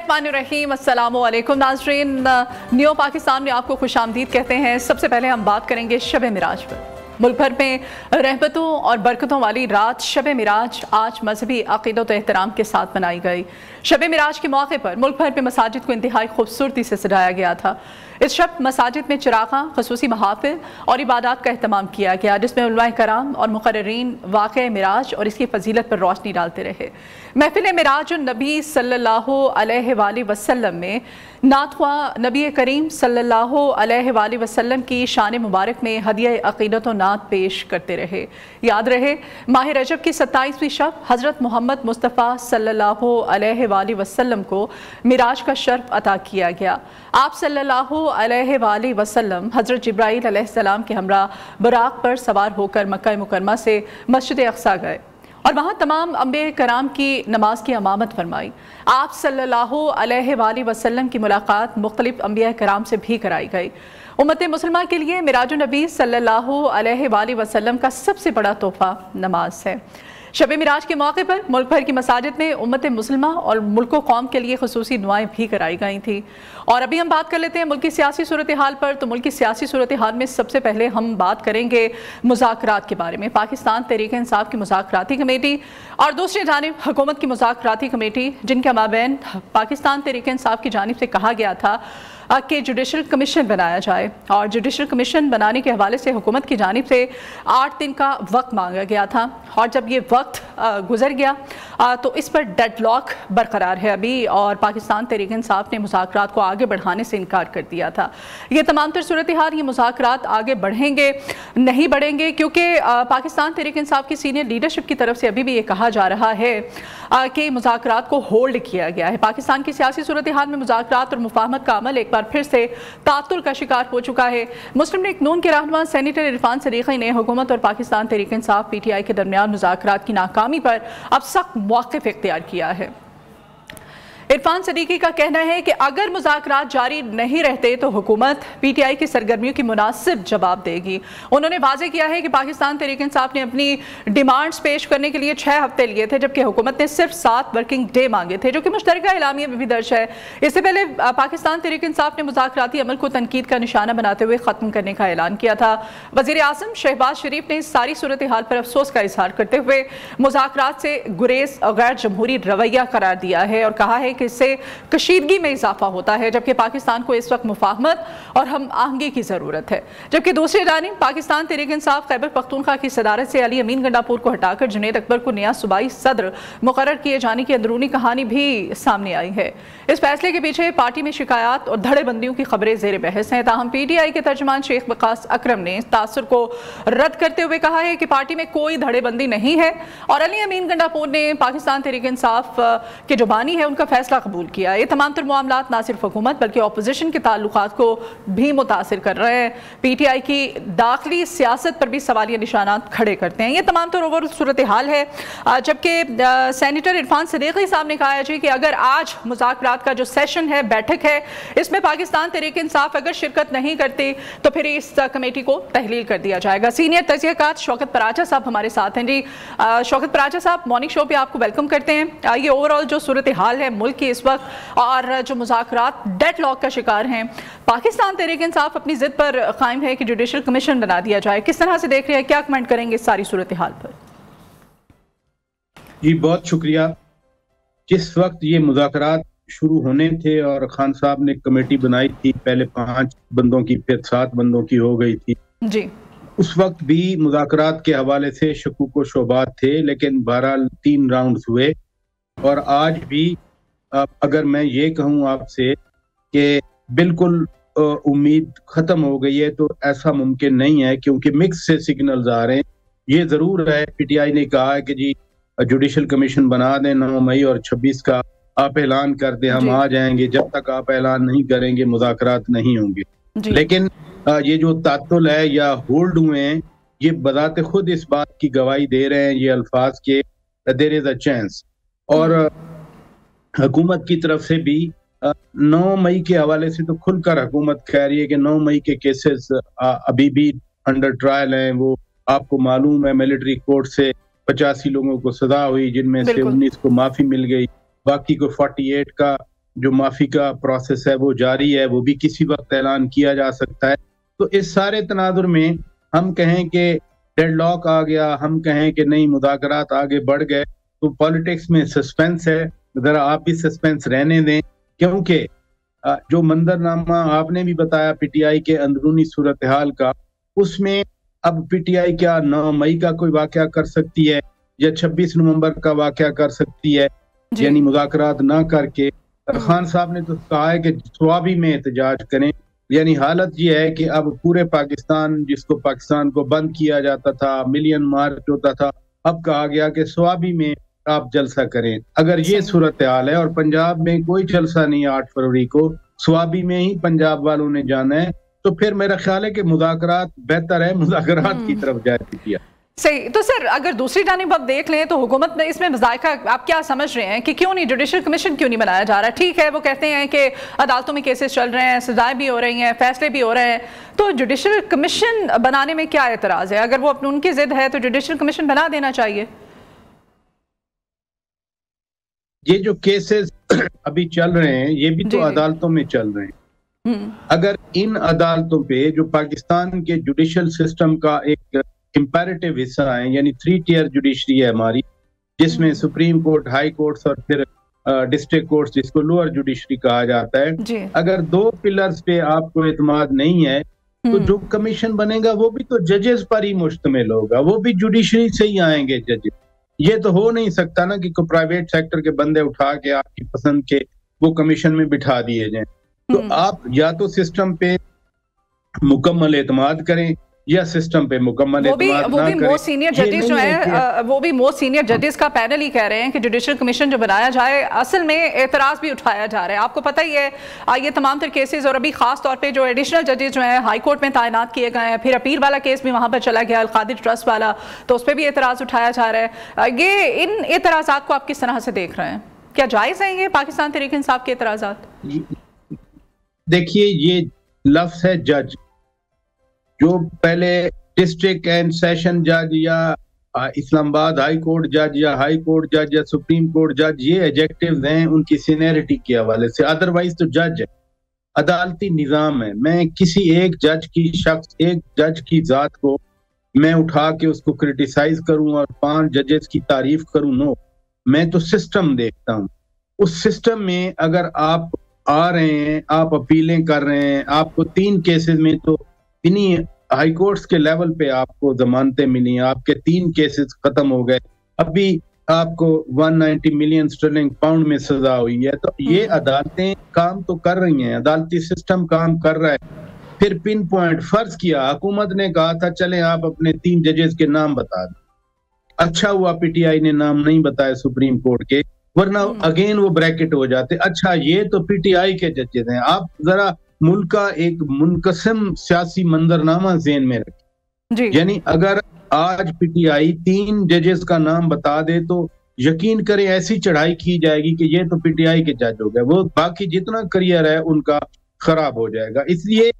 बिस्मिल्लाहिर्रहमानिर्रहीम, अस्सलामुअलैकुम नाज़रीन। न्यू पाकिस्तान में आपको खुशामदीद कहते हैं। सबसे पहले हम बात करेंगे शब मिराज पर। मुल्क भर में रहमतों और बरकतों वाली रात शब मिराज आज मजहबी अक़ीदत और एहतराम के साथ मनाई गई। शब मिराज के मौके पर मुल्क भर में मसाजिद को इंतहाई खूबसूरती से सजाया गया था। इस शब मसाजिद में चिराग़ां, ख़ुसूसी महाफ़िल और इबादत का अहतमाम किया गया, जिसमें उलमाए कराम और मुक़र्रिरीन वाक़या मिराज और इसकी फजीलत पर रोशनी डालते रहे। महफ़िल मिराज नबी सल्लल्लाहु अलैहि वसल्लम में नातवा नबी करीम सल्लल्लाहु अलैहि वसल्लम की शान मुबारक में हदिया अक़ीदत और नात पेश करते रहे। याद रहे, माह रजब की 27वीं शब हज़रत मोहम्मद मुस्तफ़ा सल्लल्लाहु अलैहि वसल्लम को मिराज का शर्फ अता किया गया। आप सल्लल्लाहु अलैहि वसल्लम हज़रत जिब्राईल अलैहिस्सलाम के हमरा बुराक़ पर सवार होकर मक्का मुकरमा से मस्जिद अक़सा गए और वहाँ तमाम अंबिया कराम की नमाज की इमामत फरमाई। आप सल्लल्लाहु अलैहि वसल्लम की मुलाकात मुख्तलिफ अंबिया कराम से भी कराई गई। उम्मत मुसलमा के लिए मिराजुन नबी सल्लल्लाहु अलैहि वसल्लम का सबसे बड़ा तोहफ़ा नमाज है। शब मिराज के मौके पर मुल्क भर की मसाजिद में उम्मत मुसलमा और मुल्क कौम के लिए खुसूसी दुआएं भी कराई गई थी। और अभी हम बात कर लेते हैं मुल्क की सियासी सूरत हाल पर। तो मुल्क की सियासी सूरत हाल में सबसे पहले हम बात करेंगे मुज़ाकरात के बारे में। पाकिस्तान तहरीक-ए-इंसाफ की मुज़ाकराती कमेटी और दूसरी जानिब हुकूमत की मुज़ाकराती कमेटी, जिनके माबैन पाकिस्तान तहरीक-ए-इंसाफ की जानिब से कहा गया था कि जुडिशल कमीशन बनाया जाए, और जुडिशल कमीशन बनाने के हवाले से हुकूमत की जानिब से 8 दिन का वक्त मांगा गया था। और जब ये वक्त गुजर गया तो इस पर डेडलॉक बरकरार है अभी, और पाकिस्तान तहरीक-ए-इंसाफ ने मुज़ाकरात को आगे बढ़ाने से इनकार कर दिया था। ये तमाम तर सूरत हाल, ये मुज़ाकरात आगे बढ़ेंगे नहीं बढ़ेंगे, क्योंकि पाकिस्तान तहरीक-ए-इंसाफ की सीनियर लीडरशिप की तरफ से अभी भी ये कहा जा रहा है कि मुज़ाकरात को होल्ड किया गया है। पाकिस्तान की सियासी सूरत हाल में मुज़ाकरात और मुफाहमत का अमल एक बार फिर से तातुल का शिकार हो चुका है। मुस्लिम लीग नून के रहनुमा सेनेटर इरफान सदीक़ी ने हुकूमत और पाकिस्तान तहरीक-ए-इंसाफ PTI के दरमियान मुज़ाकरात की नाकामी पर अब सख्त मौक़िफ़ इख्तियार किया है। इरफान सदीक़ी का कहना है कि अगर मुज़ाकरात जारी नहीं रहते तो हुकूमत PTI की सरगर्मियों की मुनासिब जवाब देगी। उन्होंने वाज़ेह किया है कि पाकिस्तान तहरीक-ए-इंसाफ ने अपनी डिमांड्स पेश करने के लिए 6 हफ्ते लिए थे, जबकि हुकूमत ने सिर्फ 7 वर्किंग डे मांगे थे, जो कि मुश्तरका एलामिया में भी दर्ज है। इससे पहले पाकिस्तान तहरीक-ए-इंसाफ ने मुज़ाकराती अमल को तनकीद का निशाना बनाते हुए ख़त्म करने का ऐलान किया था। वज़ीर आज़म शहबाज शरीफ ने इस सारी सूरत हाल पर अफसोस का इजहार करते हुए मुज़ाकरात से गुरेज और गैर जमहूरी रवैया करार दिया है और कहा है कि इससे कशीदगी में इजाफा होता है, जबकि पाकिस्तान को इस वक्त मुफाहमत और हम आहंगी की ज़रूरत है। जबकि दूसरी जानिब पाकिस्तान तहरीक-ए-इंसाफ खैबर पख्तूनख्वा की सदारत से अली अमीन गंडापुर को हटाकर जुनैद अकबर को नया सूबाई सदर मुकर्रर किए जाने की अंदरूनी कहानी भी सामने आई है। इस फैसले के पीछे पार्टी में शिकायत और धड़ेबंदियों की खबरें ज़ेर बहस हैं। ताहम PTI के तर्जुमान शेख वकास अकरम ने इस तासुर को रद्द करते हुए कहा है कि पार्टी में कोई धड़ेबंदी नहीं है, और अली अमीन गंडापुर ने पाकिस्तान तहरीक-ए-इंसाफ के जो बानी है उनका फैसला कबूल किया। ये तमाम तर मामलात ना सिर्फ हुकूमत बल्कि अपोजिशन के ताल्लुकात को भी मुतासिर कर रहे हैं। PTI की दाखिली सियासत पर भी सवालिया निशानात खड़े करते हैं। ये तमाम तर ओवरऑल सूरत हाल है। जबकि सेनेटर इरफान सदीक़ी साहब ने कहा है जी कि अगर आज मुज़ाकरात का जो सेशन है, बैठक है, इसमें पाकिस्तान तहरीक-ए-इंसाफ अगर शिरकत नहीं करती तो फिर इस कमेटी को तहलील कर दिया जाएगा। सीनियर तजज़ियाकार शौकत पराचा साहब हमारे साथ हैं। जी शौकत पराचा साहब, मॉर्निंग शो पे आपको वेलकम करते हैं। ये ओवरऑल जो सूरत हाल है मुल्क की इस वक्त और जो मुज़ाकरात डेडलॉक का शिकार हैं, पाकिस्तान तहरीक-ए-इंसाफ अपनी जिद पर कायम है कि जुडिशल कमीशन बना दिया जाए। किस तरह से देख रहे हैं, क्या कमेंट करेंगे इस सारी सूरत हाल पर? जी बहुत शुक्रिया। जिस वक्त ये मुज़ाकरात शुरू होने थे और खान साहब ने कमेटी बनाई थी, पहले 5 बंदों की फिर 7 बंदों की हो गई थी जी, उस वक्त भी मुज़ाकरात के हवाले से शकूक व शुबात थे, लेकिन बहरहाल 3 राउंड्स हुए। और आज भी अगर मैं ये कहूँ आपसे कि बिल्कुल उम्मीद खत्म हो गई है, तो ऐसा मुमकिन नहीं है, क्योंकि मिक्स से सिग्नल्स आ रहे हैं। ये जरूर है PTI ने कहा है कि जी जुडिशल कमीशन बना दें 9 मई और 26 का आप ऐलान कर दें, हम आ जाएंगे। जब तक आप ऐलान नहीं करेंगे मुज़ाकरात नहीं होंगे। लेकिन ये जो तातुल है या होल्ड हुए हैं, ये बजाते खुद इस बात की गवाही दे रहे हैं ये अल्फाज के देयर इज अ चांस। और हुकूमत की तरफ से भी 9 मई के हवाले से तो खुलकर हुकूमत कह रही है कि 9 मई के केसेस अभी भी अंडर ट्रायल हैं। वो आपको मालूम है मिलिट्री कोर्ट से 85 लोगों को सजा हुई, जिनमें से 19 को माफी मिल गई, बाकी को 48 का जो माफी का प्रोसेस है वो जारी है, वो भी किसी वक्त ऐलान किया जा सकता है। तो इस सारे तनाजुर में हम कहें कि डेडलॉक आ गया, हम कहें कि नहीं मुज़ाकरात आगे बढ़ गए, तो पॉलिटिक्स में सस्पेंस है। जरा आप भी सस्पेंस रहने दें, क्योंकि जो मंजरनामा आपने भी बताया पीटीआई के अंदरूनी सूरत हाल का, उसमें अब पीटीआई क्या 9 मई का कोई वाकया कर सकती है या 26 नवंबर का वाकया कर सकती है, यानी मुज़ाकरात ना करके। खान साहब ने तो कहा है कि स्वाबी में एहतजाज करें, यानी हालत ये है कि अब पूरे पाकिस्तान, जिसको पाकिस्तान को बंद किया जाता था, मिलियन मार्च होता था, अब कहा गया कि स्वाबी में आप जलसा करें। अगर ये सूरत हाल है और पंजाब में कोई जलसा नहीं है 8 फरवरी को, स्वाबी में ही पंजाब वालों ने जाना है, तो फिर मेरा ख्याल है कि मुज़ाकरात बेहतर है, मुज़ाकरात की तरफ जाए पीटीआई। सही। तो सर अगर दूसरी जानिब आप देख लें तो हुकूमत ने इसमें जायका आप क्या समझ रहे हैं कि क्यों नहीं जुडिशल कमीशन क्यों नहीं बनाया जा रहा? ठीक है, वो कहते हैं कि अदालतों में केसेस चल रहे हैं, सजाएं भी हो रही हैं, फैसले भी हो रहे हैं, तो जुडिशल कमीशन बनाने में क्या एतराज है? अगर वो अपनी उनकी जिद है तो जुडिशल कमीशन बना देना चाहिए। ये जो केसेस अभी चल रहे हैं ये भी तो अदालतों में चल रहे हैं। अगर इन अदालतों पे जो पाकिस्तान के जुडिशल सिस्टम का एक इंपैरेटिव हिस्सा है, यानी 3 टियर जुडिशरी है हमारी, जिसमें सुप्रीम कोर्ट, हाई कोर्ट्स और फिर डिस्ट्रिक्ट कोर्ट्स, जिसको लोअर जुडिशरी कहा जाता है, अगर 2 पिलर्स पे आपको एतमाद नहीं है तो जो कमीशन बनेगा वो भी तो जजेस पर ही मुश्तमिल होगा, वो भी जुडिशरी से ही आएंगे जजेस। ये तो हो नहीं सकता ना कि कोई प्राइवेट सेक्टर के बंदे उठा के आपकी पसंद के वो कमीशन में बिठा दिए जाएं। तो आप या तो सिस्टम पे मुकम्मल एतमाद करें या सिस्टम पे मुकम्मल एतमाद ना करें। मोस्ट सीनियर जजेस जो है वो भी मोस्ट सीनियर जजेस का पैनल ही कह रहे हैं कि जुडिशल कमीशन जो बनाया जाए, असल में एतराज भी उठाया जा रहा है। आपको पता ही है ये तमाम तर केसेस, और अभी खास तौर पे जो एडिशनल जजेस जो हैं हाई कोर्ट में तैनात किए गए हैं, फिर अपील वाला केस भी वहां पर चला गया, अलकादिर ट्रस्ट वाला, तो उस पर भी एतराज उठाया जा रहा है। ये इन एतराज़ात को आप किस तरह से देख रहे हैं? क्या जायज़ है ये पाकिस्तान तहरीक इंसाफ के एतराज़ात? देखिए, ये लफ्ज़ है जज, जो पहले डिस्ट्रिक्ट एंड सेशन जज या इस्लामाबाद हाई कोर्ट जज या हाई कोर्ट जज या सुप्रीम कोर्ट जज, ये एडजेक्टिव्स हैं उनकी सीनियरिटी के हवाले से। अदरवाइज तो जज है, अदालती निजाम है। मैं किसी एक जज की जात को मैं उठा के उसको क्रिटिसाइज करूं और 5 जजेस की तारीफ करूं, नो। मैं तो सिस्टम देखता हूं। उस सिस्टम में अगर आप आ रहे हैं, आप अपीलें कर रहे हैं, आपको 3 केसेस में तो इन्हीं हाई कोर्ट्स के लेवल पे आपको जमानतें मिली, आपके 3 केसेस खत्म हो गए, अभी आपको 190 मिलियन स्टर्लिंग पाउंड में सजा हुई है। तो ये अदालतें काम तो कर रही हैं, अदालती सिस्टम काम कर रहा है। फिर पिन पॉइंट फर्ज किया, हुकूमत ने कहा था चलें आप अपने 3 जजेस के नाम बता दें। अच्छा हुआ पीटीआई ने नाम नहीं बताया सुप्रीम कोर्ट के, वरना अगेन वो ब्रैकेट हो जाते। अच्छा, ये तो पीटीआई के जजेस हैं। आप जरा मुल्क का एक मुनकसिम सियासी मंजरनामा ज़हन में रखें। यानी अगर आज पीटीआई 3 जजेस का नाम बता दे तो यकीन करें ऐसी चढ़ाई की जाएगी कि ये तो पीटीआई के जज हो गए, वो बाकी जितना करियर है उनका खराब हो जाएगा। इसलिए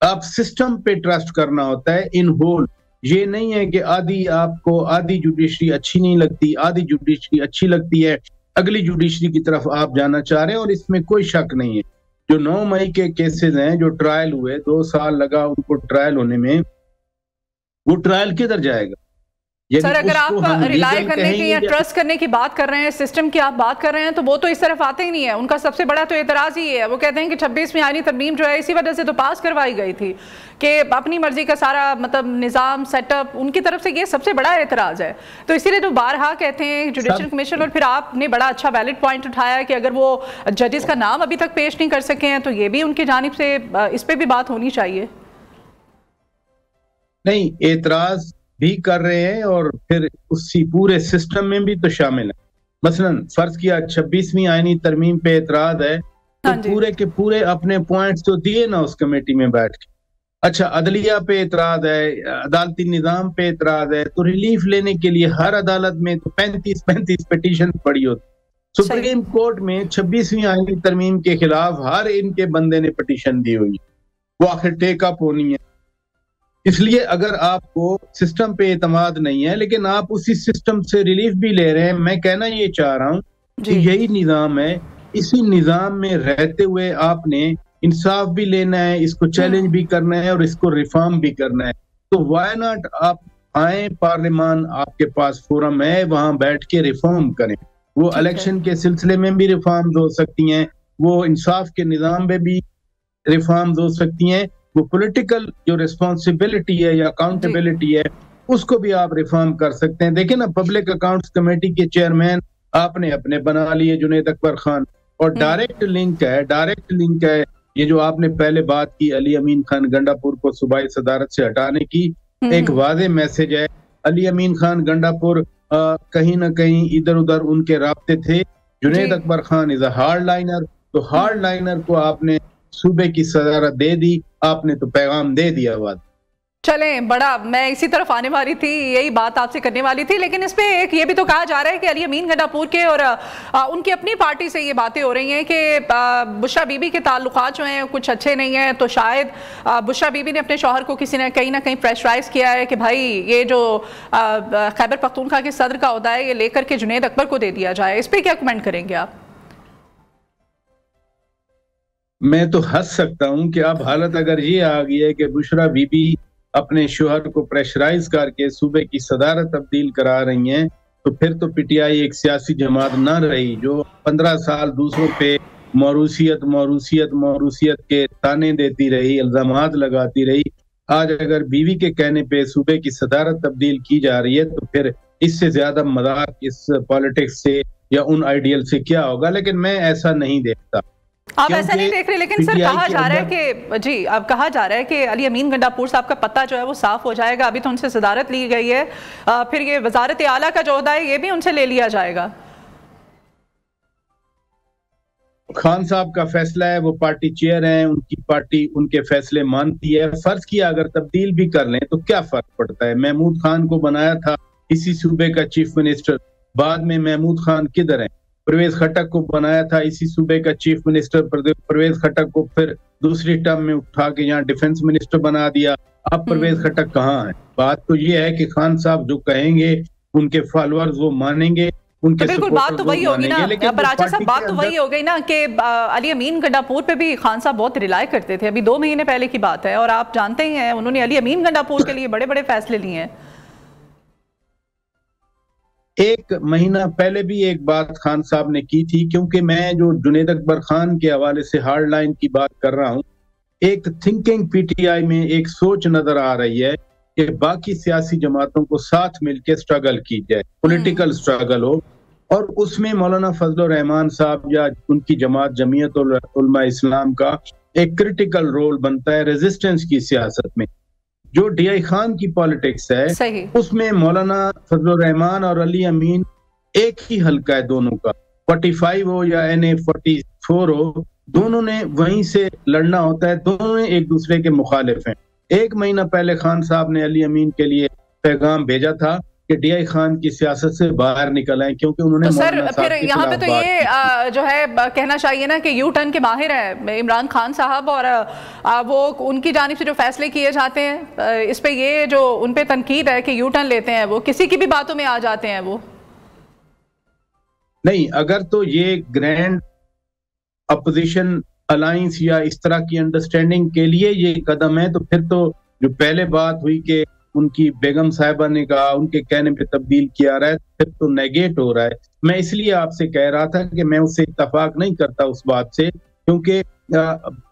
आप सिस्टम पे ट्रस्ट करना होता है इन होल। ये नहीं है कि आधी जुडिशरी अच्छी नहीं लगती, आधी जुडिशरी अच्छी लगती है, अगली जुडिशरी की तरफ आप जाना चाह रहे हैं, और इसमें कोई शक नहीं है। जो 9 मई के केसेस हैं, जो ट्रायल हुए, 2 साल लगा उनको ट्रायल होने में, वो ट्रायल किधर जाएगा? सर अगर आप रिलाय करने की या ट्रस्ट करने की बात कर रहे हैं, सिस्टम की आप बात कर रहे हैं, तो वो तो इस तरफ आते ही नहीं है। उनका सबसे बड़ा तो एतराज ही है, वो कहते हैं कि 26वीं आईनी तरमीम जो है इसी वजह से तो पास करवाई गई थी कि अपनी मर्जी का सारा मतलब निज़ाम सेटअप, उनकी तरफ से ये सबसे बड़ा एतराज है। तो इसीलिए तो बारहा कहते हैं जुडिशल कमीशन, और फिर आपने बड़ा अच्छा वैलिड पॉइंट उठाया कि अगर वो जजेस का नाम अभी तक पेश नहीं कर सके हैं तो ये भी उनकी जानिब से इस पर भी बात होनी चाहिए। नहीं, एतराज भी कर रहे हैं और फिर उसी पूरे सिस्टम में भी तो शामिल है। मसलन फर्ज किया 26वीं आईनी तरमीम पे एतराज है, तो पूरे के पूरे अपने पॉइंट्स तो दिए ना उस कमेटी में बैठ के। अच्छा, अदलिया पे एतराज है, अदालती निजाम पे एतराज है, तो रिलीफ लेने के लिए हर अदालत में तो 35 पिटीशन पड़ी होती। सुप्रीम कोर्ट में 26वीं आईनी तरमीम के खिलाफ हर इनके बंदे ने पिटीशन दी हुई, वो आखिर टेकअप होनी है। इसलिए अगर आपको सिस्टम पे एतमाद नहीं है लेकिन आप उसी सिस्टम से रिलीफ भी ले रहे हैं, मैं कहना ये चाह रहा हूं कि यही निजाम है इसी निजाम में रहते हुए आपने इंसाफ भी लेना है, इसको चैलेंज भी करना है और इसको रिफॉर्म भी करना है। तो व्हाई नॉट आप आए पार्लियामान, आपके पास फोरम है, वहां बैठ के रिफॉर्म करें। वो इलेक्शन के सिलसिले में भी रिफॉर्म्स हो सकती हैं, वो इंसाफ के निजाम में भी रिफॉर्म्स हो सकती हैं, वो पॉलिटिकल जो रिस्पॉन्सिबिलिटी है या अकाउंटेबिलिटी है उसको भी आप रिफॉर्म कर सकते हैं। देखिए ना, पब्लिक अकाउंट्स कमेटी के चेयरमैन आपने अपने बना लिए जुनैद अकबर खान, और डायरेक्ट लिंक है ये जो आपने पहले बात की अली अमीन खान गंडापुर को सूबाई सदारत से हटाने की, एक वाज़ेह मैसेज है। अली अमीन खान गंडापुर कहीं ना कहीं इधर उधर उनके राब्ते थे। Junaid Akbar Khan is a hard liner, तो हार्ड लाइनर को आपने सूबे की सदारत दे दी, आपने तो पैगाम दे दिया। बात चलें, बड़ा मैं इसी तरफ आने वाली थी, यही बात आपसे करने वाली थी, लेकिन इस पे एक ये भी तो कहा जा रहा है कि अली अमीन गंडापुर के और उनकी अपनी पार्टी से ये बातें हो रही हैं कि बुशरा बीबी के ताल्लुकात जो हैं कुछ अच्छे नहीं हैं, तो शायद बुशरा बीबी ने अपने शौहर को किसी ने कहीं ना कहीं प्रेशराइज किया है कि भाई ये जो खैबर पख्तूनख्वा के सदर का ओहदा है ये लेकर के जुनैद अकबर को दे दिया जाए। इस पर क्या कमेंट करेंगे आप? मैं तो हंस सकता हूं कि अब हालत अगर ये आ गई है कि बुशरा बीबी अपने शोहर को प्रेशराइज करके सूबे की सदारत तब्दील करा रही हैं, तो फिर तो पीटीआई एक सियासी जमात न रही जो 15 साल दूसरों पे मौरूसियत के ताने देती रही, इल्जामात लगाती रही। आज अगर बीवी के कहने पे सूबे की सदारत तब्दील की जा रही है तो फिर इससे ज्यादा मजाक इस पॉलिटिक्स से या उन आइडियल से क्या होगा। लेकिन मैं ऐसा नहीं देखता। आप ऐसा नहीं देख रहे, लेकिन सर कहा जा रहा है कि जी अब कहा जा रहा है कि अली अमीन गंडापुर साहब का पत्ता जो है वो साफ हो जाएगा। अभी तो उनसे सदारत ली गई है, फिर ये वजारत आला का जो ओहदा है ये भी उनसे ले लिया जाएगा। खान साहब का फैसला है, वो पार्टी चेयर हैं, उनकी पार्टी उनके फैसले मानती है। फर्ज किया अगर तब्दील भी कर लें तो क्या फर्क पड़ता है। महमूद खान को बनाया था इसी सूबे का चीफ मिनिस्टर, बाद में महमूद खान किधर है। परवेज खटक को बनाया था इसी सूबे का चीफ मिनिस्टर, परवेज खटक को फिर दूसरी टर्म में उठा के यहाँ डिफेंस मिनिस्टर बना दिया। अब परवेज खटक कहाँ है। बात तो ये है कि खान साहब जो कहेंगे उनके फॉलोअर्स वो मानेंगे, उनके तो बिल्कुल बात तो वही होगी ना। पर आचा साहब बात तो वही हो गई ना कि अली अमीन गंडापुर पे भी खान साहब बहुत रिलाय करते थे। अभी 2 महीने पहले की बात है और आप जानते ही हैं उन्होंने अली अमीन गंडापुर के लिए बड़े बड़े फैसले लिए हैं। 1 महीना पहले भी एक बात खान साहब ने की थी, क्योंकि मैं जो जुनैद अकबर खान के हवाले से हार्ड लाइन की बात कर रहा हूं, एक थिंकिंग पीटीआई में एक सोच नजर आ रही है कि बाकी सियासी जमातों को साथ मिलकर स्ट्रगल की जाए, पॉलिटिकल स्ट्रगल हो, और उसमें मौलाना फजलुर रहमान साहब या उनकी जमात जमीयत उलमा इस्लाम का एक क्रिटिकल रोल बनता है रेजिस्टेंस की सियासत में। जो डीआई खान की पॉलिटिक्स है उसमें मौलाना फजलुर रहमान और अली अमीन एक ही हल्का है दोनों का, 45 हो या NA 44 हो, दोनों ने वहीं से लड़ना होता है, दोनों ने एक दूसरे के मुखालिफ हैं। 1 महीना पहले खान साहब ने अली अमीन के लिए पैगाम भेजा था कि डीआई खान की सियासत से बाहर निकल आए, क्योंकि उन्होंने तो सर फिर यहाँ पे तो ये जो है कहना चाहिए ना कि यू टर्न के माहिर है इमरान खान साहब, और वो उनकी जानिब से जो फैसले किए जाते हैं इस पे ये जो उन पे तनकीद है कि यू टर्न लेते हैं, वो किसी की भी बातों में आ जाते हैं। वो नहीं, अगर तो ये ग्रैंड अपोजिशन अलायंस या इस तरह की अंडरस्टैंडिंग के लिए ये कदम है, तो फिर तो जो पहले बात हुई कि उनकी बेगम साहिबा ने कहा उनके कहने पे तब्दील किया रहा है, फिर तो नेगेट हो रहा है। मैं इसलिए आपसे कह रहा था कि मैं उससे इत्तफाक नहीं करता उस बात से, क्योंकि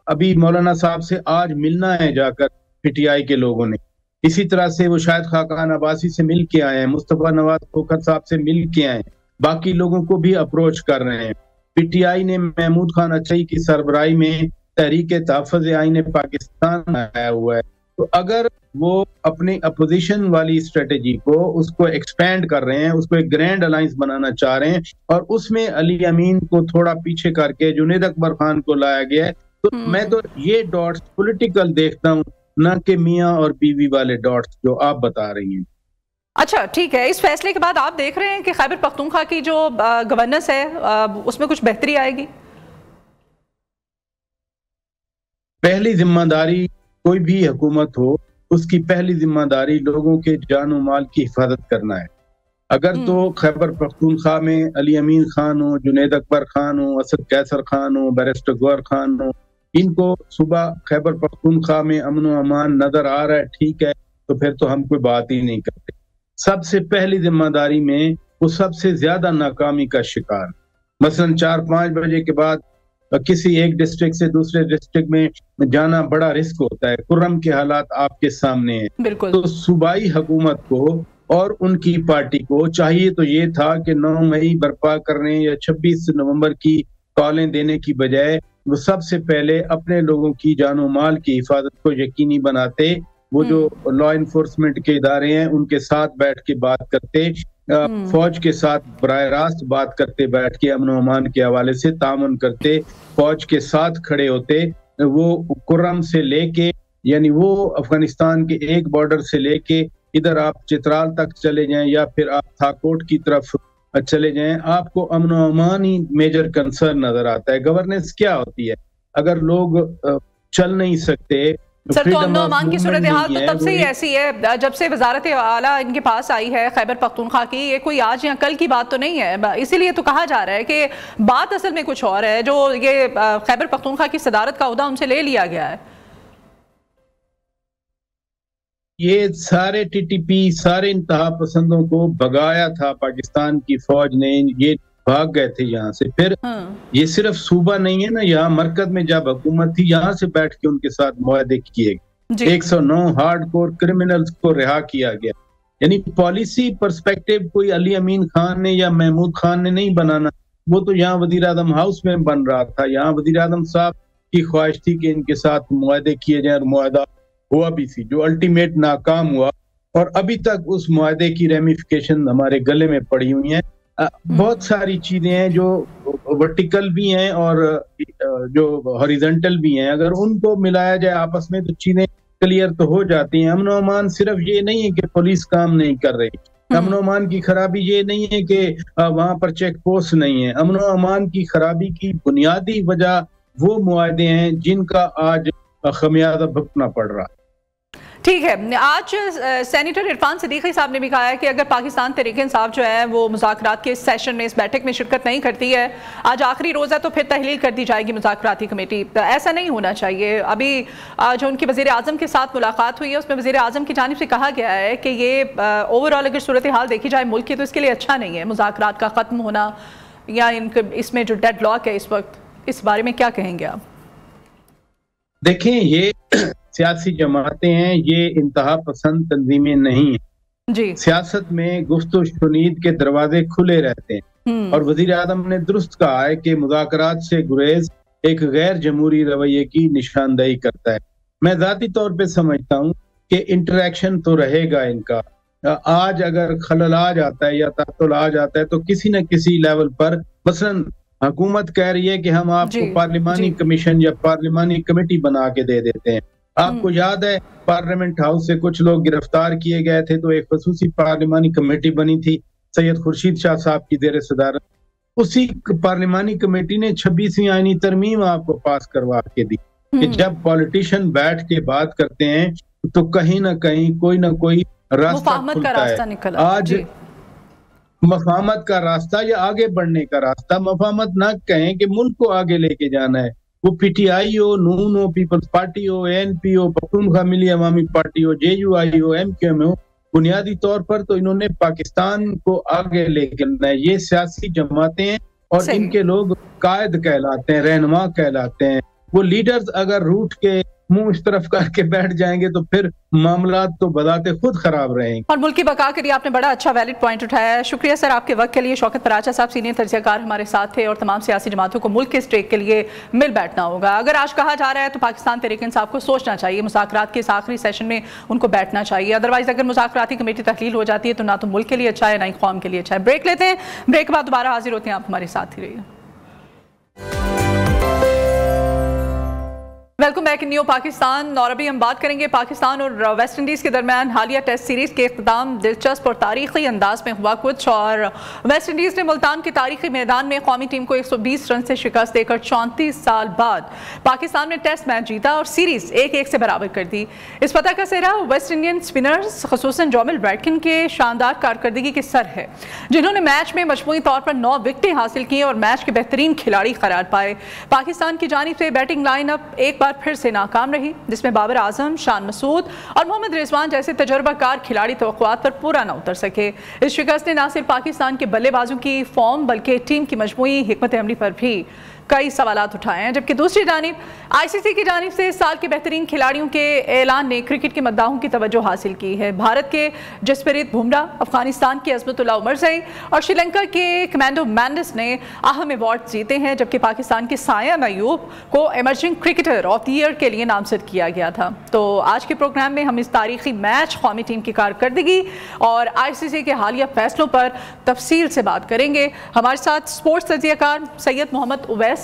अभी मौलाना साहब से आज मिलना है जाकर पीटीआई के लोगों ने। इसी तरह से वो शायद खाकान अब्बासी से मिल के आए हैं, मुस्तफा नवाज खोखर साहब से मिल के आए, बाकी लोगों को भी अप्रोच कर रहे हैं। पीटीआई ने महमूद खान अचई की सरबराही में तहरीक तहफ़्फ़ुज़ आईन पाकिस्तान आया हुआ है, तो अगर वो अपनी अपोजिशन वाली स्ट्रेटेजी को उसको एक्सपेंड कर रहे हैं, उसको एक ग्रैंड अलायंस बनाना चाह रहे हैं, और उसमें अली अमीन को थोड़ा पीछे करके जुनैद अकबर खान को लाया गया है, तो मैं तो ये डॉट्स पॉलिटिकल देखता हूँ, न कि मियाँ और बीवी वाले डॉट्स जो आप बता रही हैं। अच्छा ठीक है, इस फैसले के बाद आप देख रहे हैं कि खैबर पख्तूनख्वा की जो गवर्नेंस है उसमें कुछ बेहतरी आएगी? पहली जिम्मेदारी कोई भी हुकूमत हो, उसकी पहली जिम्मेदारी लोगों के जान और माल की हिफाजत करना है। अगर तो खैबर पख्तूनख्वा में अली अमीन खान हो, जुनैद अकबर खान हो, असद कैसर खान हो, बैरिस्टर गौहर खान हो, इनको सुबह खैबर पख्तूनख्वा में अमन व अमान नजर आ रहा है, ठीक है, तो फिर तो हम कोई बात ही नहीं करते। सबसे पहली जिम्मेदारी में वो सबसे ज्यादा नाकामी का शिकार। मसलन 4-5 बजे के बाद किसी एक डिस्ट्रिक्ट से दूसरे डिस्ट्रिक्ट में जाना बड़ा रिस्क होता है। कुर्रम के हालात आपके सामने हैं। तो सूबाई हुकूमत को और उनकी पार्टी को चाहिए तो ये था कि 9 मई बर्पा करने या 26 नवंबर की कॉलें देने की बजाय वो सबसे पहले अपने लोगों की जानो माल की हिफाजत को यकीनी बनाते। वो जो लॉ इन्फोर्समेंट के इदारे हैं उनके साथ बैठ के बात करते, फौज के साथ बराह रास्त बात करते, बैठ के अमन अमान के हवाले से तामुन करते, फौज के साथ खड़े होते। वो कुर्रम से लेके यानी वो अफगानिस्तान के एक बॉर्डर से लेके इधर आप चित्राल तक चले जाएं या फिर आप थाकोट की तरफ चले जाएं, आपको अमन अमान ही मेजर कंसर्न नजर आता है। गवर्नेंस क्या होती है? अगर लोग चल नहीं सकते सर, तो अमन अमान की सूरत हाल तो तब से ही ऐसी है जब से वजारत आला इनके पास आई है खैबर पख्तूनख्वा की। ये कोई आज या कल की बात तो नहीं है, इसीलिए तो कहा जा रहा है कि बात असल में कुछ और है। जो ये खैबर पख्तूनख्वा की सदारत का ओहदा उनसे ले लिया गया है। ये सारे टीटीपी सारे इंतहा पसंदों को भगाया था पाकिस्तान की फौज ने, ये भाग गए थे यहाँ से। फिर ये सिर्फ सूबा नहीं है ना, यहाँ मरकज में जब हुकूमत थी यहाँ से बैठ के उनके साथ मुआहदे किए गए। 109 हार्डकोर क्रिमिनल्स को रिहा किया गया। यानी पॉलिसी पर्सपेक्टिव कोई अली अमीन खान ने या महमूद खान ने नहीं बनाना, वो तो यहाँ वजीर आजम हाउस में बन रहा था। यहाँ वजीर आजम साहब की ख्वाहिश थी कि इनके साथ मुआहदे किए जाए, और मुआहदा हुआ भी थी जो अल्टीमेट नाकाम हुआ। और अभी तक उस मुआहदे की रेमिफिकेशन हमारे गले में पड़ी हुई हैं। बहुत सारी चीजें हैं जो वर्टिकल भी हैं और जो हॉरिजॉन्टल भी हैं। अगर उनको मिलाया जाए आपस में तो चीजें क्लियर तो हो जाती हैं। अमन अमान सिर्फ ये नहीं है कि पुलिस काम नहीं कर रही, अमन अमान की खराबी ये नहीं है कि वहां पर चेक पोस्ट नहीं है। अमन अमान की खराबी की बुनियादी वजह वो मुआहदे हैं जिनका आज खमियाजा भुगतना पड़ रहा है। ठीक है, आज सेनेटर इरफान सिद्दीकी साहब ने भी कहा है कि अगर पाकिस्तान तहरीक इंसाफ जो है वो मुज़ाकरात के सेशन में, इस बैठक में शिरकत नहीं करती है, आज आखिरी रोज़ है, तो फिर तहलील कर दी जाएगी मुज़ाकराती कमेटी। ऐसा नहीं होना चाहिए। अभी जो उनकी वज़ीर आज़म के साथ मुलाकात हुई है उसमें वज़ीर आज़म की जानिब से कहा गया है कि ये ओवरऑल अगर सूरत हाल देखी जाए मुल्क की तो इसके लिए अच्छा नहीं है मुज़ाकरात का ख़त्म होना, या इसमें जो डेड लॉक है इस वक्त, इस बारे में क्या कहेंगे आप? देखें, ये सियासी जमातें हैं, ये इंतहा पसंद तंजीमें नहीं है जी। सियासत में गुफ्तो शुनीद के दरवाजे खुले रहते हैं और वजीर आज़म ने दुरुस्त कहा है कि मुज़ाकरात से गुरेज एक गैर जमहूरी रवैये की निशानदेही करता है। मैं जाती तौर पे समझता हूँ कि इंटरेक्शन तो रहेगा इनका। आज अगर खलल आ जाता है या तातुल आ जाता है तो किसी न किसी लेवल पर, मसलन हुकूमत कह रही है कि हम आपको पार्लिमानी कमीशन या पार्लिमानी कमेटी बना के दे देते हैं। आपको याद है पार्लियामेंट हाउस से कुछ लोग गिरफ्तार किए गए थे तो एक खसूसी पार्लिमानी कमेटी बनी थी सैयद खुर्शीद शाह साहब की ज़ेर सदारत। उसी पार्लिमानी कमेटी ने 26वीं आईनी तरमीम आपको पास करवा के दी कि जब पॉलिटिशियन बैठ के बात करते हैं तो कहीं ना कहीं कोई ना कोई रास्ता खुलता है। आज मफाहमत का रास्ता या आगे बढ़ने का रास्ता, मफाहमत ना कहें कि मुल्क को आगे लेके जाना है, वो पीटीआई हो, नून हो, पीपल्स पार्टी हो, एएनपी हो, पख्तूनख्वा मिली अवामी पार्टी हो, जेयूआई हो, एमक्यूएम हो, बुनियादी तौर पर तो इन्होंने पाकिस्तान को आगे लेके जाना है। ये सियासी जमातें हैं और इनके लोग कायद कहलाते हैं, रहनुमा कहलाते हैं। वो लीडर्स अगर रूठ के मुंह इस तरफ करके बैठ जाएंगे तो फिर मामला तो बदाते खुद खराब रहेंगे। और मुल्क की बका के लिए आपने बड़ा अच्छा वैलिड पॉइंट उठाया है। शुक्रिया सर आपके वक्त के लिए। शौकत पराचा साहब सीनियर तजज़ियाकार हमारे साथ थे। और तमाम सियासी जमातों को मुल्क के स्टेक के लिए मिल बैठना होगा। अगर आज कहा जा रहा है तो पाकिस्तान तहरीक इंसाफ को सोचना चाहिए, मुज़ाकरात के इस आखिरी सेशन में उनको बैठना चाहिए। अदरवाइज अगर मुज़ाकराती कमेटी तहलील हो जाती है तो ना तो मुल्क के लिए अच्छा है ना ही कौम के लिए अच्छा है। ब्रेक लेते हैं, ब्रेक के बाद दोबारा हाजिर होते हैं। आप हमारे साथ ही रहिए। Welcome back new Pakistan. और अभी हम बात करेंगे पाकिस्तान और वेस्ट इंडीज़ के दरमियान हालिया टेस्ट सीरीज़ के इख्तिताम दिलचस्प और तारीखी अंदाज में हुआ कुछ, और वेस्ट इंडीज़ ने मुल्तान के तारीखी मैदान में कौमी टीम को 120 रन से शिकस्त देकर 34 साल बाद पाकिस्तान में टेस्ट मैच जीता और सीरीज़ 1-1 से बराबर कर दी। इस पता का सेहरा वेस्ट इंडियन स्पिनर्स खसूसन जोमिल ब्रैडकिन के शानदार कारकर्दगी के सर है, जिन्होंने मैच में मजमूई तौर पर 9 विकेटें हासिल की और मैच के बेहतरीन खिलाड़ी करार पाए। पाकिस्तान की जानिब से बैटिंग लाइनअप एक बार फिर से नाकाम रही, जिसमें बाबर आजम, शान मसूद और मोहम्मद रिजवान जैसे तजर्बाकार खिलाड़ी तवक्कुआत पर पूरा न उतर सके। इस शिकस्त ने न सिर्फ पाकिस्तान के बल्लेबाजों की फॉर्म बल्कि टीम की मजमूई हिकमत अमली पर भी कई सवालात उठाए हैं। जबकि दूसरी जानिब आईसीसी की जानिब से इस साल के बेहतरीन खिलाड़ियों के ऐलान ने क्रिकेट के मद्दाहों की तवज्जो हासिल की है। भारत के जसप्रीत बुमराह, अफगानिस्तान के अजमतुल्लाह उमरज़ई और श्रीलंका के कमांडो मैंडिस ने अहम अवार्ड जीते हैं, जबकि पाकिस्तान के सायम अयूब को emerging cricketer of the year के लिए नामजद किया गया था। तो आज के प्रोग्राम में हम इस तारीखी मैच, कौमी टीम की कारकर्दगी और आईसीसी के हालिया फैसलों पर तफसील से बात करेंगे। हमारे साथ स्पोर्ट्स तज्जियाकार सैयद मोहम्मद उवैस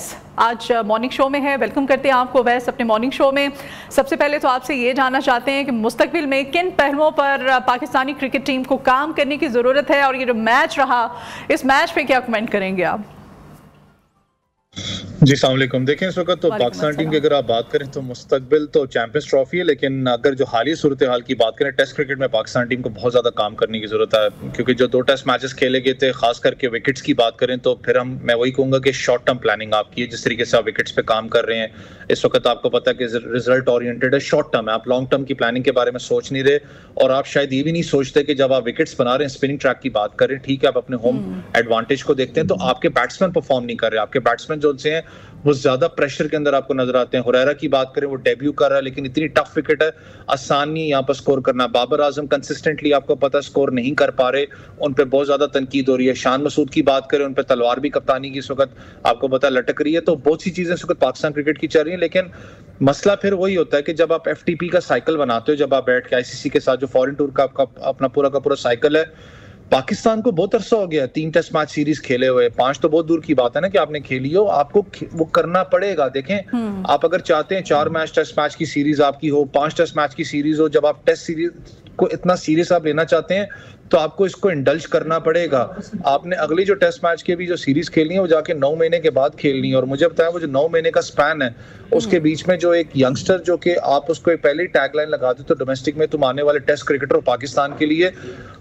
आज मॉर्निंग शो में है। वेलकम करते हैं आपको उवैस अपने मॉर्निंग शो में। सबसे पहले तो आपसे ये जानना चाहते हैं कि मुस्तकबिल में किन पहलुओं पर पाकिस्तानी क्रिकेट टीम को काम करने की ज़रूरत है, और ये जो मैच रहा, इस मैच पे क्या कमेंट करेंगे आप? जी अस्सलाम वालेकुम। देखें, इस वक्त तो पाकिस्तान टीम की अगर आप बात करें तो मुस्तकबिल तो चैंपियंस ट्रॉफी है, लेकिन अगर जो हालिया सूरत हाल की बात करें, टेस्ट क्रिकेट में पाकिस्तान टीम को बहुत ज़्यादा काम करने की ज़रूरत है, क्योंकि जो 2 टेस्ट मैचेस खेले गए थे, खास करके विकेट्स की बात करें तो फिर मैं वही कहूँगा कि शॉर्ट टर्म प्लानिंग आपकी है। जिस तरीके से आप विकेट्स पे काम कर रहे हैं इस वक्त, आपको पता है कि रिजल्ट ओरिएंटेड है, शॉर्ट टर्म है, आप लॉन्ग टर्म की प्लानिंग के बारे में सोच नहीं रहे, और आप शायद ये भी नहीं सोचते कि जब आप विकेट्स बना रहे हैं, स्पिनिंग ट्रैक की बात करें, ठीक है, आप अपने होम एडवांटेज को देखते हैं तो आपके बैट्समैन परफॉर्म नहीं कर रहे, आपके बैट्समैन जो से हैं वो ज्यादा प्रेशर के अंदर आपको नजर आते हैं। हुरैरा की बात करें, वो डेब्यू कर रहा है, लेकिन इतनी टफ विकेट है, आसान नहीं यहाँ पर स्कोर करना। बाबर आजम कंसिस्टेंटली आपको पता स्कोर नहीं कर पा रहे, उन पे बहुत ज्यादा तनकीद हो रही है। शान मसूद की बात करें, उन पे तलवार भी कप्तानी की इस वक्त आपको पता लटक रही है। तो बहुत सी चीजें इस वक्त पाकिस्तान क्रिकेट की चल रही है, लेकिन मसला फिर वही होता है कि जब आप एफटीपी का साइकिल बनाते हो, जब आप बैठ के आईसीसी के साथ जो फॉरेन टूर का आपका अपना पूरा का पूरा साइकिल है, पाकिस्तान को बहुत अरसा हो गया 3 टेस्ट मैच सीरीज खेले हुए, 5 तो बहुत दूर की बात है ना कि आपने खेली हो, आपको वो करना पड़ेगा। देखें, आप अगर चाहते हैं 4 मैच टेस्ट मैच की सीरीज आपकी हो, 5 टेस्ट मैच की सीरीज हो, जब आप टेस्ट सीरीज को इतना सीरियस आप लेना चाहते हैं तो आपको इसको इंडल्ज करना पड़ेगा। आपने अगली जो टेस्ट मैच की भी जो सीरीज खेलनी है वो जाके 9 महीने के बाद खेलनी है, और मुझे बताया वो जो 9 महीने का स्पैन है उसके बीच में जो एक यंगस्टर जो कि आप उसको एक पहले ही टैगलाइन लगा दे तो डोमेस्टिक में तुम आने वाले टेस्ट क्रिकेटर हो पाकिस्तान के लिए,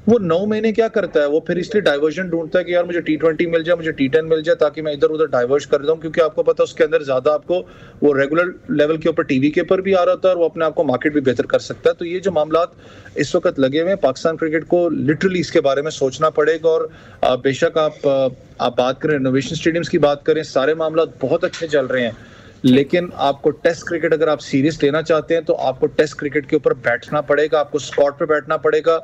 वो 9 महीने क्या करता है, वो फिर इसलिए डाइवर्जन ढूंढता है कि यार मुझे T20 मिल जाए, मुझे T10 मिल जाए, ताकि मैं इधर उधर डाइवर्स कर दूं, क्योंकि आपको पता है उसके अंदर ज्यादा आपको वो रेगुलर लेवल के ऊपर टीवी के ऊपर भी आ रहा होता है और वो अपने आप को मार्केट भी बेहतर कर सकता है। तो ये जो मामलात इस वक्त लगे हुए हैं, पाकिस्तान क्रिकेट को लिटरली इसके बारे में सोचना पड़ेगा। और बेशक आप बात करें रिनोवेशन स्टेडियम्स की बात करें, सारे मामला बहुत अच्छे चल रहे हैं, लेकिन आपको टेस्ट क्रिकेट अगर आप सीरियस लेना चाहते हैं तो आपको टेस्ट क्रिकेट के ऊपर बैठना पड़ेगा, आपको स्क्वाड पे बैठना पड़ेगा।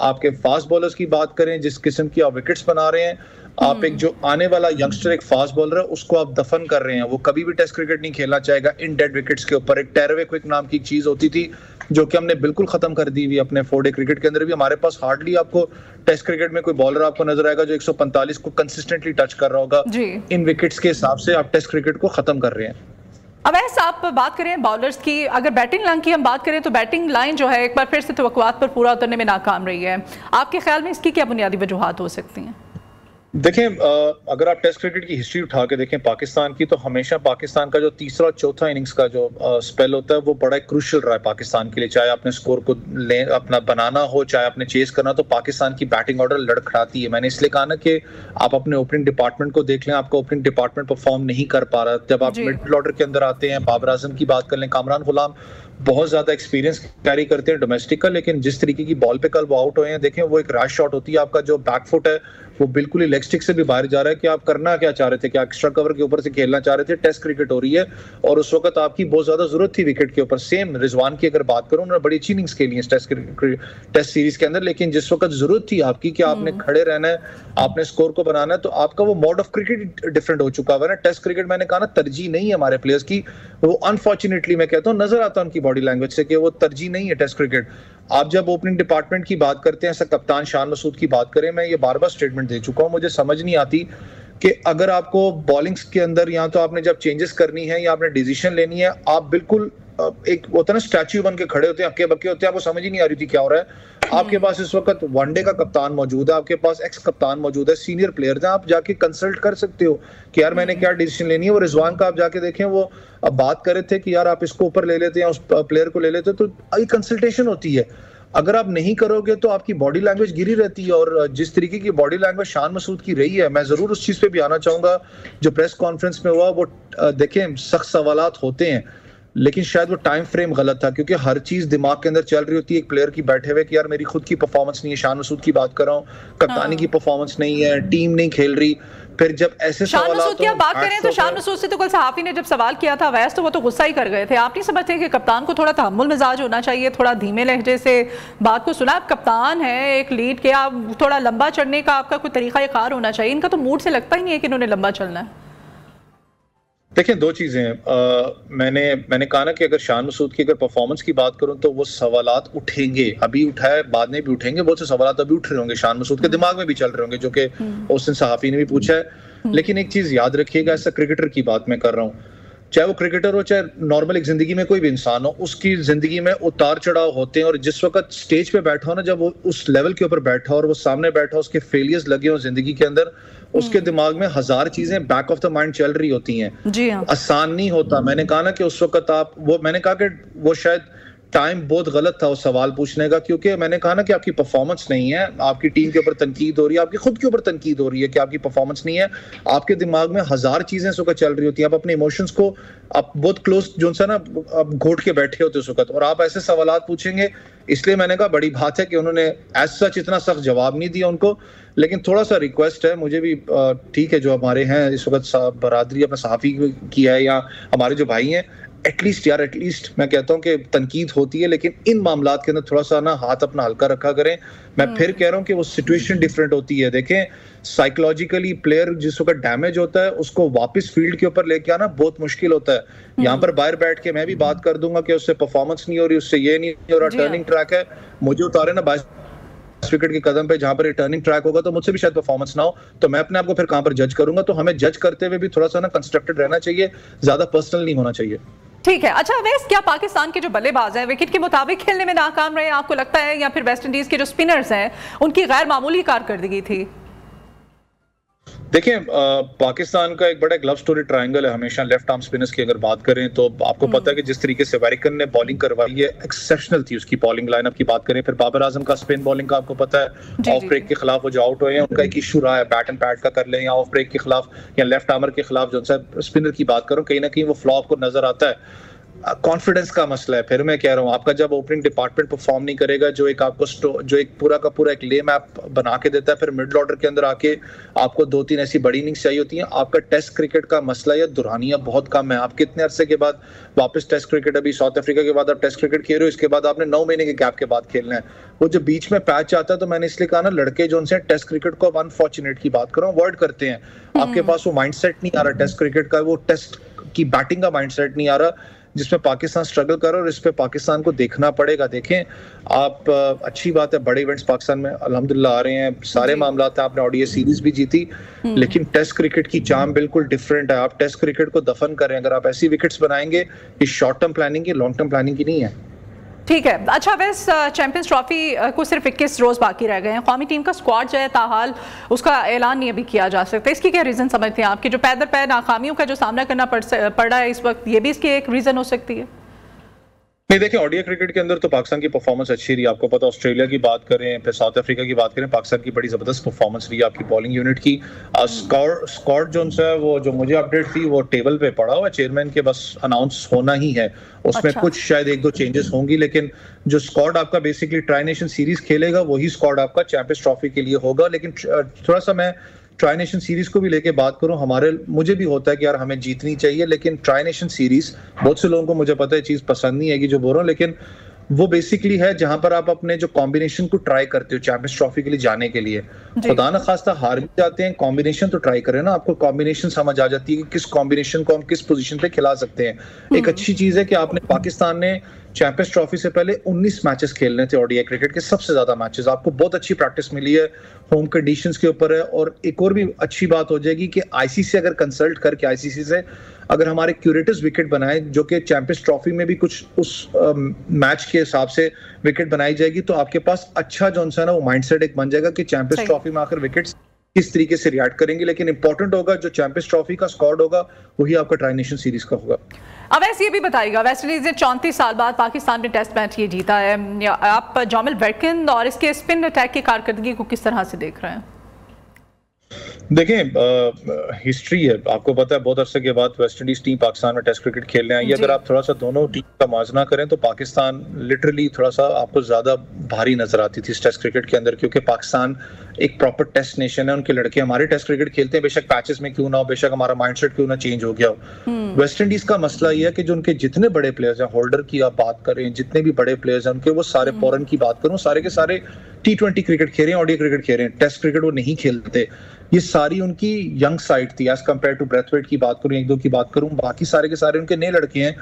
आपके फास्ट बॉलर्स की बात करें, जिस किस्म की आप विकेट्स बना रहे हैं, आप एक जो आने वाला यंगस्टर एक फास्ट बॉलर है उसको आप दफन कर रहे हैं, वो कभी भी टेस्ट क्रिकेट नहीं खेलना चाहेगा इन डेड विकेट्स के ऊपर। एक टेरवे क्विक नाम की चीज होती थी जो कि हमने बिल्कुल खत्म कर दी हुई अपने 4 डे क्रिकेट के अंदर भी। हमारे पास हार्डली आपको टेस्ट क्रिकेट में कोई बॉलर आपको नजर आएगा जो 145 को कंसिस्टेंटली टच कर रहा होगा। इन विकेट्स के हिसाब से आप टेस्ट क्रिकेट को खत्म कर रहे हैं। अब ऐसा आप बात करें बॉलर्स की, अगर बैटिंग लाइन की हम बात करें तो बैटिंग लाइन जो है एक बार फिर से तवक्कुआत पर पूरा उतरने में नाकाम रही है। आपके ख्याल में इसकी क्या बुनियादी वजूहात हो सकती हैं? देखें, अगर आप टेस्ट क्रिकेट की हिस्ट्री उठा के देखें पाकिस्तान की, तो हमेशा पाकिस्तान का जो तीसरा और चौथा इनिंग्स का जो स्पेल होता है वो बड़ा क्रूशियल रहा है पाकिस्तान के लिए। चाहे आपने स्कोर को अपना बनाना हो, चाहे आपने चेस करना, तो पाकिस्तान की बैटिंग ऑर्डर लड़खड़ाती है। मैंने इसलिए कहा ना कि आप अपने ओपनिंग डिपार्टमेंट को देख लें, आपका ओपनिंग डिपार्टमेंट परफॉर्म नहीं कर पा रहा। जब आप मिडिल ऑर्डर के अंदर आते हैं, बाबर आजम की बात कर लें, कामरान गुलाम बहुत ज्यादा एक्सपीरियंस कैरी करते हैं डोमेस्टिक का, लेकिन जिस तरीके की बॉल पे कल वो आउट हुए हैं, देखें वो एक रैश शॉट होती है, आपका जो बैकफुट है वो बिल्कुल ही लेग स्टिक से भी बाहर जा रहा है कि आप करना क्या चाह रहे थे, क्या एक्स्ट्रा कवर के ऊपर से खेलना चाह रहे थे। टेस्ट क्रिकेट हो रही है और उस वक्त आपकी बहुत ज्यादा जरूरत थी विकेट के ऊपर। सेम रिजवान की अगर बात करूं, उन्होंने बड़ी अच्छी इनिंग्स खेली है टेस्ट सीरीज के अंदर, लेकिन जिस वक्त जरूरत थी आपकी कि आपने खड़े रहना है, आपने स्कोर को बनाना है, तो आपका वो मोड ऑफ क्रिकेट डिफरेंट हो चुका है ना। टेस्ट क्रिकेट मैंने कहा ना तरजीह नहीं है हमारे प्लेयर्स की, वो अनफॉर्चुनेटली मैं कहता हूँ नजर आता है उनकी बॉडी लैंग्वेज से कि वो तरजीह नहीं है टेस्ट क्रिकेट। आप जब ओपनिंग डिपार्टमेंट की बात करते हैं, ऐसा कप्तान शान मसूद की बात करें, मैं ये बार बार स्टेटमेंट दे चुका हूँ, मुझे समझ नहीं आती कि अगर आपको बॉलिंग्स के अंदर या तो आपने जब चेंजेस करनी है या आपने डिसीजन लेनी है, आप बिल्कुल एक होता है ना स्टैच्यू बन के खड़े होते हैं, हक्के बक्के होते हैं, आपको समझ ही नहीं आ रही थी क्या हो रहा है। आपके पास इस वक्त वनडे का कप्तान मौजूद है, आपके पास एक्स कप्तान मौजूद है, सीनियर प्लेयर हैं, आप जाके कंसल्ट कर सकते हो कि यार मैंने क्या डिसीजन लेनी है। वो रिजवान का आप जाके देखें, वो अब बात कर रहे थे कि यार आप इसको ऊपर ले लेते हैं, उस प्लेयर को ले लेते, तो एक कंसल्टेशन होती है। अगर आप नहीं करोगे तो आपकी बॉडी लैंग्वेज गिरी रहती है, और जिस तरीके की बॉडी लैंग्वेज शान मसूद की रही है, मैं जरूर उस चीज पे भी आना चाहूंगा जो प्रेस कॉन्फ्रेंस में हुआ। वो देखें सख्त सवालात होते हैं, लेकिन शायद वो टाइम फ्रेम गलत था, क्योंकि हर चीज दिमाग के अंदर चल रही होती है एक प्लेयर की बैठे हुए कि यार मेरी खुद की परफॉर्मेंस नहीं है, शान मसूद की बात कर रहा हूँ, कप्तानी की परफॉर्मेंस नहीं है, टीम नहीं खेल रही। फिर जब ऐसे शान मसूद की आप बात करें तो शान मसूद से तो कल सहाफी ने जब सवाल किया था वैसे तो वो तो गुस्सा ही कर गए थे। आप नहीं समझते कि कप्तान को थोड़ा तहम्मुल मिजाज होना चाहिए, थोड़ा धीमे लहजे से बात को सुना? आप कप्तान है एक लीड के, आप थोड़ा लंबा चढ़ने का आपका कोई तरीका कार होना चाहिए। इनका तो मूड से लगता ही नहीं है कि इन्होंने लंबा चलना है। देखिए दो चीजें हैं, मैंने कहा ना कि अगर शान मसूद की अगर परफॉर्मेंस की बात करूं तो वो सवालात उठेंगे, अभी उठाए बाद में भी उठेंगे, बहुत से सवालात अभी उठ रहे होंगे, शान मसूद के दिमाग में भी चल रहे होंगे, जो कि उस दिन सहाफी ने भी पूछा है। लेकिन एक चीज याद रखिएगा, ऐसा क्रिकेटर की बात मैं कर रहा हूँ, चाहे वो क्रिकेटर हो चाहे नॉर्मल एक जिंदगी में कोई भी इंसान हो, उसकी जिंदगी में उतार चढ़ाव होते हैं। और जिस वक्त स्टेज पे बैठा हो ना, जब वो उस लेवल के ऊपर बैठा हो और वो सामने बैठा हो, उसके फेलियर्स लगे हो जिंदगी के अंदर, उसके दिमाग में हजार चीजें बैक ऑफ द माइंड चल रही होती हैं। जी हाँ। आसान नहीं होता। मैंने कहा ना कि उस वक्त आप मैंने कहा कि वो शायद टाइम बहुत गलत था उस सवाल पूछने का, क्योंकि मैंने कहा ना कि आपकी परफॉर्मेंस नहीं है, आपकी टीम के ऊपर तनकीद हो रही है, आपकी खुद के ऊपर तनकीद हो रही है कि आपकी परफॉर्मेंस नहीं है। आपके दिमाग में हजार चीजें इस वक्त चल रही होती हैं, आप अपने इमोशंस को आप बहुत क्लोज जो सा ना आप घोट के बैठे होते उस वक्त, और आप ऐसे सवालात पूछेंगे। इसलिए मैंने कहा बड़ी बात है कि उन्होंने एज सच इतना सख्त जवाब नहीं दिया उनको, लेकिन थोड़ा सा रिक्वेस्ट है मुझे भी, ठीक है जो हमारे हैं इस वक्त बरादरी अपने सहाफी की है या हमारे जो भाई हैं, एटलीस्ट मैं कहता हूं कि तनकीद होती है, लेकिन इन मामलात के अंदर थोड़ा सा ना हाथ अपना हल्का रखा करें। मैं फिर कह रहा हूं कि वो सिचुएशन डिफरेंट होती है। देखें साइकोलॉजिकली प्लेयर जिस वक्त डैमेज होता है उसको वापस फील्ड के ऊपर लेके आना बहुत मुश्किल होता है। यहाँ पर बाहर बैठ के मैं भी बात कर दूंगा कि उससे परफॉर्मेंस नहीं हो रही, उससे ये नहीं हो रहा, टर्निंग ट्रैक है, मुझे उतारे ना 22 विकेट के कदम पे, जहां पर रिटर्निंग ट्रैक होगा तो मुझसे भी शायद परफॉर्मेंस ना हो, तो मैं अपने आप को फिर कहां पर जज करूंगा। तो हमें जज करते हुए भी थोड़ा सा ना कंस्ट्रक्टेड रहना चाहिए, ज्यादा पर्सनल नहीं होना चाहिए। ठीक है। अच्छा अवैस, क्या पाकिस्तान के जो बल्लेबाज हैं विकेट के मुताबिक खेलने में नाकाम रहे आपको लगता है, या फिर वेस्ट इंडीज के जो स्पिनर्स हैं उनकी गैर मामूली कारकर्दगी थी? देखिए पाकिस्तान का एक बड़ा लव स्टोरी ट्रायंगल है हमेशा लेफ्ट आर्म स्पिनर्स की अगर बात करें तो। आपको पता है कि जिस तरीके से वेरिकन ने बॉलिंग करवाई है एक्सेप्शनल थी, उसकी बॉलिंग लाइनअप की बात करें। फिर बाबर आजम का स्पिन बॉलिंग का आपको पता है ऑफ ब्रेक के खिलाफ वो जो आउट हुए हैं उनका एक इशू रहा है, बैट एंड पैड का कर लें या ऑफ ब्रेक के खिलाफ या लेफ्ट आर्मर के खिलाफ जो स्पिनर की बात करूं, कहीं ना कहीं वो फ्लॉप को नजर आता है। कॉन्फिडेंस का मसला है। फिर मैं कह रहा हूँ आपका जब ओपनिंग डिपार्टमेंट परफॉर्म नहीं करेगा, जो एक आपको जो एक पूरा का पूरा एक ले मैप बना के देता है, फिर मिडिल ऑर्डर के अंदर आके आपको 2-3 ऐसी बड़ी इनिंग्स चाहिए होती हैं। आपका टेस्ट क्रिकेट का मसला या दुरानिया बहुत कम है। आप कितने अरसे के बाद वापस टेस्ट क्रिकेट, अभी साउथ अफ्रीका के बाद आप टेस्ट क्रिकेट खेल रहे हो, इसके बाद आपने 9 महीने के गैप के बाद खेलना है। वो जो बीच में पैच आता है, तो मैंने इसलिए कहा ना लड़के जो उनसे टेस्ट क्रिकेट को अनफॉर्चुनेट की बात करो अवॉइड करते हैं। आपके पास वो माइंडसेट नहीं आ रहा टेस्ट क्रिकेट का, वो टेस्ट की बैटिंग का माइंडसेट नहीं आ रहा जिसमें पाकिस्तान स्ट्रगल कर रहा है, और इस पे पाकिस्तान को देखना पड़ेगा। देखें आप, अच्छी बात है बड़े इवेंट्स पाकिस्तान में अल्हम्दुलिल्लाह आ रहे हैं, सारे मामलात हैं, आपने ओडीआई सीरीज भी जीती, लेकिन टेस्ट क्रिकेट की चार्म बिल्कुल डिफरेंट है। आप टेस्ट क्रिकेट को दफन करें, अगर आप ऐसी विकेट्स बनाएंगे, ये शॉर्ट टर्म प्लानिंग की लॉन्ग टर्म प्लानिंग की नहीं है। ठीक है। अच्छा वैस, चैंपियंस ट्रॉफी को सिर्फ 21 रोज बाकी रह गए हैं, कौमी टीम का स्क्वाड जो है ताहाल उसका ऐलान नहीं अभी किया जा सकता, इसकी क्या रीजन समझते हैं आपकी? जो पैदर पैर नाकामियों का जो सामना करना पड़ रहा है इस वक्त, ये भी इसकी एक रीजन हो सकती है? नहीं देखिए ओडीआई क्रिकेट के अंदर तो पाकिस्तान की परफॉर्मेंस अच्छी रही। आपको पता ऑस्ट्रेलिया की बात करें, फिर साउथ अफ्रीका की बात करें, पाकिस्तान की बड़ी जबरदस्त परफॉर्मेंस रही आपकी बॉलिंग यूनिट की। स्क्वाड जो है वो जो मुझे अपडेट थी वो टेबल पे पड़ा हुआ है, चेयरमैन के बस अनाउंस होना ही है, उसमें कुछ शायद 1-2 चेंजेस होंगी, लेकिन जो स्क्वाड आपका बेसिकली ट्राई नेशन सीरीज खेलेगा वही स्क्वाड आपका चैंपियंस ट्रॉफी के लिए होगा। लेकिन थोड़ा सा मैं ट्राई नेशन सीरीज को भी लेके बात करूं, मुझे भी होता है कि यार हमें जीतनी चाहिए, लेकिन ट्राई नेशन सीरीज बहुत से लोगों को मुझे पता है चीज पसंद नहीं आएगी जो बोल रहा हूं, लेकिन वो बेसिकली है जहां पर आप अपने जो कॉम्बिनेशन को ट्राई करते हो चैंपियंस ट्रॉफी के लिए जाने के लिए। खुदा न खास्ता हार भी जाते हैं, कॉम्बिनेशन तो ट्राई करें ना, आपको कॉम्बिनेशन समझ आ जाती है कि किस कॉम्बिनेशन को हम किस पोजीशन पे खिला सकते हैं। एक अच्छी चीज है कि आपने पाकिस्तान ने चैंपियंस ट्रॉफी से पहले 19 मैचेस खेलने थे ओडीआई क्रिकेट के, सबसे ज्यादा मैचेस। आपको बहुत अच्छी प्रैक्टिस मिली है, होम कंडीशंस के ऊपर है। और एक और भी अच्छी बात हो जाएगी कि आईसीसी अगर कंसल्ट करके आईसीसी से अगर हमारे क्यूरेटिव्स विकेट बनाए, जो कि चैंपियंस ट्रॉफी में भी कुछ उस मैच के हिसाब से विकेट बनाई जाएगी, तो आपके पास अच्छा जो है ना वो माइंडसेट एक बन जाएगा कि चैंपियंस ट्रॉफी में आकर विकेट्स किस तरीके से रिएक्ट करेंगे। लेकिन इंपॉर्टेंट होगा जो चैंपियंस ट्रॉफी का स्क्वाड होगा वही आपका ट्राई नेशन सीरीज का होगा। अब ऐसे ये भी बताइएगा, वेस्ट इंडीज ने 34 साल बाद पाकिस्तान में टेस्ट मैच ये जीता है, आप जॉमिल वैटकिंस और इसके स्पिन अटैक की कारकर्दगी को किस तरह से देख रहे हैं? देखें, हिस्ट्री है, आपको पता है बहुत अरसे के बाद वेस्ट इंडीज टीम पाकिस्तान में टेस्ट क्रिकेट खेलने आई है। अगर आप थोड़ा सा दोनों टीम का मुआवजा करें तो पाकिस्तान लिटरली थोड़ा सा आपको ज्यादा भारी नजर आती थी इस टेस्ट क्रिकेट के अंदर, क्योंकि पाकिस्तान एक प्रॉपर टेस्ट नेशन है। उनके लड़के हमारे टेस्ट क्रिकेट खेलते हैं, बेशक पैचेस में क्यों ना हो, बेशक हमारा माइंडसेट क्यों ना चेंज हो गया हो। वेस्ट इंडीज का मसला ये है कि जो उनके जितने बड़े प्लेयर्स हैं, होल्डर की आप बात करें, जितने भी बड़े प्लेयर्स हैं उनके, वो सारे फॉरन की बात करूं, सारे के सारे T20 क्रिकेट खेल रहे हैं, ओडीआई क्रिकेट खेल रहे हैं, टेस्ट क्रिकेट वो नहीं खेलते। ये सारी उनकी यंग साइड थी एज कंपेयर टू ब्रेथवेट की बात करूं, एक दो की बात करूं, बाकी सारे के सारे उनके नए लड़के हैं।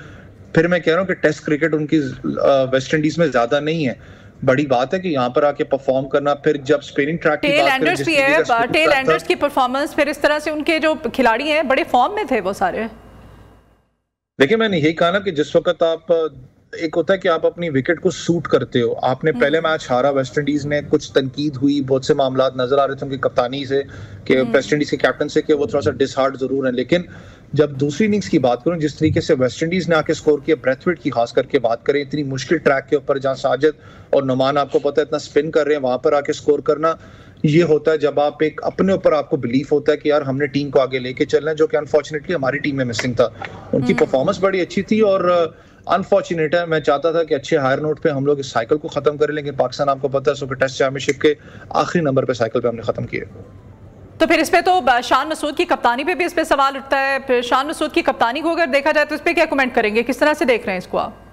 फिर मैं कह रहा हूं कि टेस्ट क्रिकेट उनकी वेस्ट इंडीज में ज्यादा नहीं है। बड़ी बात है कि यहाँ पर आके परफॉर्म करना। फिर जब स्पिनिंग ट्रैक की बात करें, टेल एंडर्स की परफॉर्मेंस, फिर इस तरह से उनके जो खिलाड़ी हैं बड़े फॉर्म में थे वो सारे। देखिए, मैंने यही कहा ना कि जिस वक्त आप, एक होता है कि आप अपनी विकेट को सूट करते हो। आपने पहले मैच हारा वेस्ट इंडीज ने, कुछ तनकीद हुई, बहुत से मामलात नजर आ रहे थे उनकी कप्तानी से, कि वेस्ट इंडीज के कैप्टन से, कि वो थोड़ा सा डिसहार्ट जरूर है। लेकिन जब दूसरी इनिंग्स की बात करूं, जिस तरीके से वेस्ट इंडीज ने आके स्कोर किया, ब्रेथवेट की खास करके बात करें, इतनी मुश्किल ट्रैक के ऊपर जहां साजिद और नुमान आपको पता है इतना स्पिन कर रहे हैं, वहां पर आके स्कोर करना, ये होता है जब आप एक अपने ऊपर आपको बिलीफ होता है कि यार हमने टीम को आगे लेके चलना है, जो कि अनफॉर्चुनेटली हमारी टीम में मिसिंग था। उनकी परफॉर्मेंस बड़ी अच्छी थी और अनफॉर्चुनेट है, मैं चाहता था कि अच्छे हायर नोट पे हम लोग इस साइकिल को खत्म करें, लेकिन पाकिस्तान आपको पता है सुपर टेस्ट चैंपियनशिप के आखिरी नंबर पे साइकिल पे हमने खत्म किया। तो फिर इस पे तो शान मसूद की कप्तानी पे भी इस पे सवाल उठता है। फिर शान मसूद की कप्तानी को अगर देखा जाए तो इस पे क्या कमेंट करेंगे, किस तरह से देख रहे हैं इसको आप?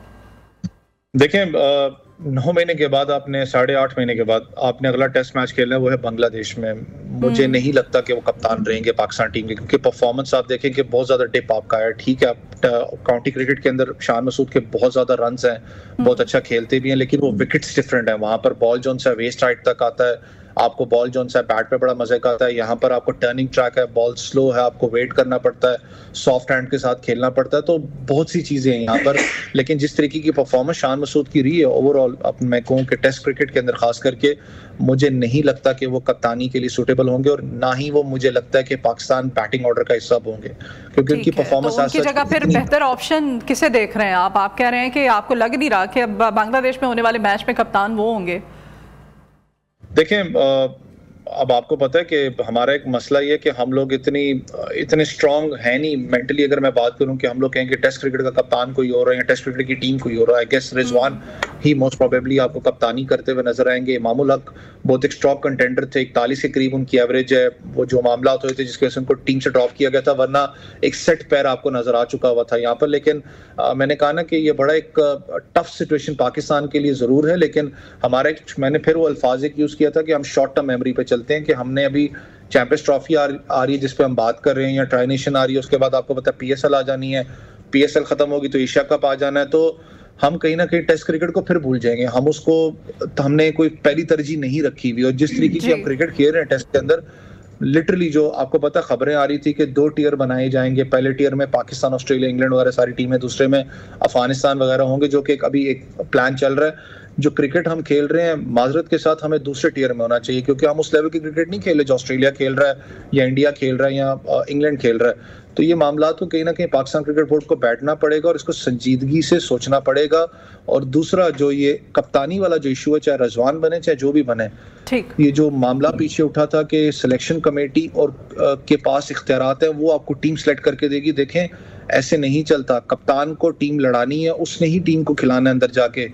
देखें, 9 महीने के बाद आपने 8.5 महीने के बाद आपने अगला टेस्ट मैच खेलना है, वो है बांग्लादेश में। मुझे नहीं लगता कि वो कप्तान रहेंगे पाकिस्तान टीम के, क्योंकि परफॉर्मेंस आप देखें कि बहुत ज्यादा डिप आपका है। ठीक है, काउंटी क्रिकेट के अंदर शान मसूद के बहुत ज्यादा रन्स हैं, बहुत अच्छा खेलते भी हैं, लेकिन वो विकेट्स डिफरेंट है। वहां पर बॉल जो है वेस्ट राइट तक आता है, आपको बॉल जो है बैट पे बड़ा मजे का आता है। यहाँ पर आपको टर्निंग ट्रैक है, बॉल स्लो है, आपको वेट करना पड़ता है, सॉफ्ट हैंड के साथ खेलना पड़ता है, तो बहुत सी चीजें हैं यहाँ पर। लेकिन जिस तरीके की परफॉर्मेंस शान मसूद की रही है ओवरऑल, मैं कहूँ कि टेस्ट क्रिकेट के अंदर खास करके, मुझे नहीं लगता कि वो कप्तानी के लिए सूटेबल होंगे, और ना ही वो मुझे लगता है कि पाकिस्तान बैटिंग ऑर्डर का हिस्सा होंगे, क्योंकि उनकी परफॉर्मेंस उनकी जगह फिर बेहतर ऑप्शन किसे देख रहे हैं आप कह रहे हैं कि आपको लग नहीं रहा कि अब बांग्लादेश में होने वाले मैच में कप्तान वो होंगे? देखें, अब आपको पता है कि हमारा एक मसला ये है कि हम लोग इतने स्ट्रांग है नहीं मेंटली। अगर मैं बात करूं कि हम लोग कहें कि टेस्ट क्रिकेट का कप्तान कोई और है या टेस्ट क्रिकेट की टीम कोई और है, आई गेस रिजवान ही मोस्ट प्रोबेबली आपको कप्तानी करते हुए नजर आएंगे। इमामुल हक बहुत एक स्ट्रॉन्ग कंटेंडर थे, 41 के करीब उनकी एवरेज है। वो जो मामला हुए थे जिसकी वजह से उनको टीम से ड्रॉप किया गया था, वरना एक सेट पैर आपको नजर आ चुका हुआ था यहाँ पर। लेकिन मैंने कहा ना कि ये बड़ा एक टफ सिचुएशन पाकिस्तान के लिए जरूर है, लेकिन हमारा मैंने फिर वो अल्फाज एक यूज किया था कि हम शॉर्ट टर्म मेमोरी पे चलते हैं, कि हमने अभी चैंपियंस ट्रॉफी आ रही है जिसपे हम बात कर रहे हैं, या ट्राई नेशन आ रही है, उसके बाद आपको पता है PSL आ जानी है, PSL खत्म होगी तो एशिया कप आ जाना है, तो हम कहीं ना कहीं टेस्ट क्रिकेट को फिर भूल जाएंगे। हमने कोई पहली तरजीह नहीं रखी हुई, और जिस तरीके की हम क्रिकेट खेल रहे हैं टेस्ट के अंदर, लिटरली जो आपको पता खबरें आ रही थी कि 2 टियर बनाए जाएंगे, पहले टियर में पाकिस्तान, ऑस्ट्रेलिया, इंग्लैंड वगैरह सारी टीमें, दूसरे में अफगानिस्तान वगैरह होंगे, जो कि अभी एक प्लान चल रहा है। जो क्रिकेट हम खेल रहे हैं, माजरत के साथ हमें दूसरे टियर में होना चाहिए, क्योंकि हम उस लेवल की क्रिकेट नहीं खेल रहे जो ऑस्ट्रेलिया खेल रहा है या इंडिया खेल रहा है या इंग्लैंड खेल रहा है। तो ये मामला तो कहीं ना कहीं पाकिस्तान क्रिकेट बोर्ड को बैठना पड़ेगा और इसको संजीदगी से सोचना पड़ेगा। और दूसरा जो ये कप्तानी वाला जो इशू है, चाहे रजवान बने चाहे जो भी बने, ठीक, ये जो मामला पीछे उठा था कि सिलेक्शन कमेटी और के पास इख्तियारात है, वो आपको टीम सेलेक्ट करके देगी। देखें, ऐसे नहीं चलता। कप्तान को टीम लड़ानी है, उसने ही टीम को खिलाना है अंदर जाके।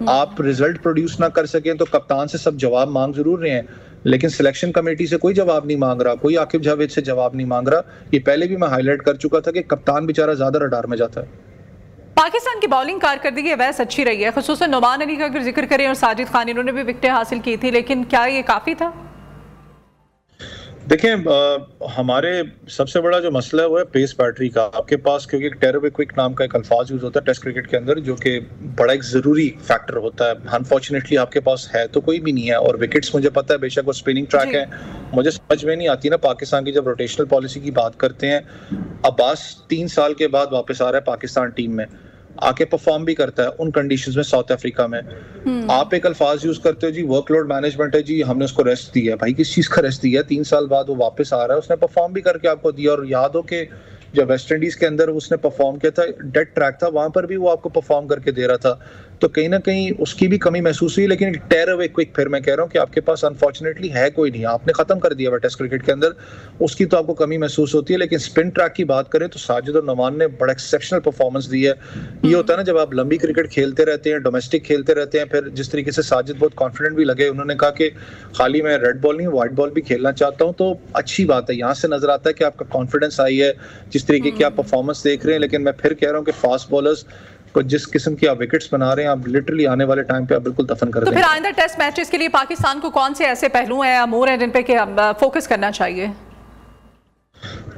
आप रिजल्ट प्रोड्यूस ना कर सकें तो कप्तान से सब जवाब मांग जरूर रहे हैं, लेकिन सिलेक्शन कमेटी से कोई जवाब नहीं मांग रहा, कोई आकिब जावेद से जवाब नहीं मांग रहा। ये पहले भी मैं हाईलाइट कर चुका था कि कप्तान बेचारा ज्यादा रडार में जाता है। पाकिस्तान की बॉलिंग कारकर्दगी वैसे अच्छी रही है, खुसूसन नुमान अली का अगर जिक्र करें और साजिद खान, इन्होंने भी विकेटें हासिल की थी, लेकिन क्या ये काफी था? देखें, हमारे सबसे बड़ा जो मसला है वो है पेस बैटरी का। आपके पास क्योंकि टेरवे क्विक नाम का एक अल्फाज यूज होता है टेस्ट क्रिकेट के अंदर, जो कि बड़ा एक जरूरी फैक्टर होता है, अनफॉर्चुनेटली आपके पास है तो कोई भी नहीं है। और विकेट्स मुझे पता है बेशक वो स्पिनिंग ट्रैक है, मुझे समझ में नहीं आती ना पाकिस्तान की जब रोटेशनल पॉलिसी की बात करते हैं। अब्बास 3 साल के बाद वापस आ रहा है पाकिस्तान टीम में, आके परफॉर्म भी करता है उन कंडीशंस में साउथ अफ्रीका में। आप एक अल्फाज यूज करते हो जी वर्कलोड मैनेजमेंट है, जी हमने उसको रेस्ट दिया। भाई किस चीज का रेस्ट दिया? 3 साल बाद वो वापस आ रहा है, उसने परफॉर्म भी करके आपको दिया। और याद हो कि जब वेस्ट इंडीज के अंदर उसने परफॉर्म किया था, डेड ट्रैक था, वहां पर भी वो आपको परफॉर्म करके दे रहा था। तो कहीं ना कहीं उसकी भी कमी महसूस हुई। लेकिन टेर अवे क्विक, फिर मैं कह रहा हूँ कि आपके पास अनफॉर्चुनेटली है कोई नहीं, आपने खत्म कर दिया हुआ टेस्ट क्रिकेट के अंदर, उसकी तो आपको कमी महसूस होती है। लेकिन स्पिन ट्रैक की बात करें तो साजिद और नमान ने बड़ा एक्सेप्शनल परफॉर्मेंस दी है। ये होता है ना जब आप लंबी क्रिकेट खेलते रहते हैं, डोमेस्टिक खेलते रहते हैं, फिर जिस तरीके से साजिद बहुत कॉन्फिडेंट भी लगे, उन्होंने कहा कि खाली मैं रेड बॉल नहीं व्हाइट बॉल भी खेलना चाहता हूँ, तो अच्छी बात है। यहाँ से नजर आता है कि आपका कॉन्फिडेंस आई है, जिस तरीके की आप परफॉर्मेंस देख रहे हैं। लेकिन मैं फिर कह रहा हूँ कि फास्ट बॉलर्स को जिस किस्म की आप विकेट्स बना रहे हैं, आप लिटरली आने वाले टाइम पे आप बिल्कुल दफन कर देंगे। तो फिर आइंदा टेस्ट मैचेस के लिए पाकिस्तान को कौन से ऐसे पहलू हैं, अमूर हैं, जिन पे फोकस करना चाहिए?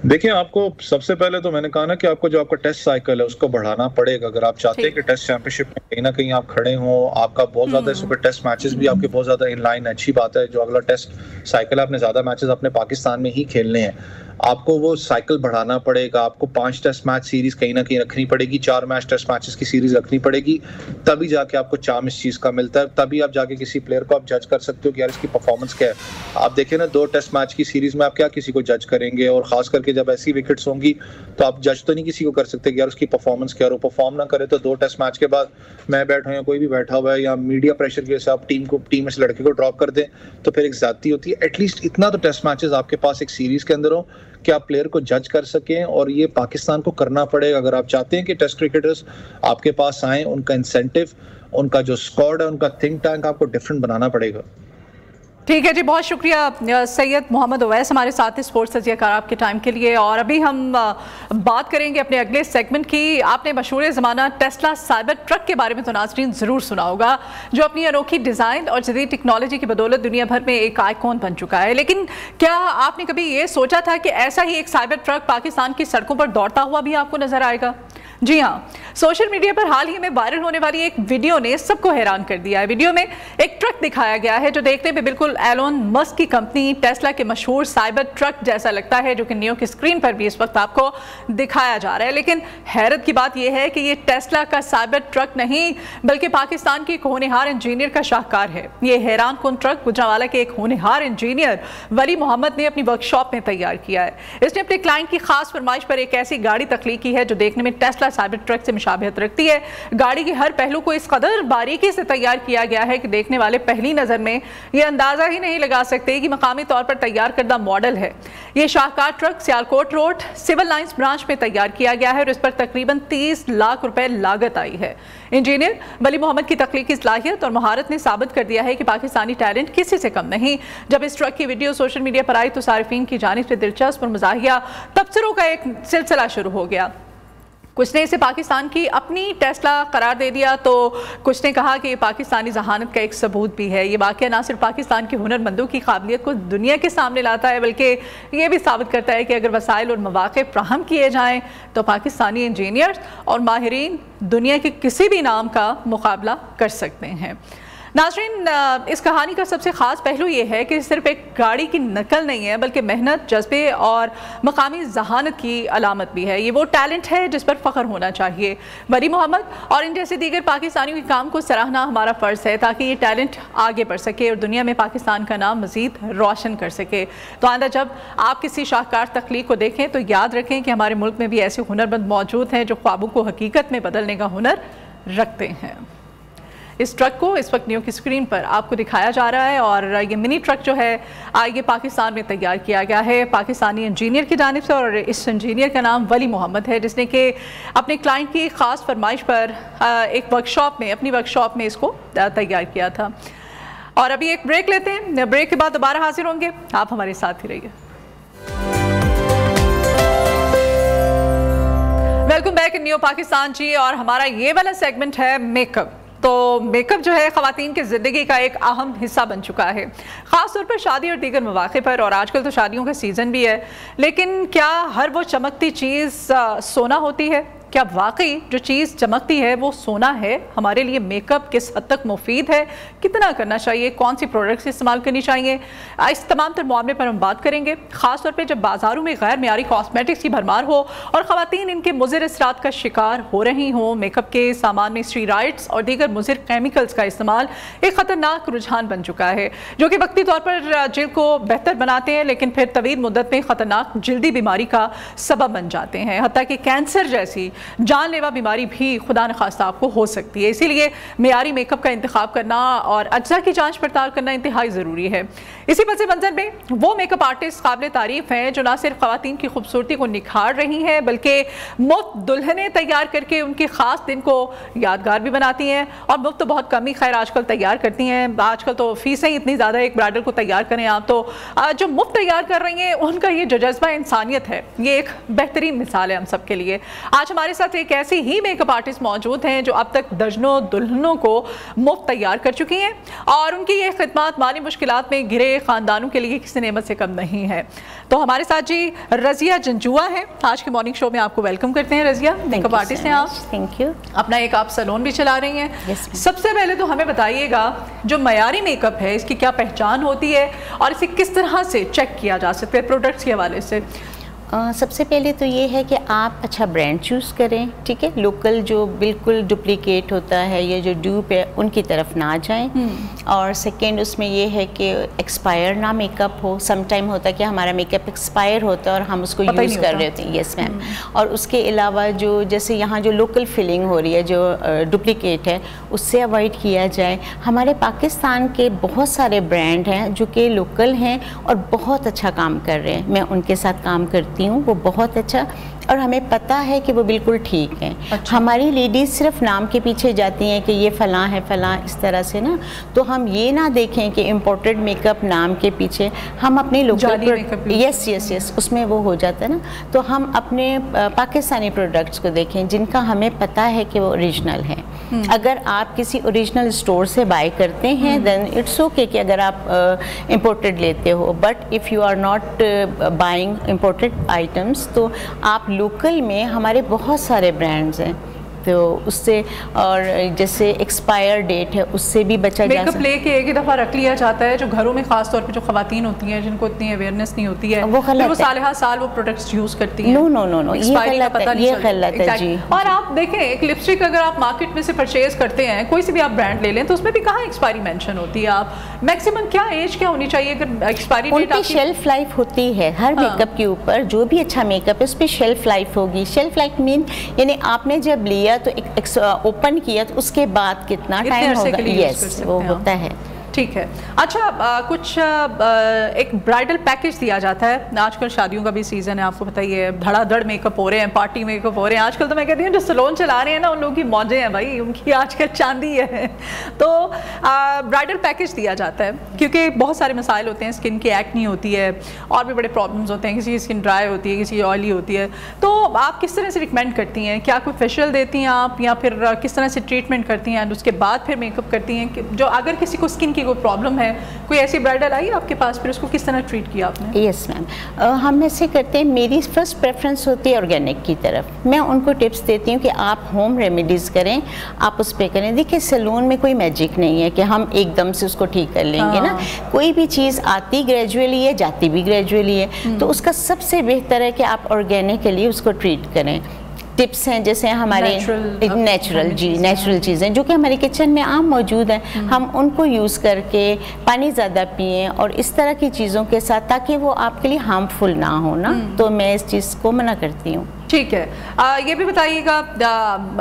देखिए, आपको सबसे पहले तो मैंने कहा ना कि आपको जो आपका टेस्ट साइकिल है उसको बढ़ाना पड़ेगा। अगर आप चाहते हैं कि टेस्ट चैंपियनशिप में कहीं ना कहीं आप खड़े हो, आपका बहुत ज्यादा इस वक्त टेस्ट मैचेस भी आपके बहुत ज्यादा इन लाइन है, अच्छी बात है। जो अगला टेस्ट साइकिल है, आपने ज्यादा मैचेस अपने पाकिस्तान में ही खेलने हैं, आपको वो साइकिल बढ़ाना पड़ेगा। आपको 5 टेस्ट मैच सीरीज कहीं ना कहीं रखनी पड़ेगी, 4 मैच टेस्ट मैचेस की सीरीज रखनी पड़ेगी, तभी जाके आपको चार्म इस चीज का मिलता है। तभी आप जाके किसी प्लेयर को आप जज कर सकते हो कि यार इसकी परफॉर्मेंस क्या है। आप देखें ना 2 टेस्ट मैच की सीरीज में आप क्या किसी को जज करेंगे, और खास करके जब ऐसी विकेट्स होंगी तो आप जज तो नहीं किसी को कर सकते कि यार उसकी परफॉर्मेंस क्या है। और परफॉर्म ना करे तो 2 टेस्ट मैच के बाद मैं बैठा हूँ या कोई भी बैठा हुआ है, या मीडिया प्रेशर की वजह से आप टीम में से लड़के को ड्रॉप कर दें, तो फिर एक ज्यादती होती है। एटलीस्ट इतना तो टेस्ट मैचेस आपके पास एक सीरीज के अंदर हो कि आप प्लेयर को जज कर सकें, और ये पाकिस्तान को करना पड़ेगा। अगर आप चाहते हैं कि टेस्ट क्रिकेटर्स आपके पास आए, उनका इंसेंटिव, उनका जो स्क्वाड है, उनका थिंक टैंक आपको डिफरेंट बनाना पड़ेगा। ठीक है जी, बहुत शुक्रिया सैयद मोहम्मद ओवैस हमारे साथ स्पोर्ट्स तजियाकार आपके टाइम के लिए। और अभी हम बात करेंगे अपने अगले सेगमेंट की। आपने मशहूर ज़माना टेस्ला साइबर ट्रक के बारे में तो नाज़रीन ज़रूर सुना होगा, जो अपनी अनोखी डिज़ाइन और जदीद टेक्नोलॉजी की बदौलत दुनिया भर में एक आइकॉन बन चुका है। लेकिन क्या आपने कभी ये सोचा था कि ऐसा ही एक साइबर ट्रक पाकिस्तान की सड़कों पर दौड़ता हुआ भी आपको नजर आएगा? जी हाँ, सोशल मीडिया पर हाल ही में वायरल होने वाली एक वीडियो ने सबको हैरान कर दिया है। वीडियो में एक ट्रक दिखाया गया है जो देखने में बिल्कुल एलोन मस्क की कंपनी टेस्ला के मशहूर साइबर ट्रक जैसा लगता है, जो कि नियो की स्क्रीन पर भी इस वक्त आपको दिखाया जा रहा है। लेकिन हैरत की बात यह है कि ये टेस्ला का साइबर ट्रक नहीं, बल्कि पाकिस्तान की एक होनहार इंजीनियर का शाहकार है। ये हैरान कुन ट्रक गुजरांवाला के एक होनहार इंजीनियर वली मोहम्मद ने अपनी वर्कशॉप में तैयार किया है। इसने अपने क्लाइंट की खास फरमाइश पर एक ऐसी गाड़ी तख्लीक की है जो देखने में टेस्ला साइबर ट्रक से मुशाबहत रखती है। गाड़ी के हर पहलू को इस कदर बारीकी से तैयार किया गया है कि देखने वाले पहली नजर में यह अंदाजा ही नहीं लगा सकते कि मकामी तौर पर तैयार करदा मॉडल है। यह शाहकार truck Sialkot road civil lines branch में तैयार किया गया है और इस पर तकरीबन 30 लाख रुपए लागत आई है। इंजीनियर वली मोहम्मद की तख्लीकी सलाहियत और महारत ने साबित कर दिया है कि पाकिस्तानी टैलेंट किसी से कम नहीं। जब इस ट्रक की वीडियो सोशल मीडिया पर आई तो सारिफीन की जानिब से दिलचस्प और मज़ाहिया तबसरों का एक सिलसिला शुरू हो गया। कुछ ने इसे पाकिस्तान की अपनी टेस्ला करार दे दिया, तो कुछ ने कहा कि ये पाकिस्तानी जहानत का एक सबूत भी है। ये वाक़या ना सिर्फ पाकिस्तान के हुनरमंदों की काबिलियत को दुनिया के सामने लाता है, बल्कि ये भी साबित करता है कि अगर वसाइल और मौक़े फ्राहम किए जाएँ तो पाकिस्तानी इंजीनियर्स और माहिरीन दुनिया के किसी भी नाम का मुकाबला कर सकते हैं। नाज़रीन, इस कहानी का सबसे ख़ास पहलू ये है कि सिर्फ एक गाड़ी की नकल नहीं है, बल्कि मेहनत, जज्बे और मकामी जहानत की अलामत भी है। ये वो टैलेंट है जिस पर फ़ख्र होना चाहिए। वली मोहम्मद और इन जैसे दीगर पाकिस्तानियों के काम को सराहना हमारा फ़र्ज़ है, ताकि ये टैलेंट आगे बढ़ सके और दुनिया में पाकिस्तान का नाम मज़ीद रोशन कर सके। तो आइंदा जब आप किसी शाहकार तख्लीक को देखें तो याद रखें कि हमारे मुल्क में भी ऐसे हुनरमंद मौजूद हैं जो ख्वाबों को हकीकत में बदलने का हुनर रखते हैं। इस ट्रक को इस वक्त नियो की स्क्रीन पर आपको दिखाया जा रहा है, और ये मिनी ट्रक जो है ये पाकिस्तान में तैयार किया गया है पाकिस्तानी इंजीनियर की जानिब से, और इस इंजीनियर का नाम वली मोहम्मद है, जिसने कि अपने क्लाइंट की ख़ास फरमाइश पर एक वर्कशॉप में, अपनी वर्कशॉप में इसको तैयार किया था। और अभी एक ब्रेक लेते हैं, ब्रेक के बाद दोबारा हाजिर होंगे, आप हमारे साथ ही रहिए। Welcome back in Neo Pakistan ji, और हमारा ये वाला सेगमेंट है मेकअप। तो मेकअप जो है ख़वातीन की ज़िंदगी का एक अहम हिस्सा बन चुका है, ख़ास तौर पर शादी और दीगर मौक़े पर, और आजकल तो शादियों का सीज़न भी है। लेकिन क्या हर वो चमकती चीज़ सोना होती है? क्या वाकई जो चीज़ चमकती है वो सोना है? हमारे लिए मेकअप किस हद तक मुफीद है, कितना करना चाहिए, कौन सी प्रोडक्ट्स इस्तेमाल करनी चाहिए, इस तमाम तर मामले पर हम बात करेंगे। ख़ास तौर पे जब बाज़ारों में गैर मियारी कॉस्मेटिक्स की भरमार हो और ख़वातीन इनके मुज़िर असरात का शिकार हो रही हों। मेकअप के सामान में स्टीरॉइड्स और दीगर मुज़िर केमिकल्स का इस्तेमाल एक ख़तरनाक रुझान बन चुका है, जो कि वक्ती तौर पर जिल्द को बेहतर बनाते हैं, लेकिन फिर तवील मुद्दत में ख़तरनाक जल्दी बीमारी का सबब बन जाते हैं। हत्ता कि कैंसर जैसी जानलेवा बीमारी भी खुदा न खास्ता आपको हो सकती है। इसीलिए मियारी मेकअप का इंतखाब करना और अज्जा की जांच पड़ताल करना इंतहाई ज़रूरी है। इसी पस मंज़र में वो मेकअप आर्टिस्ट काबिल तारीफ़ हैं जो ना सिर्फ ख़वातीन की खूबसूरती को निखार रही हैं, बल्कि मुफ्त दुल्हनें तैयार करके उनके ख़ास दिन को यादगार भी बनाती हैं। और मुफ्त तो बहुत कम ही खैर आजकल तैयार करती हैं, आजकल तो फ़ीसें ही इतनी ज़्यादा एक ब्राइडल को तैयार करें आप, तो जो मुफ्त तैयार कर रही हैं उनका ये जो जज्बा इंसानियत है, ये एक बेहतरीन मिसाल है हम सब के लिए। आज हमारे साथ एक ऐसी ही मेकअप आर्टिस्ट मौजूद हैं जो अब तक दर्जनों दुल्हनों को मुफ्त तैयार कर चुकी हैं, और उनकी ये खिदमत माली मुश्किलात में घिरे खानदानों के लिए किसी नेमत से कम नहीं है। तो हमारे साथ जी रज़िया जंजुआ हैं। आज के मॉर्निंग शो में आपको वेलकम करते हैं। रज़िया, मेकअप आर्टिस्ट हैं आप, थैंक यू। अपना एक आप सैलून भी चला रही हैं। सबसे पहले तो हमें बताइएगा जो मयारी मेकअप है इसकी क्या पहचान होती है और इसे किस तरह से चेक किया जा सकता है प्रोडक्ट्स के हवाले से? सबसे पहले तो ये है कि आप अच्छा ब्रांड चूज़ करें, ठीक है। लोकल जो बिल्कुल डुप्लीकेट होता है या जो ड्यूप है उनकी तरफ ना जाएं। और सेकंड उसमें ये है कि एक्सपायर ना मेकअप हो। सम टाइम होता है कि हमारा मेकअप एक्सपायर होता है और हम उसको यूज़ कर रहे होते हैं। Yes ma'am. और उसके अलावा जो जैसे यहाँ जो लोकल फिलिंग हो रही है जो डुप्लीकेट है उससे अवॉइड किया जाए। हमारे पाकिस्तान के बहुत सारे ब्रांड हैं जो कि लोकल हैं और बहुत अच्छा काम कर रहे हैं। मैं उनके साथ काम करती हूँ, वो बहुत अच्छा, और हमें पता है कि वो बिल्कुल ठीक है। अच्छा। हमारी लेडीज़ सिर्फ नाम के पीछे जाती हैं कि ये फ़लाँ है फ़लाँ इस तरह से ना, तो हम ये ना देखें कि इम्पोर्टेड मेकअप नाम के पीछे हम अपने लोकल यस उसमें वो हो जाता है ना, तो हम अपने पाकिस्तानी प्रोडक्ट्स को देखें जिनका हमें पता है कि वो ओरिजिनल है। अगर आप किसी ओरिजिनल स्टोर से बाय करते हैं देन इट्स ओके कि अगर आप इम्पोर्टेड लेते हो, but if you are not buying imported items तो आप लोकल में हमारे बहुत सारे ब्रांड्स हैं, तो उससे, और जैसे एक्सपायर डेट है उससे भी बचा जा सकता है। मेकअप लेके एक ही दफ़ा रख लिया जाता है, जो घरों में खास तौर पे जो खवातीन होती हैं जिनको इतनी अवेयरनेस नहीं होती है वो साल वो प्रोडक्ट्स यूज़ करती हैं। नो ये गलत है जी। और आप देखें एक लिपस्टिक अगर आप मार्केट में से परचेज करते हैं, कोई सी भी आप ब्रांड ले लें, तो उसमें भी कहाँ एक्सपायरी मेंशन होती है। आप मैक्सिमम क्या एज क्या होनी चाहिए अगर एक्सपायरी डेट? उनकी शेल्फ लाइफ होती है हर मेकअप के ऊपर, जो भी अच्छा मेकअप है उस पर शेल्फ लाइफ होगी। शेल्फ लाइफ मीन यानी आपने जब लिया तो ओपन किया तो उसके बाद कितना टाइम होगा। यस वो होता है। ठीक है। अच्छा, कुछ एक ब्राइडल पैकेज दिया जाता है। आजकल शादियों का भी सीज़न है, आपको बताइए, धड़ाधड़ मेकअप हो रहे हैं, पार्टी मेकअप हो रहे हैं। आजकल तो मैं कहती हूँ जो सैलून चला रहे हैं ना उन लोगों की मौजें हैं भाई, उनकी आजकल चांदी है। तो ब्राइडल पैकेज दिया जाता है क्योंकि बहुत सारे मसाइल होते हैं, स्किन की एक्ने होती है और भी बड़े प्रॉब्लम्स होते हैं, किसी की स्किन ड्राई होती है, किसी की ऑयली होती है। तो आप किस तरह से रिकमेंड करती हैं? क्या कोई फेशियल देती हैं आप या फिर किस तरह से ट्रीटमेंट करती हैं उसके बाद फिर मेकअप करती हैं? जो अगर किसी को स्किन की कोई प्रॉब्लम है, कोई ऐसी ब्राइडल आई आपके पास, फिर उसको किस तरह ट्रीट किया आपने? यस मैम, हम ऐसे करते हैं। मेरी फर्स्ट प्रेफरेंस होती है ऑर्गेनिक की तरफ। मैं उनको टिप्स देती हूँ कि आप होम रेमेडीज़ करें, आप उस पर करें। देखिए सैलून में कोई मैजिक नहीं है कि हम एकदम से उसको ठीक कर लेंगे ना। कोई भी चीज़ आती ग्रेजुअली है, जाती भी ग्रेजुअली है, तो उसका सबसे बेहतर है कि आप ऑर्गेनिकली उसको ट्रीट करें। टिप्स हैं जैसे हमारे नेचुरल चीज़ें जो कि हमारे किचन में आम मौजूद हैं, हम उनको यूज़ करके पानी ज़्यादा पिएं और इस तरह की चीज़ों के साथ, ताकि वो आपके लिए हार्मफुल ना हो ना। तो मैं इस चीज़ को मना करती हूँ। ठीक है। ये भी बताइएगा,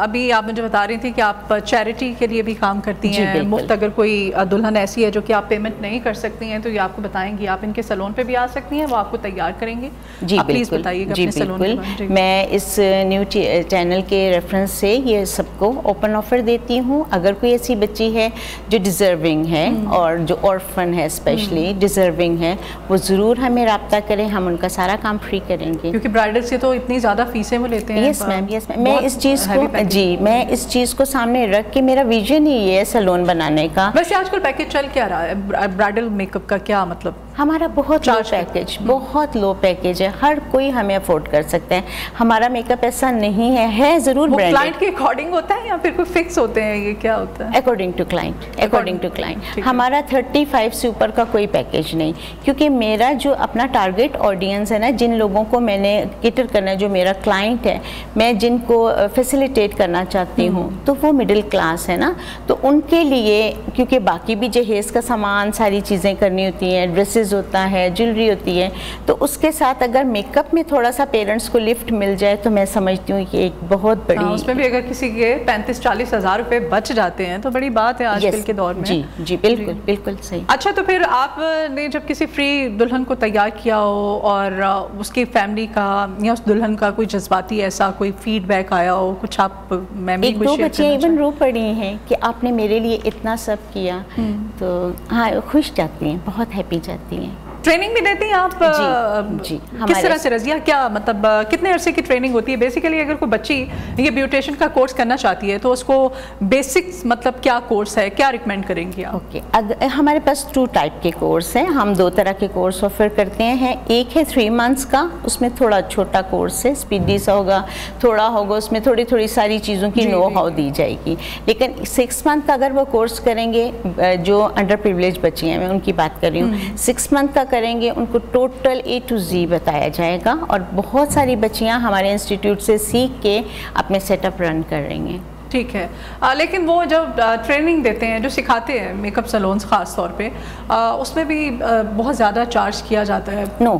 अभी आप मुझे बता रही थी कि आप चैरिटी के लिए भी काम करती हैं। मुफ्त अगर कोई दुल्हन ऐसी है जो कि आप पेमेंट नहीं कर सकती हैं तो ये आपको बताएंगी, आप इनके सैलून पे भी आ सकती हैं, वो आपको तैयार करेंगे। जी प्लीज़ बताइएगा अपने सैलून के बारे में। मैं इस न्यू चैनल के रेफरेंस से ये सबको ओपन ऑफर देती हूँ। अगर कोई ऐसी बच्ची है जो डिज़र्विंग है और जो ऑर्फन है स्पेशली डिज़र्विंग है, वो ज़रूर हमें रब्ता करें, हम उनका सारा काम फ्री करेंगे। क्योंकि ब्राइडल से तो इतनी ज़्यादा फीसें वो लेते हैं? Yes ma'am, yes ma'am. मैं इस चीज़ को मैं इस चीज़ को सामने रख के, मेरा विजन ही ये है सैलून बनाने का। वैसे आजकल पैकेज चल क्या रहा है ब्राइडल मेकअप का, क्या मतलब? हमारा बहुत लो पैकेज, बहुत लो पैकेज है, हर कोई हमें अफोर्ड कर सकता है। हमारा मेकअप ऐसा नहीं है ज़रूर ब्रांडेड। क्लाइंट के अकॉर्डिंग होता है या फिर कोई फिक्स होते हैं, ये क्या होता है? According to client. हमारा 35 से ऊपर का कोई पैकेज नहीं, क्योंकि मेरा जो अपना टारगेट ऑडियंस है ना, जिन लोगों को मैंने केटर करना है, जो मेरा क्लाइंट है, मैं जिनको फैसिलिटेट करना चाहती हूँ, तो वो मिडिल क्लास है ना, तो उनके लिए, क्योंकि बाकी भी जहेज़ का सामान, सारी चीज़ें करनी होती हैं, ड्रेसेस होता है, ज्वेलरी होती है, तो उसके साथ अगर मेकअप में थोड़ा सा पेरेंट्स को लिफ्ट मिल जाए तो मैं समझती हूँ कि एक बहुत बड़ी, उसमें भी अगर किसी के 35-40 हज़ार रुपए बच जाते हैं तो बड़ी बात है आजकल के दौर में। जी बिल्कुल, बिल्कुल सही। अच्छा, तो फिर आपने जब किसी फ्री दुल्हन को तैयार किया हो और उसकी फैमिली का या उस दुल्हन का कोई जज्बाती ऐसा कोई फीडबैक आया हो, कुछ आप मेमोरी एक दो बच्चियाँ इवन रो पड़ी हैं कि आपने मेरे लिए इतना सब किया, तो हाँ खुश जाती हैं, बहुत हैप्पी जाती हैं। ट्रेनिंग भी देती हैं आप? जी। किस तरह से रज़िया, क्या मतलब कितने अरसे की ट्रेनिंग होती है? बेसिकली अगर कोई बच्ची ये ब्यूटिशियन का कोर्स करना चाहती है तो उसको बेसिक्स मतलब क्या कोर्स है, क्या रिकमेंड करेंगी आप? ओके, हमारे पास 2 टाइप के कोर्स हैं। हम 2 तरह के कोर्स ऑफर करते हैं। एक है 3 मंथ्स का, उसमें थोड़ा छोटा कोर्स है, स्पीडी सा होगा, थोड़ा होगा, उसमें थोड़ी थोड़ी सारी चीज़ों की नो हाउ दी जाएगी। लेकिन 6 मंथ का अगर वो कोर्स करेंगे, जो अंडर प्रिविलेज बच्ची हैं, मैं उनकी बात कर रही हूँ, 6 मंथ का करेंगे, उनको टोटल A to Z बताया जाएगा और बहुत सारी बच्चियां हमारे इंस्टीट्यूट से सीख के अपने सेटअप रन कर रही हैं। ठीक है, लेकिन वो जब ट्रेनिंग देते हैं, जो सिखाते हैं मेकअप सैलून्स ख़ास तौर पे, उसमें भी बहुत ज़्यादा चार्ज किया जाता है? नो,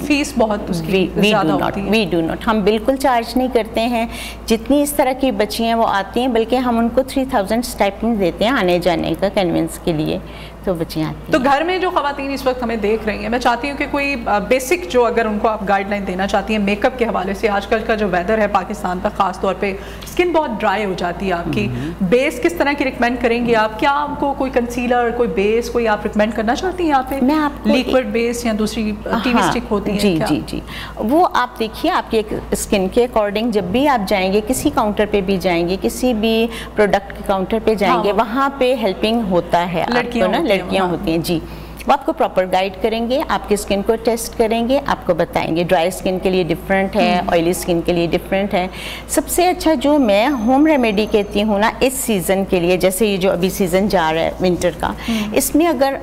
फीस बहुत उसकी ज़्यादा होती है। वी डू नॉट, हम बिल्कुल चार्ज नहीं करते हैं। जितनी इस तरह की बच्चियाँ वो आती हैं, बल्कि हम उनको 3000 स्टाइपेंड देते हैं आने जाने का, कन्वेंस के लिए, तो बच्चियाँ आती हैं। तो घर में जो ख़वातीन इस वक्त हमें देख रही हैं, मैं चाहती हूँ कि कोई बेसिक जो अगर उनको आप गाइडलाइन देना चाहती हैं मेकअप के हवाले से, आजकल का जो वेदर है पाकिस्तान का, ख़ास तौर पे स्किन बहुत ड्राई हो जाती है आपकी, बेस किस तरह की रिकमेंड करेंगे आप? क्या आपको कोई कंसीलर, कोई बेस कोई आप रिकमेंड करना चाहती हैं यहाँ पे? मैं आपको लिक्विड बेस या दूसरी टीवी स्टिक होती है? जी, वो आप देखिए, आपके स्किन के अकॉर्डिंग जब भी आप जाएंगे, किसी काउंटर पे भी जाएंगे, किसी भी प्रोडक्ट के काउंटर पे जाएंगे, वहाँ पे हेल्पिंग होता है आपको ना, लड़कियाँ होती हैं जी, वो आपको प्रॉपर गाइड करेंगे, आपकी स्किन को टेस्ट करेंगे, आपको बताएंगे ड्राई स्किन के लिए डिफरेंट है, ऑयली स्किन के लिए डिफरेंट है। सबसे अच्छा जो मैं होम रेमेडी कहती हूँ ना, इस सीज़न के लिए, जैसे ये जो अभी सीज़न जा रहा है विंटर का, इसमें अगर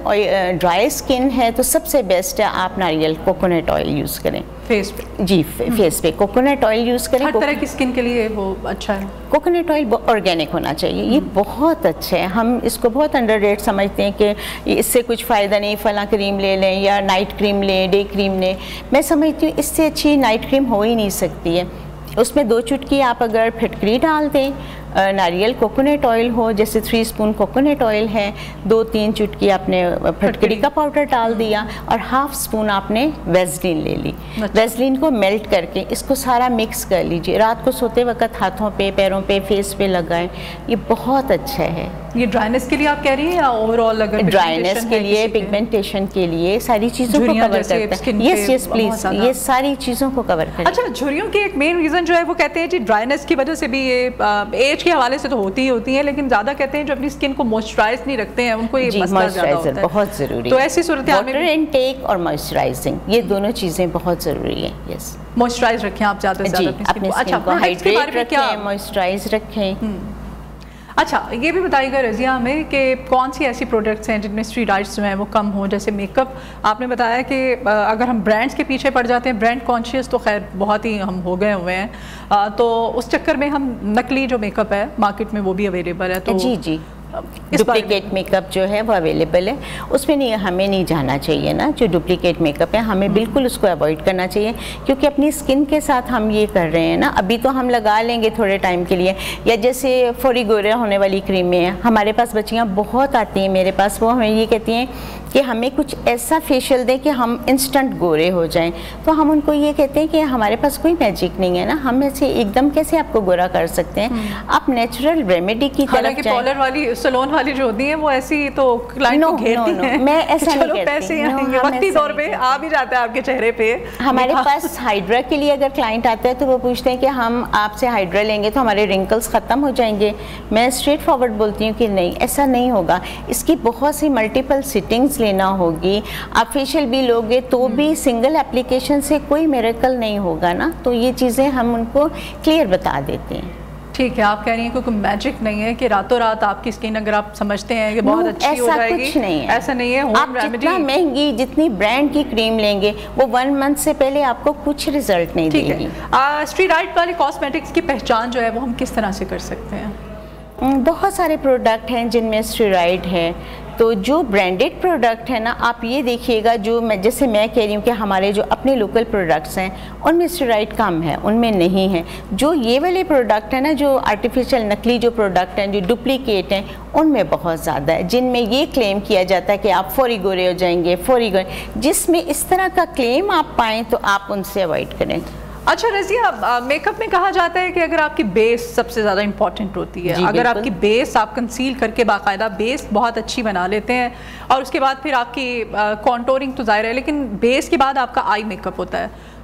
ड्राई स्किन है तो सबसे बेस्ट है आप नारियल कोकोनट ऑयल यूज़ करें फेस पे। जी, फेस पे कोकोनट ऑयल यूज़ करें। हर तरह की स्किन के लिए वो अच्छा है। कोकोनट ऑयल ऑर्गेनिक होना चाहिए, ये बहुत अच्छा है। हम इसको बहुत अंडररेट समझते हैं कि इससे कुछ फ़ायदा नहीं, फला क्रीम ले लें या नाइट क्रीम लें, डे क्रीम लें। मैं समझती हूँ इससे अच्छी नाइट क्रीम हो ही नहीं सकती है। उसमें 2 चुटकी आप अगर फिटकरी डाल दें, नारियल कोकोनट ऑयल हो, जैसे 3 स्पून कोकोनट ऑयल है, 2-3 चुटकी आपने फटकरी का पाउडर डाल दिया और हाफ स्पून आपने वेज़लिन ले ली। वेज़लिन को मेल्ट करके इसको सारा मिक्स कर लीजिए। रात को सोते वक्त हाथों पे, पैरों पे, फेस पे लगाएं, ये बहुत अच्छा है। ये ड्राइनेस के लिए आप कह रही हैं या ओवरऑल? अगर ड्राइनेस के लिए, पिगमेंटेशन के लिए, सारी चीज़ों को कवर करता है। यस प्लीज, ये सारी चीज़ों को कवर करें। अच्छा, झुर्रियों की एक मेन रीज़न जो है वो कहते हैं जी ड्राइनेस की वजह से भी, ये एज के हवाले से तो होती है, लेकिन ज़्यादा कहते हैं जो अपनी स्किन को मॉइस्चराइज नहीं रखते हैं उनको ये मसला ज़्यादा होता है। बहुत ज़रूरी। तो ऐसी सूरत हाल में वाटर इनटेक और मॉइस्चराइजिंग, ये दोनों चीज़ें बहुत ज़रूरी है। यस, मॉइस्चराइज रखें आप ज़्यादा से ज़्यादा अपनी स्किन को, हाइड्रेट रखें, मॉइस्चराइज रखें। अच्छा, ये भी बताइएगा रज़िया हमें कि कौन सी ऐसी प्रोडक्ट्स हैं जिनमें स्टेरॉइड्स जो हैं वो कम हो? जैसे मेकअप आपने बताया कि अगर हम ब्रांड्स के पीछे पड़ जाते हैं, ब्रांड कॉन्शियस तो खैर बहुत ही हम हो गए हुए हैं, तो उस चक्कर में हम नकली जो मेकअप है मार्केट में वो भी अवेलेबल है, तो जी डुप्लीकेट मेकअप जो है वो अवेलेबल है, उसमें नहीं, हमें नहीं जाना चाहिए ना। जो डुप्लीकेट मेकअप है हमें बिल्कुल उसको अवॉइड करना चाहिए, क्योंकि अपनी स्किन के साथ हम ये कर रहे हैं ना। अभी तो हम लगा लेंगे थोड़े टाइम के लिए, या जैसे फौरी गोरा होने वाली क्रीमें हैं, हमारे पास बच्चियाँ बहुत आती हैं मेरे पास, वो हमें ये कहती हैं कि हमें कुछ ऐसा फेशियल दें कि हम इंस्टेंट गोरे हो जाएं, तो हम उनको ये कहते हैं कि हमारे पास कोई मैजिक नहीं है ना, हम ऐसे एकदम कैसे आपको गोरा कर सकते हैं, आप नेचुरल रेमेडी की तरफ जाएं। पार्लर वाली, सैलून वाली जो होती हैं वो ऐसी तो क्लाइंट को घेरती हैं। मैं ऐसा नहीं कहती, पैसे आएंगे वक्ती तौर पे आ भी जाता है आपके चेहरे पे। हमारे पास हाइड्रा के लिए अगर क्लाइंट आता है तो वो पूछते हैं कि हम आपसे हाइड्रा लेंगे तो हमारे रिंकल्स ख़त्म हो जाएंगे। मैं स्ट्रेट फॉरवर्ड बोलती हूँ कि नहीं, ऐसा नहीं होगा, इसकी बहुत सी मल्टीपल सिटिंग्स लेना होगी। आप फेशियल भी लोगे तो भी सिंगल एप्लीकेशन से कोई मिरेकल नहीं होगा ना, तो ये चीज़ें हम उनको क्लियर बता देते हैं। ठीक है, आप कह रही हैं क्योंकि मैजिक नहीं है कि रातों रात आपकी स्किन अगर आप समझते हैं कि बहुत अच्छी हो जाएगी, कुछ नहीं है, ऐसा नहीं है। आप जितना महंगी, जितनी ब्रांड की क्रीम लेंगे वो 1 मंथ से पहले आपको कुछ रिजल्ट नहीं देगी। स्टेरॉइड वाली कॉस्मेटिक्स की पहचान जो है वो हम किस तरह से कर सकते हैं? बहुत सारे प्रोडक्ट हैं जिनमें स्टेरॉइड है, तो जो ब्रांडेड प्रोडक्ट है ना, आप ये देखिएगा, जो जैसे मैं कह रही हूँ कि हमारे जो अपने लोकल प्रोडक्ट्स हैं उनमें स्टेरॉइड कम है, उनमें नहीं है। जो ये वाले प्रोडक्ट है ना, जो आर्टिफिशियल नकली जो प्रोडक्ट हैं, जो डुप्लीकेट हैं, उनमें बहुत ज़्यादा है, जिनमें ये क्लेम किया जाता है कि आप फौरी गोरे हो जाएंगे, फौरी गोरे, जिसमें इस तरह का क्लेम आप पाएँ तो आप उनसे अवॉइड करें। अच्छा रज़िया, मेकअप में कहा जाता है कि अगर आपकी बेस सबसे ज़्यादा इंपॉर्टेंट होती है, अगर आपकी बेस आप कंसील करके बाकायदा बेस बहुत अच्छी बना लेते हैं और उसके बाद फिर आपकी कॉन्टोरिंग तो ज़ाहिर है, लेकिन बेस के बाद आपका आई मेकअप होता है,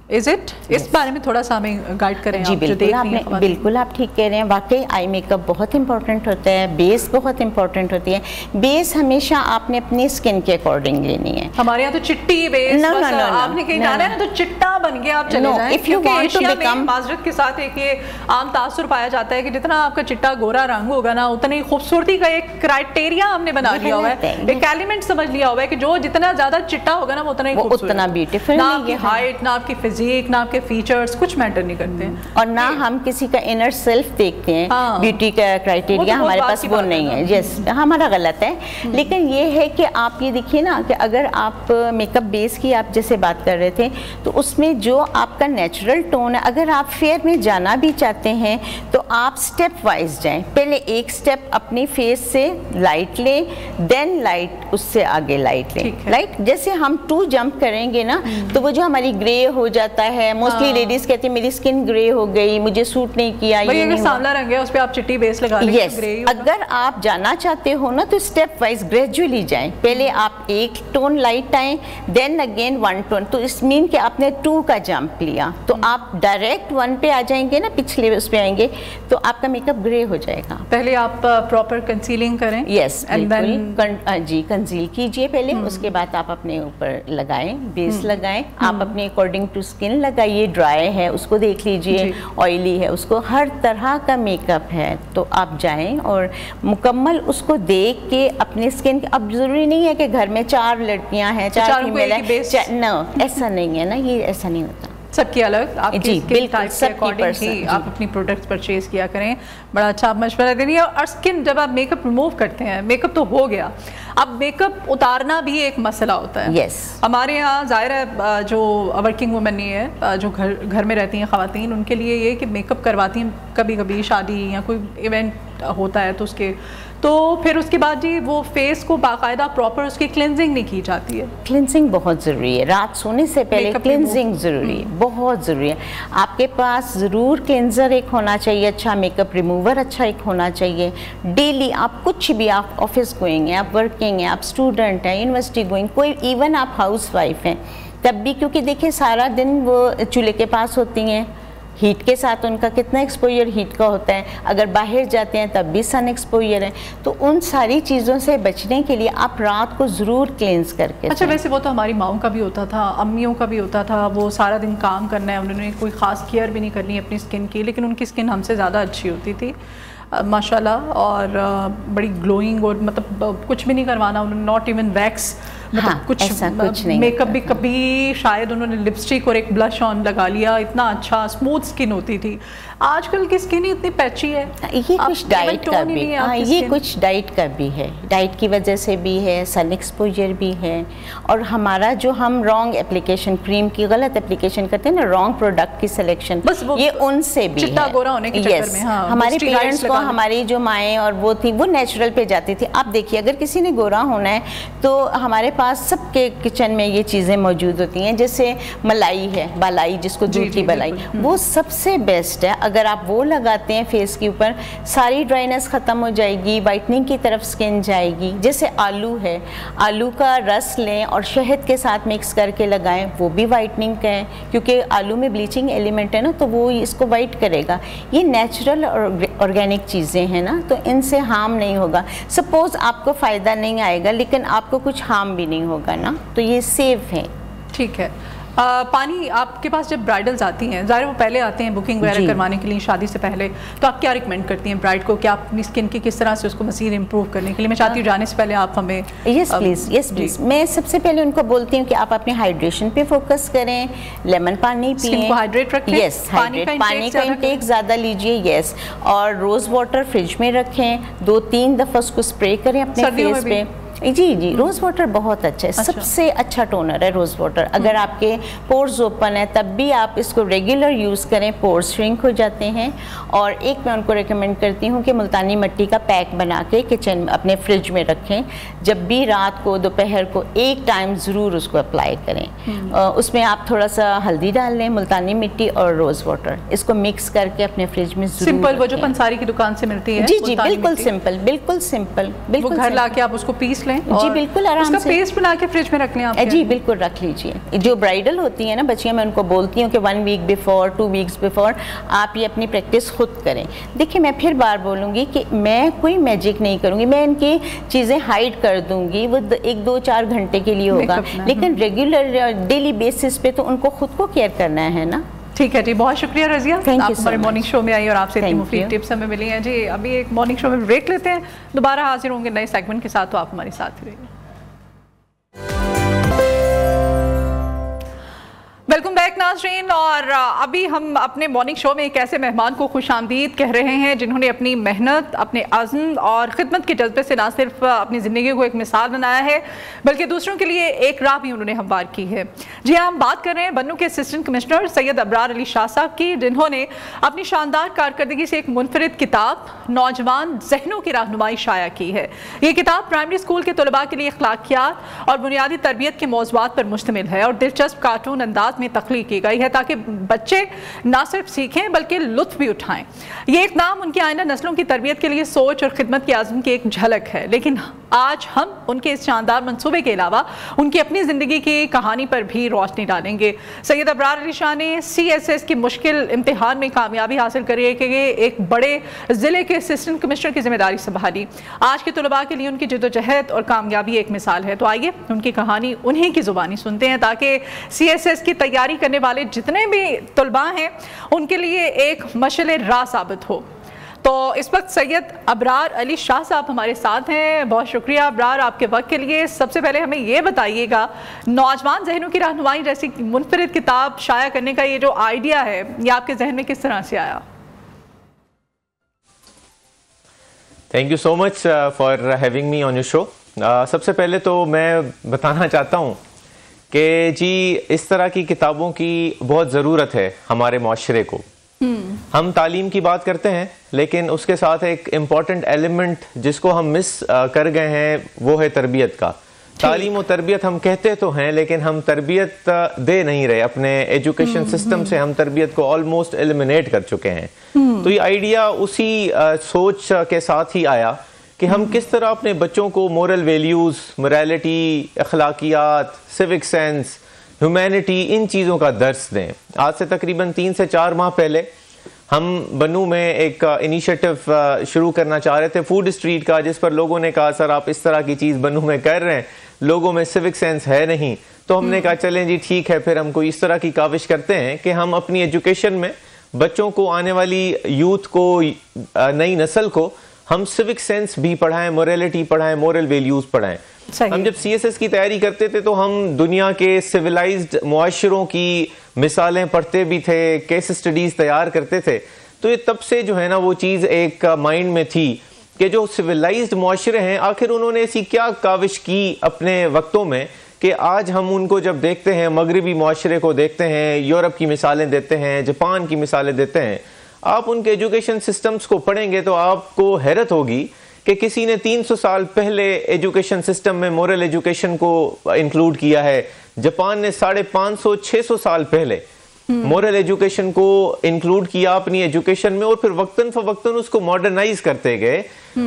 इज़ इट? इस बारे में थोड़ा सा हमें गाइड करें। जी बिल्कुल आप ठीक कह रहे हैं, वाकई आई मेकअप बहुत इंपॉर्टेंट होता है, बेस बहुत इंपॉर्टेंट होती है। बेस हमेशा आपने अपनी स्किन के अकॉर्डिंग लेनी है। हमारे यहाँ तो चिट्टी बेस, आपने कहीं जाना है तो चिट्टा बन के आप चले जाएं। If you want to become, माजरत के साथ एक ये आम तासुर पाया जाता है कि जितना आपका चिट्टा गोरा रंग होगा ना, उतनी खूबसूरती का एक क्राइटेरिया हमने बना लिया हुआ है, एक एलिमेंट समझ लिया हुआ है कि जो जितना ज्यादा चिट्टा होगा ना वो उतना ही खूबसूरत, उतना ब्यूटीफुल। ना आपकी हाइट, ना आपकी फिजिक, ना आपके फीचर्स कुछ मैटर नहीं करते हैं, और ना हम किसी का इनर सेल्फ देखते हैं। ब्यूटी का क्राइटेरिया हमारे पास वो नहीं है। यस, हमारा गलत है। लेकिन ये है कि आप ये देखिए ना कि अगर आप मेकअप बेस की आप जैसे बात कर रहे थे, तो उसमें जो आपका नेचुरल टोन है, अगर आप फेयर में जाना भी चाहते हैं तो आप स्टेप वाइज जाएं। पहले एक स्टेप अपनी फेस से लाइट लें, देन लाइट, उससे आगे लाइट लें। लाइट जैसे हम 2 जंप करेंगे ना, तो वो जो हमारी ग्रे हो जाता है, मोस्टली लेडीज कहती है मेरी स्किन ग्रे हो गई, मुझे सूट नहीं किया, ये नहीं सांवला रंग है, उस पे आप चिट्टी बेस लगा लें। यस, अगर आप जाना चाहते हो ना तो स्टेप वाइज ग्रेजुअली जाएं। पहले आप एक टोन लाइट आए, देन अगेन 1 टोन, तो इस मीन कि आपने 2 का जंप लिया, तो आप डायरेक्ट 1 पे आ जाएंगे ना, पिछले उस पे आएंगे तो आपका मेकअप ग्रे हो जाएगा। पहले आप प्रॉपर कंसीलिंग करें। यस, जी कंसील कीजिए पहले, उसके बाद आप अपने ऊपर लगाएं, बेस लगाएं, आप अपने अकॉर्डिंग टू स्किन लगाइए, ड्राई है उसको देख लीजिए, ऑयली है उसको, हर तरह का मेकअप है तो आप जाएं और मुकम्मल उसको देख के अपनी स्किन, अब जरूरी नहीं है कि घर में 4 लड़कियां हैं, 4 फीमेल है, नो ऐसा नहीं है ना, ये ऐसा नहीं होता, सबकी अलग आपकी स्किन टाइप के अकॉर्डिंग ही आप अपनी प्रोडक्ट्स परचेज किया करें। बड़ा अच्छा आप मशवरा दे रही है। और स्किन जब आप मेकअप रिमूव करते हैं, मेकअप तो हो गया, अब मेकअप उतारना भी एक मसला होता है। yes. हमारे यहाँ ज़ाहिर है जो वर्किंग वुमेन नहीं है, जो घर में रहती हैं ख़वातीन, उनके लिए ये कि मेकअप करवाती हैं कभी कभी शादी या कोई इवेंट होता है तो उसके, तो फिर उसके बाद जी वो फेस को बाकायदा प्रॉपर उसकी क्लिनजिंग नहीं की जाती है। क्लिनजिंग बहुत ज़रूरी है, रात सोने से पहले क्लिनजिंग ज़रूरी है, बहुत ज़रूरी है। आपके पास ज़रूर क्लिनजर एक होना चाहिए, अच्छा मेकअप रिमूवर अच्छा एक होना चाहिए। डेली आप कुछ भी, आप ऑफिस गोइंग हैं, आप वर्किंग हैं, आप स्टूडेंट हैं, यूनिवर्सिटी गोइंग, कोई इवन आप हाउस वाइफ हैं, तब भी, क्योंकि देखिए सारा दिन वो चूल्हे के पास होती हैं, हीट के साथ उनका कितना एक्सपोजर हीट का होता है, अगर बाहर जाते हैं तब भी सन एक्सपोजर है, तो उन सारी चीज़ों से बचने के लिए आप रात को ज़रूर क्लेंस करके। अच्छा, वैसे वो तो हमारी माओं का भी होता था, अम्मियों का भी होता था, वो सारा दिन काम करना है, उन्होंने कोई ख़ास केयर भी नहीं करनी अपनी स्किन की, लेकिन उनकी स्किन हमसे ज़्यादा अच्छी होती थी माशाल्लाह, और बड़ी ग्लोइंग, और मतलब कुछ भी नहीं करवाना उन्होंने, नॉट इवन वैक्स, मतलब कुछ मेकअप भी, कभी शायद उन्होंने लिपस्टिक और एक ब्लश ऑन लगा लिया, इतना अच्छा स्मूथ स्किन होती थी। आजकल की स्किन इतनी पैची है। ये कुछ डाइट का भी, ये कुछ डाइट का भी है, डाइट की वजह से भी है, सन एक्सपोजर भी है, और हमारा जो हम रॉन्ग एप्लीकेशन, क्रीम की गलत एप्लीकेशन करते हैं ना, रॉन्ग प्रोडक्ट की सिलेक्शन, ये उनसे भी चिट्टा गोरा होने के चक्कर में। हाँ, हमारे पेरेंट्स को, हमारी जो माएँ और वो थी, वो नेचुरल पे जाती थी। आप देखिए, अगर किसी ने गोरा होना है तो हमारे पास सबके किचन में ये चीज़ें मौजूद होती हैं। जैसे मलाई है, बालाई, जिसको दूध की बालाई, वो सबसे बेस्ट है। अगर आप वो लगाते हैं फेस के ऊपर, सारी ड्राइनेस ख़त्म हो जाएगी, वाइटनिंग की तरफ स्किन जाएगी। जैसे आलू है, आलू का रस लें और शहद के साथ मिक्स करके लगाएं, वो भी वाइटनिंग का है, क्योंकि आलू में ब्लीचिंग एलिमेंट है ना, तो वो इसको वाइट करेगा। ये नेचुरल और ऑर्गेनिक चीज़ें हैं ना, तो इनसे हार्म नहीं होगा। सपोज़ आपको फ़ायदा नहीं आएगा, लेकिन आपको कुछ हार्म भी नहीं होगा ना, तो ये सेफ है। ठीक है। पानी, आपके पास जब ब्राइडल्स आती हैं, ज़ाहिर वो पहले आते हैं बुकिंग वगैरह करवाने के लिए शादी से पहले, तो आप क्या रिकमेंड करती हैं ब्राइड को? क्या आप अपनी स्किन की किस तरह से उसको मज़ीद इम्प्रूव करने के लिए? मैं चाहती हूँ जाने से पहले आप हमें। Yes please. मैं सबसे पहले उनको बोलती हूँ कि आप अपने हाइड्रेशन पे फोकस करें, लेमन पानी पिएं, हाइड्रेट रखें। यस, पानी का इंटेक ज़्यादा लीजिए। यस, और रोज़ वाटर फ्रिज में रखें, 2-3 दफ़ा उसको स्प्रे करें अपने फेस पे। जी, रोज़ वाटर बहुत अच्छा है। सबसे अच्छा टोनर है रोज़ वाटर। अगर आपके पोर्स ओपन है तब भी आप इसको रेगुलर यूज़ करें, पोर्स श्रिंक हो जाते हैं। और एक मैं उनको रेकमेंड करती हूँ कि मुल्तानी मिट्टी का पैक बना के किचन में अपने फ्रिज में रखें। जब भी रात को, दोपहर को एक टाइम ज़रूर उसको अप्लाई करें। उसमें आप थोड़ा सा हल्दी डाल लें, मुल्तानी मिट्टी और रोज़ वाटर, इसको मिक्स करके अपने फ्रिज में सिंपल, वो जो पंसारी की दुकान से मिलती है। जी, बिल्कुल सिंपल, बिल्कुल सिंपल, बिल्कुल। घर लाके आप उसको पीस लें जी, बिल्कुल आराम से। उसका पेस्ट बना के फ्रिज में रख लें आप। जी, बिल्कुल रख लीजिए। जो ब्राइडल होती है ना बच्चियाँ, मैं उनको बोलती हूँ कि 1 वीक बिफोर, 2 वीक्स बिफोर आप ये अपनी प्रैक्टिस खुद करें। देखिए, मैं फिर बार बोलूँगी कि मैं कोई मैजिक नहीं करूँगी, मैं इनकी चीज़ें हाइड कर दूँगी, वो 1-2-4 घंटे के लिए होगा, लेकिन रेगुलर डेली बेसिस पे तो उनको खुद को केयर करना है ना। ठीक है जी, बहुत शुक्रिया रज़िया, आप हमारे मॉर्निंग शो में आई और आपसे इतनी मुफीद टिप्स हमें मिली हैं जी। अभी एक मॉर्निंग शो में ब्रेक लेते हैं, दोबारा हाजिर होंगे नए सेगमेंट के साथ, तो आप हमारे साथ ही रहिए। वेलकम बैक नाज़रीन। और अभी हम अपने मॉर्निंग शो में एक ऐसे मेहमान को खुशामदीद कह रहे हैं जिन्होंने अपनी मेहनत, अपने अज़्म और ख़िदमत के जज्बे से ना सिर्फ अपनी ज़िंदगी को एक मिसाल बनाया है, बल्कि दूसरों के लिए एक राह भी उन्होंने हमवार की है। जी हाँ, हम बात कर रहे हैं बन्नू के असिस्टेंट कमिश्नर सैयद अबरार अली शाह साहब की, जिन्होंने अपनी शानदार कारकर्दगी से एक मुनफरिद किताब नौजवान ज़हनों की रहनुमाई शाया की है। ये किताब प्राइमरी स्कूल के तलबा के लिए अखलाकियात और बुनियादी तरबियत के मौज़ूआत पर मुश्तमिल है और दिलचस्प कार्टून अंदाज में तख्लीक की गई है, ताकि बच्चे ना सिर्फ सीखें बल्कि लुत्फ भी उठाएं। ये एक नाम उनकी आइंदा नस्लों की तरबियत के लिए सोच और खिदमत के आज़म की एक झलक है, लेकिन आज हम उनके इस शानदार मंसूबे के अलावा उनकी अपनी ज़िंदगी की कहानी पर भी रोशनी डालेंगे। सैयद अबरार अली शाह ने CSS की मुश्किल इम्तिहान में कामयाबी हासिल करी कि एक बड़े ज़िले के असिस्टेंट कमिश्नर की जिम्मेदारी संभाली। आज के तलबा के लिए उनकी जद्दोजहद और कामयाबी एक मिसाल है। तो आइए उनकी कहानी उन्हीं की ज़ुबानी सुनते हैं, ताकि CSS की तैयारी करने वाले जितने भी तलबा हैं उनके लिए एक मशअल राह साबित हो। तो इस वक्त सैयद अबरार अली शाह साहब हमारे साथ हैं। बहुत शुक्रिया अबरार आपके वक्त के लिए। सबसे पहले हमें ये बताइएगा, नौजवान जहनों की रहनुमाई जैसी मुनफरिद किताब शाया करने का ये जो आइडिया है, ये आपके जहन में किस तरह से आया? Thank you so much for having me on your show. सबसे पहले तो मैं बताना चाहता हूँ कि जी इस तरह की किताबों की बहुत ज़रूरत है हमारे माशरे को। हम तालीम की बात करते हैं, लेकिन उसके साथ एक इम्पॉर्टेंट एलिमेंट जिसको हम मिस कर गए हैं वो है तरबियत का। तालीम और तरबियत हम कहते तो हैं, लेकिन हम तरबियत दे नहीं रहे। अपने एजुकेशन सिस्टम से हम तरबियत को ऑलमोस्ट एलिमिनेट कर चुके हैं। तो ये आइडिया उसी सोच के साथ ही आया कि हम किस तरह अपने बच्चों को मोरल वैल्यूज़, मोरालिटी, अखलाकियात, सिविक सेंस, ह्यूमैनिटी, इन चीज़ों का दर्स दें। आज से तकरीबन 3 से 4 माह पहले हम बन्नू में एक इनिशिएटिव शुरू करना चाह रहे थे, फूड स्ट्रीट का, जिस पर लोगों ने कहा सर आप इस तरह की चीज़ बन्नू में कर रहे हैं, लोगों में सिविक सेंस है नहीं। तो हमने कहा चलें जी ठीक है, फिर हम कोई इस तरह की काविश करते हैं कि हम अपनी एजुकेशन में बच्चों को, आने वाली यूथ को, नई नस्ल को हम सिविक सेंस भी पढ़ाएं, मोरालिटी पढ़ाएं, मोरल वैल्यूज पढ़ाएं। हम जब सीएसएस की तैयारी करते थे तो हम दुनिया के सिविलाइज्ड मुआशरों की मिसालें पढ़ते भी थे, केस स्टडीज तैयार करते थे। तो ये तब से जो है ना वो चीज़ एक माइंड में थी कि जो सिविलाइज्ड मुआशरे हैं आखिर उन्होंने ऐसी क्या काविश की अपने वक्तों में कि आज हम उनको जब देखते हैं, मगरबी मुआशरे को देखते हैं, यूरोप की मिसालें देते हैं, जापान की मिसालें देते हैं, आप उनके एजुकेशन सिस्टम्स को पढ़ेंगे तो आपको हैरत होगी कि किसी ने 300 साल पहले एजुकेशन सिस्टम में मोरल एजुकेशन को इंक्लूड किया है, जापान ने 550-600 साल पहले मोरल एजुकेशन को इंक्लूड किया अपनी एजुकेशन में, और फिर वक्तन फवक्तन उसको मॉडर्नाइज करते गए।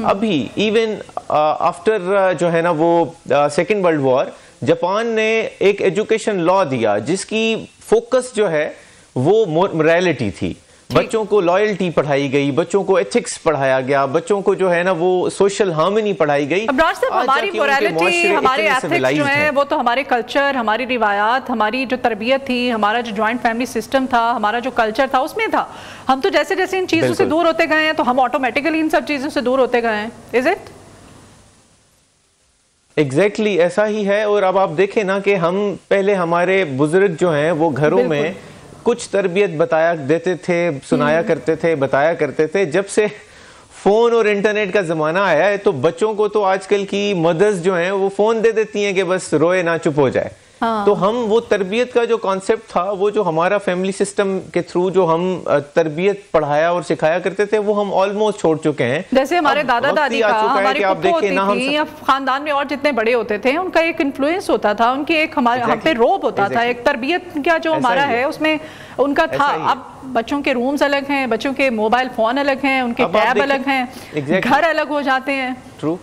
अभी इवन आफ्टर जो है ना वो सेकेंड वर्ल्ड वॉर, जापान ने एक एजुकेशन लॉ दिया जिसकी फोकस जो है वो मोरालिटी थी। बच्चों को लॉयल्टी पढ़ाई गई, बच्चों को एथिक्स पढ़ाया गया, बच्चों को जो है ना वो सोशल हार्मनी पढ़ाई गई। हमारी मोरालिटी, हमारे एथिक्स जो है वो तो हमारे कल्चर, हमारी रिवायात, हमारी जो तरबियत थी, हमारा जो जॉइंट फैमिली सिस्टम था, हमारा जो कल्चर था उसमें था। हम तो जैसे जैसे इन चीजों से दूर होते गए हैं तो हम ऑटोमेटिकली इन सब चीजों से दूर होते गए हैं। Is it? एग्जैक्टली ऐसा ही है। और अब आप देखें ना कि हम पहले हमारे बुजुर्ग जो हैं वो घरों में कुछ तरबियत बताया देते थे, सुनाया करते थे, बताया करते थे। जब से फोन और इंटरनेट का जमाना आया है तो बच्चों को तो आजकल की मदर्स जो हैं वो फोन दे देती हैं कि बस रोए ना, चुप हो जाए। तो हम वो तरबियत का जो कॉन्सेप्ट था, वो जो हमारा फैमिली सिस्टम के थ्रू जो हम तरबियत पढ़ाया और सिखाया करते थे वो हम ऑलमोस्ट छोड़ चुके हैं। जैसे हमारे दादा दादी का, हमारी फुप्पो होती थी, या खानदान में और जितने बड़े होते थे उनका एक इन्फ्लुएंस होता था, उनकी एक हमारे हम पे रोब होता था, एक तरबियत का जो हमारा है उसमें उनका था। अब बच्चों के रूम्स अलग हैं, बच्चों के मोबाइल फोन अलग हैं, उनके टैब अलग हैं, घर अलग हो जाते हैं। True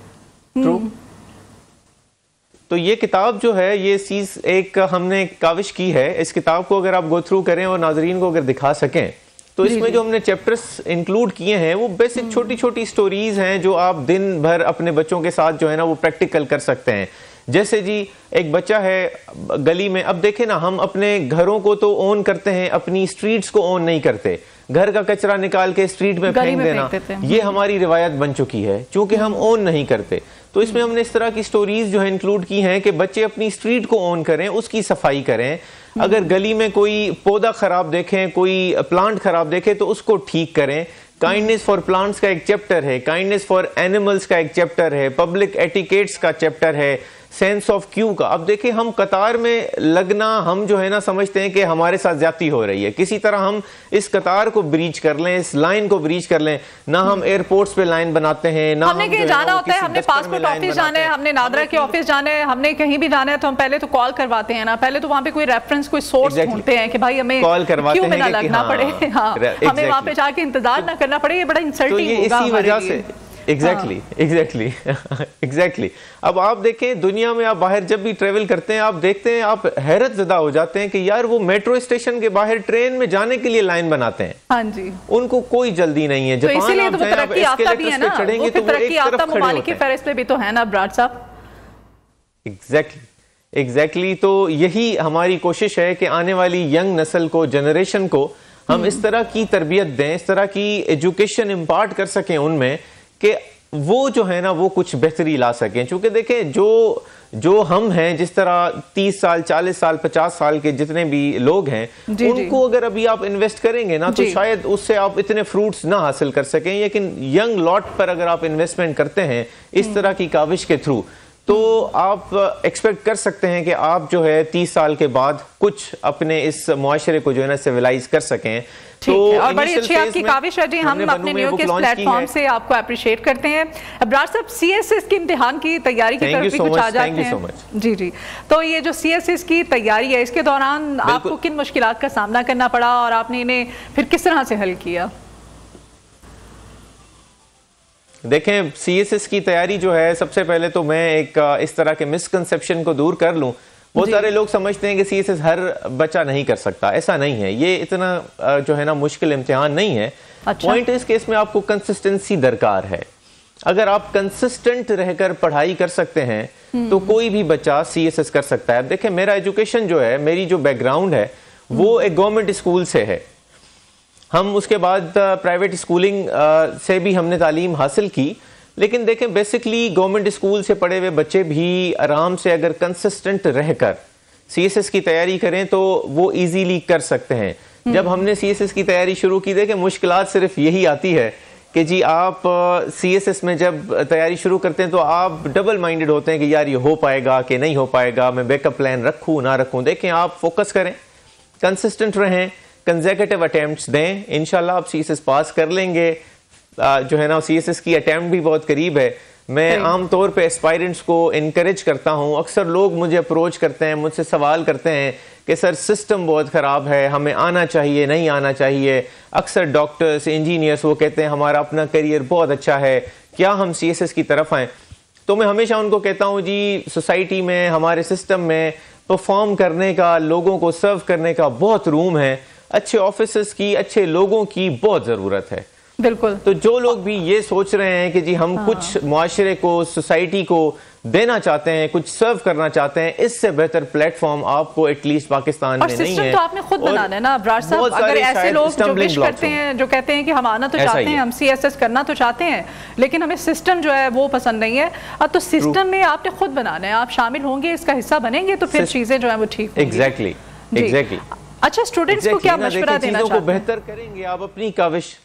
true. तो ये किताब जो है ये चीज एक हमने काविश की है। इस किताब को अगर आप गो थ्रू करें और नाजरीन को अगर दिखा सकें तो इसमें जो हमने चैप्टर्स इंक्लूड किए हैं वो बेसिक छोटी छोटी स्टोरीज हैं जो आप दिन भर अपने बच्चों के साथ जो है ना वो प्रैक्टिकल कर सकते हैं। जैसे जी एक बच्चा है गली में, अब देखें ना हम अपने घरों को तो ओन करते हैं, अपनी स्ट्रीट्स को ओन नहीं करते। घर का कचरा निकाल के स्ट्रीट में फेंक देना ये हमारी रिवायत बन चुकी है क्योंकि हम ओन नहीं करते। तो इसमें हमने इस तरह की स्टोरीज जो है इंक्लूड की हैं कि बच्चे अपनी स्ट्रीट को ओन करें, उसकी सफाई करें। अगर गली में कोई पौधा खराब देखें, कोई प्लांट खराब देखें तो उसको ठीक करें। काइंडनेस फॉर प्लांट्स का एक चैप्टर है, काइंडनेस फॉर एनिमल्स का एक चैप्टर है, पब्लिक एटिकेट्स का चैप्टर है, सेंस ऑफ क्यू का। अब देखिए हम कतार में लगना, हम जो है ना समझते हैं कि हमारे साथ ज्यादती हो रही है, किसी तरह हम इस कतार को ब्रीच कर लें, इस लाइन को ब्रीच कर लें। ना हम एयरपोर्ट्स पे लाइन बनाते हैं, ना हमने कहीं जाना होता है, हमने पासपोर्ट ऑफिस जाना है, हमने नादरा के ऑफिस जाना है, हमने कहीं भी जाना है तो हम पहले तो कॉल करवाते हैं ना, पहले तो वहाँ पे कोई रेफरेंस, कोई सोर्स ढूंढते हैं कि भाई हमें कॉल करवाते हैं, ना लगना पड़े, हमें वहाँ पे जाके इंतजार ना करना पड़े। ये बड़ा इंसल्टिंग होगा इसी वजह से। एग्जैक्टली। अब आप देखें दुनिया में आप बाहर जब भी ट्रेवल करते हैं आप देखते हैं, आप हैरत ज़दा हो जाते हैं कि यार वो मेट्रो स्टेशन के बाहर ट्रेन में जाने के लिए लाइन बनाते हैं। हाँ जी, उनको कोई जल्दी नहीं है। तो इसीलिए तो वो तरक्की याफ्ता भी है ना, वो तरक्की याफ्ता ममालिक की फहरिस्त में भी तो है ना ब्राड साहब। एग्जैक्टली। तो यही हमारी कोशिश है कि आने वाली यंग नस्ल को, जनरेशन को हम इस तरह की तरबियत दें, इस तरह की एजुकेशन इम्पार्ट कर सकें उनमें कि वो जो है ना वो कुछ बेहतरी ला सकें। क्योंकि देखें जो हम हैं, जिस तरह 30 साल 40 साल 50 साल के जितने भी लोग हैं उनको अगर अभी आप इन्वेस्ट करेंगे ना तो शायद उससे आप इतने फ्रूट्स ना हासिल कर सकें। लेकिन यंग लॉट पर अगर आप इन्वेस्टमेंट करते हैं इस तरह की काविश के थ्रू तो आप एक्सपेक्ट कर सकते हैं कि आप जो है 30 साल के बाद कुछ अपने इस मुआशरे को जो है ना सिविलाइज कर सकें। तो और बड़ी अच्छी आपकी काविश है जी, हम अपने न्यू के प्लेटफॉर्म से आपको अप्रिशिएट करते हैं। अब्रार साहब, सीएसएस की इम्तिहान की तैयारी की तरफ भी कुछ आ जाते हैं। जी, तो ये जो सीएसएस की तैयारी है इसके दौरान आपको किन मुश्किलात का सामना करना पड़ा और आपने इन्हें फिर किस तरह से हल किया? देखें सीएसएस की तैयारी जो है, सबसे पहले तो मैं एक इस तरह के मिसकंसेप्शन को दूर कर लूं। बहुत सारे लोग समझते हैं कि सीएसएस हर बच्चा नहीं कर सकता, ऐसा नहीं है। ये इतना जो है ना मुश्किल इम्तिहान नहीं है। पॉइंट इस केस में आपको कंसिस्टेंसी दरकार है। अगर आप कंसिस्टेंट रहकर पढ़ाई कर सकते हैं तो कोई भी बच्चा सीएसएस कर सकता है। देखें मेरा एजुकेशन जो है, मेरी जो बैकग्राउंड है वो एक गवर्नमेंट स्कूल से है। हम उसके बाद प्राइवेट स्कूलिंग से भी हमने तालीम हासिल की, लेकिन देखें बेसिकली गवर्नमेंट स्कूल से पढ़े हुए बच्चे भी आराम से अगर कंसिस्टेंट रहकर CSS की तैयारी करें तो वो इजीली कर सकते हैं। जब हमने CSS की तैयारी शुरू की, देखें मुश्किलात सिर्फ यही आती है कि जी आप CSS में जब तैयारी शुरू करते हैं तो आप डबल माइंडेड होते हैं कि यार ये हो पाएगा कि नहीं हो पाएगा, मैं बैकअप प्लान रखूँ ना रखूँ। देखें आप फोकस करें, कंसिस्टेंट रहें, कंसेक्यूटिव अटेम्प्ट्स दें, इंशाल्लाह आप CSS पास कर लेंगे। जो है ना CSS की अटेम्प्ट भी बहुत करीब है। मैं आमतौर पे एस्पायरेंट्स को इनकरेज करता हूँ। अक्सर लोग मुझे अप्रोच करते हैं, मुझसे सवाल करते हैं कि सर सिस्टम बहुत ख़राब है, हमें आना चाहिए नहीं आना चाहिए। अक्सर डॉक्टर्स, इंजीनियर्स वो कहते हैं हमारा अपना करियर बहुत अच्छा है, क्या हम CSS की तरफ आएँ? तो मैं हमेशा उनको कहता हूँ जी सोसाइटी में, हमारे सिस्टम में परफॉर्म करने का, लोगों को सर्व करने का बहुत रूम है। अच्छे ऑफिसर्स की, अच्छे लोगों की बहुत ज़रूरत है। बिल्कुल। तो जो लोग भी ये सोच रहे हैं कि जी हम कुछ मुआशरे को, सोसाइटी को देना चाहते हैं, कुछ सर्व करना चाहते हैं, इससे बेहतर प्लेटफॉर्म आपको एटलीस्ट पाकिस्तान में नहीं है। तो आपने खुद बनाना है ना अब्रार साहब। अगर ऐसे लोग जो विश करते हैं, जो कहते हैं कि हम आना तो चाहते हैं, हम CSS करना तो चाहते हैं, लेकिन हमें सिस्टम जो है वो पसंद नहीं है, अब तो सिस्टम में आपने खुद बनाना है। आप शामिल होंगे, इसका हिस्सा बनेंगे तो फिर चीजें जो है वो ठीक होंगी। एग्जैक्टली। अच्छा, स्टूडेंट्स को क्या मशवरा देना चाहते हैं? बेहतर करेंगे आप अपनी काविश,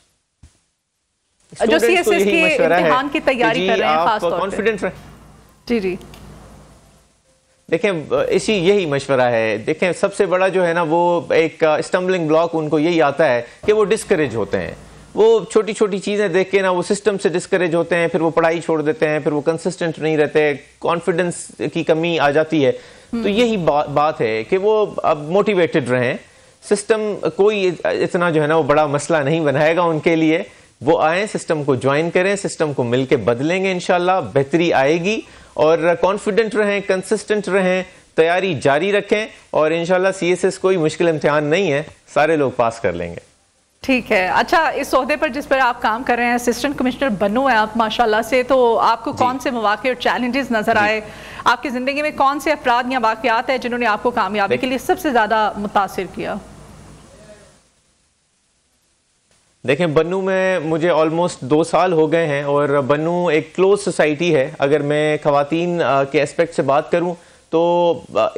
जो CSS के इम्तिहान की तैयारी कर रहे हैं, खास तौर पे कॉन्फिडेंट रहें। जी देखें इसी यही मशवरा है। देखें सबसे बड़ा जो है ना वो एक स्टम्बलिंग ब्लॉक उनको यही आता है कि वो डिस्करेज होते हैं। वो छोटी छोटी चीज़ें देख के ना वो सिस्टम से डिस्करेज होते हैं, फिर वो पढ़ाई छोड़ देते हैं, फिर वो कंसिस्टेंट नहीं रहते, कॉन्फिडेंस की कमी आ जाती है। तो यही बात है कि वो अब मोटिवेटेड रहें। सिस्टम कोई इतना जो है ना वो बड़ा मसला नहीं बनाएगा उनके लिए। वो आए, सिस्टम को ज्वाइन करें, सिस्टम को मिलके बदलेंगे, इंशाल्लाह बेहतरी आएगी। और कॉन्फिडेंट रहें, कंसिस्टेंट रहें, तैयारी जारी रखें और इंशाल्लाह CSS कोई मुश्किल इम्तिहान नहीं है, सारे लोग पास कर लेंगे। ठीक है। अच्छा, इस ओहदे पर जिस पर आप काम कर रहे हैं, असिस्टेंट कमिश्नर बनो है आप माशाल्लाह से, तो आपको कौन से मौके और चैलेंजेस नजर आए? आपकी जिंदगी में कौन से अफराद या वाकयात है जिन्होंने आपको कामयाबी के लिए सबसे ज्यादा मुतासिर किया? देखें बन्नू में मुझे ऑलमोस्ट 2 साल हो गए हैं और बन्नू एक क्लोज सोसाइटी है। अगर मैं ख़वातीन के एस्पेक्ट से बात करूं तो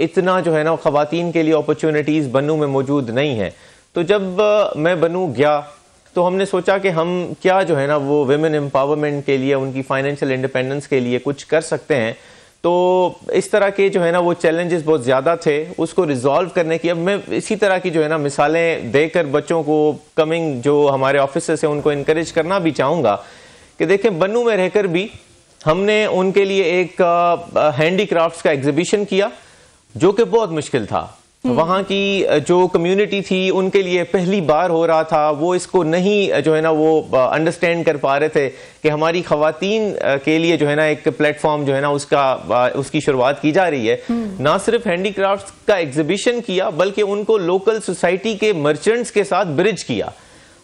इतना जो है ना ख़वातीन के लिए अपॉर्चुनिटीज़ बन्नू में मौजूद नहीं है। तो जब मैं बन्नू गया तो हमने सोचा कि हम क्या जो है ना वो विमेन एम्पावरमेंट के लिए, उनकी फाइनेंशियल इंडिपेंडेंस के लिए कुछ कर सकते हैं। तो इस तरह के जो है ना वो चैलेंजेस बहुत ज़्यादा थे, उसको रिजॉल्व करने की। अब मैं इसी तरह की जो है ना मिसालें देकर बच्चों को, कमिंग जो हमारे ऑफिसर्स हैं उनको इनकरेज करना भी चाहूँगा कि देखें बन्नू में रहकर भी हमने उनके लिए एक हैंडीक्राफ्ट्स का एग्जीबिशन किया जो कि बहुत मुश्किल था। वहाँ की जो कम्युनिटी थी उनके लिए पहली बार हो रहा था, वो इसको नहीं जो है ना वो अंडरस्टैंड कर पा रहे थे कि हमारी ख़वातीन के लिए जो है ना एक प्लेटफॉर्म जो है ना उसकी शुरुआत की जा रही है। ना सिर्फ हैंडीक्राफ्ट्स का एग्जीबिशन किया बल्कि उनको लोकल सोसाइटी के मर्चेंट्स के साथ ब्रिज किया।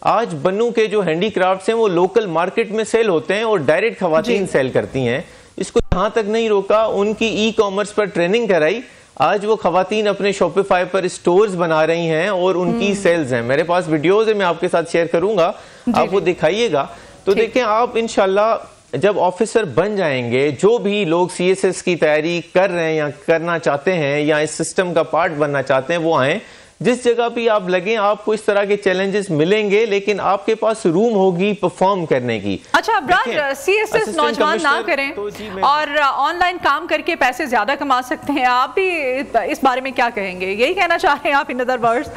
आज बन्नू के जो हैंडीक्राफ्ट्स हैं वो लोकल मार्केट में सेल होते हैं और डायरेक्ट ख़वातीन सेल करती हैं। इसको यहाँ तक नहीं रोका, उनकी ई-कॉमर्स पर ट्रेनिंग कराई। आज वो खवातीन अपने शॉपिफाई पर स्टोर्स बना रही हैं और उनकी सेल्स हैं। मेरे पास वीडियोस है, मैं आपके साथ शेयर करूंगा, आप वो दिखाइएगा। तो देखें आप इंशाल्लाह जब ऑफिसर बन जाएंगे, जो भी लोग CSS की तैयारी कर रहे हैं या करना चाहते हैं या इस सिस्टम का पार्ट बनना चाहते हैं, वो आए। जिस जगह भी आप लगे आपको इस तरह के चैलेंजेस मिलेंगे, लेकिन आपके पास रूम होगी परफॉर्म करने की। अच्छा अब्रार, CSS नौजवान ना करें और ऑनलाइन काम करके पैसे ज्यादा कमा सकते हैं, आप भी इस बारे में क्या कहेंगे? यही कहना चाह रहे हैं आप इन अदर वर्ड्स?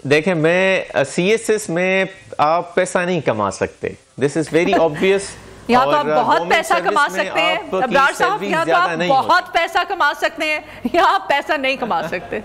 देखें मैं CSS में आप पैसा नहीं कमा सकते, दिस इज वेरी ऑब्वियस। यहाँ तो आप बहुत पैसा कमा सकते हैं अब्रार साहब, यहाँ तो आप बहुत पैसा कमा सकते हैं, यहाँ आप पैसा नहीं कमा सकते।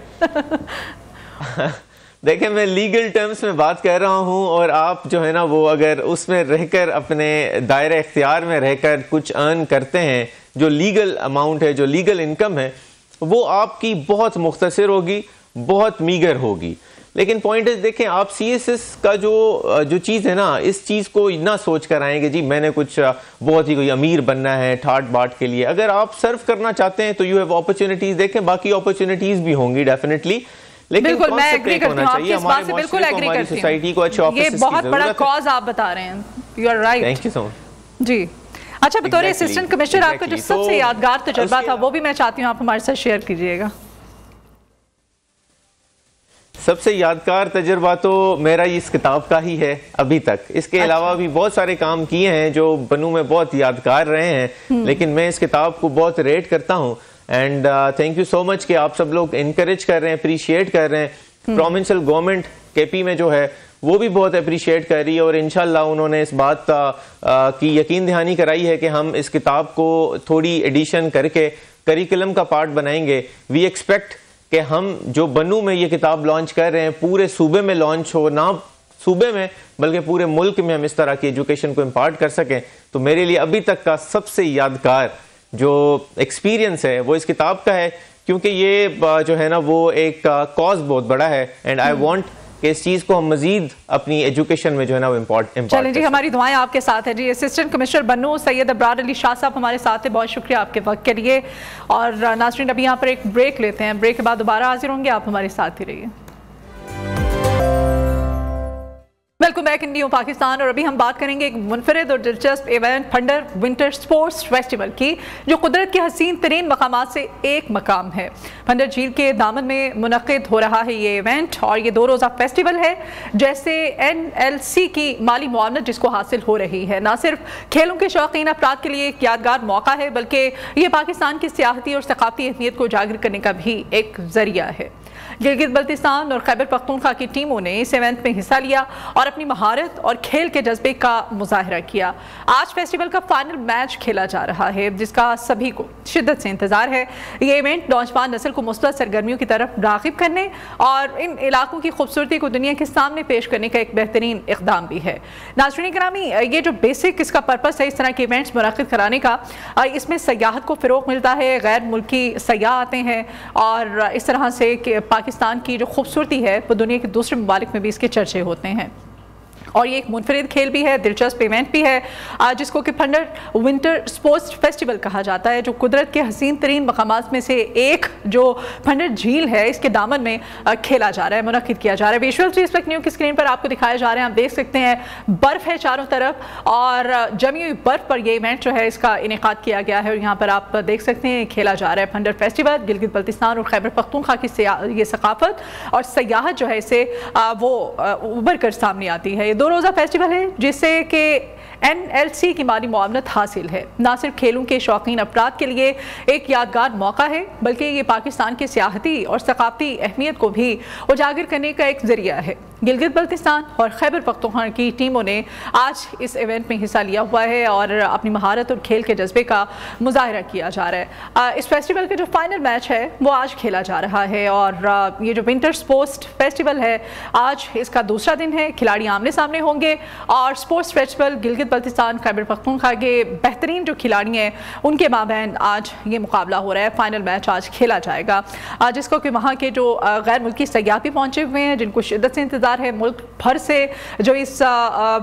देखें मैं लीगल टर्म्स में बात कर रहा हूँ और आप जो है ना वो अगर उसमें रहकर अपने दायरे इख्तियार में रहकर कुछ अर्न करते हैं, जो लीगल अमाउंट है, जो लीगल इनकम है, वो आपकी बहुत मुख्तसर होगी, बहुत मीगर होगी। लेकिन पॉइंट इज देखें आप CSS का जो चीज़ है ना, इस चीज़ को ना सोच कर आएंगे जी मैंने कुछ बहुत ही कोई अमीर बनना है ठाट बाट के लिए। अगर आप सर्व करना चाहते हैं तो यू हैव अपॉर्चुनिटीज़। देखें बाकी अपॉर्चुनिटीज़ भी होंगी डेफिनेटली, लेकिन बिल्कुल मैं एग्री करती हूँ आपकी इस बात से, बिल्कुल एग्री करती हूँ। सोसाइटी को अच्छे ऑफिसर्स की बहुत बड़ा कॉज आप बता रहे हैं, you are right. Thank you so much ji. अच्छा, बतौर असिस्टेंट कमिश्नर आपका जो सबसे यादगार तजुर्बा था वो भी मैं चाहती हूँ आप हमारे साथ शेयर कीजिएगा। सबसे यादगार तजुर्बा तो मेरा इस किताब का ही है अभी तक। इसके अलावा भी बहुत सारे काम किए हैं जो बनू में बहुत यादगार रहे हैं, लेकिन मैं इस किताब को बहुत रेट करता हूँ। And thank you so much कि आप सब लोग इनकरेज कर रहे हैं, अप्रिशिएट कर रहे हैं। प्रोविंशियल गवर्नमेंट केपी में जो है वो भी बहुत अप्रिशिएट कर रही है, और इंशाल्लाह उन्होंने इस बात की यकीन दहानी कराई है कि हम इस किताब को थोड़ी एडिशन करके करिकुलम का पार्ट बनाएंगे। वी एक्सपेक्ट कि हम जो बनू में ये किताब लॉन्च कर रहे हैं पूरे सूबे में लॉन्च हो, ना सूबे में बल्कि पूरे मुल्क में हम इस तरह की एजुकेशन को इम्पार्ट कर सकें। तो मेरे लिए अभी तक का सबसे यादगार जो एक्सपीरियंस है वो इस किताब का है, क्योंकि ये जो है ना वो एक कॉज बहुत बड़ा है, एंड आई वांट कि इस चीज को हम मजीद अपनी एजुकेशन में जो है ना वो इम्पोर्ट। चलें जी, हमारी दुआएं आपके साथ है जी। असिस्टेंट कमिश्नर बनू सैयद अबरार अली शाह साहब हमारे साथ है, बहुत शुक्रिया आपके वक्त के लिए। और नाज़रीन अभी यहाँ पर एक ब्रेक लेते हैं, ब्रेक के बाद दोबारा हाजिर होंगे, आप हमारे साथ ही रहिए। वेलकम बैक इन न्यू पाकिस्तान। और अभी हम बात करेंगे एक मुनफरिद और दिलचस्प event funder winter sports festival की, जो कुदरत के हसीन तरीन मकामात से एक मकाम है। फंडर झील के दामन में मुनक़िद हो रहा है ये इवेंट, और ये 2 रोज़ा फेस्टिवल है। जैसे NLC की माली मुआवनत जिसको हासिल हो रही है, ना सिर्फ खेलों के शौकीन अफराद के लिए एक यादगार मौका है, बल्कि ये पाकिस्तान की सियाहती और सकाफती अहमियत को उजागर करने का भी एक जरिया है। गिलगित बल्तिस्तान और खैबर पख्तूनख्वा की टीमों ने इस इवेंट में हिस्सा लिया और अपनी महारत और खेल के जज्बे का मुजाहरा किया। आज फेस्टिवल का फाइनल मैच खेला जा रहा है, जिसका सभी को शिद्दत से इंतजार है। ये इवेंट नौजवान नस्ल को मुस्बत सरगर्मियों की तरफ राग़िब करने और इन इलाकों की खूबसूरती को दुनिया के सामने पेश करने का एक बेहतरीन इक़दाम भी है। नाज़रीन किरामी, ये जो बेसिक इसका पर्पस है इस तरह के इवेंट्स मुनक़िद कराने का, इसमें सयाहत को फ़रोग़ मिलता है, गैर मुल्की सयाह आते हैं, और इस तरह से पाकिस्तान की जो खूबसूरती है वो दुनिया के दूसरे ममालिक में भी इसके चर्चे होते हैं। और ये एक मुनफरिद खेल भी है, दिलचस्प इवेंट भी है, जिसको कि फंडर विंटर स्पोर्ट्स फेस्टिवल कहा जाता है, जो कुदरत के हसीन तरीन मकामात में से एक जो फंडर झील है इसके दामन में खेला जा रहा है, मुनक़िद किया जा रहा है। विजुअल्स इस वक्त न्यू की स्क्रीन पर आपको दिखाए जा रहे हैं, आप देख सकते हैं बर्फ़ है चारों तरफ, और जमी हुई बर्फ़ पर यह इवेंट जो है इसका इनेकाद किया गया है। और यहाँ पर आप देख सकते हैं खेला जा रहा है फंडर फेस्टिवल। गिलगित बल्तिस्तान और खैबर पख्तूनख्वा की ये सकाफत और सयाहत जो है इसे वो उभर कर सामने आती है। 2 रोज़ा फेस्टिवल है जिससे कि NLC की माली मुआवनत हासिल है। ना सिर्फ खेलों के शौकीन अफराद के लिए एक यादगार मौका है, बल्कि ये पाकिस्तान की सियाहती और सकाफती अहमियत को भी उजागर करने का एक जरिया है। गिलगित बल्तिस्तान और खैबर पख्तूनख्वा की टीमों ने आज इस इवेंट में हिस्सा लिया हुआ है और अपनी महारत और खेल के जज्बे का मुजाहरा किया जा रहा है। इस फेस्टिवल का जो फाइनल मैच है वो आज खेला जा रहा है, और ये जो विंटर स्पोर्ट्स फेस्टिवल है आज इसका दूसरा दिन है। खिलाड़ी आमने सामने होंगे, और स्पोर्ट्स फेस्टिवल गिलगित बल्तिस्तान खैबर पख्तूनख्वा के बेहतरीन जो खिलाड़ी हैं उनके माबैन आज ये मुकाबला हो रहा है। फाइनल मैच आज खेला जाएगा, जिसको कि वहाँ के जो गैर मुल्की सयाह भी पहुँचे हुए हैं, जिनको शिद्दत से इंतजार है। मुल्क भर से जो इस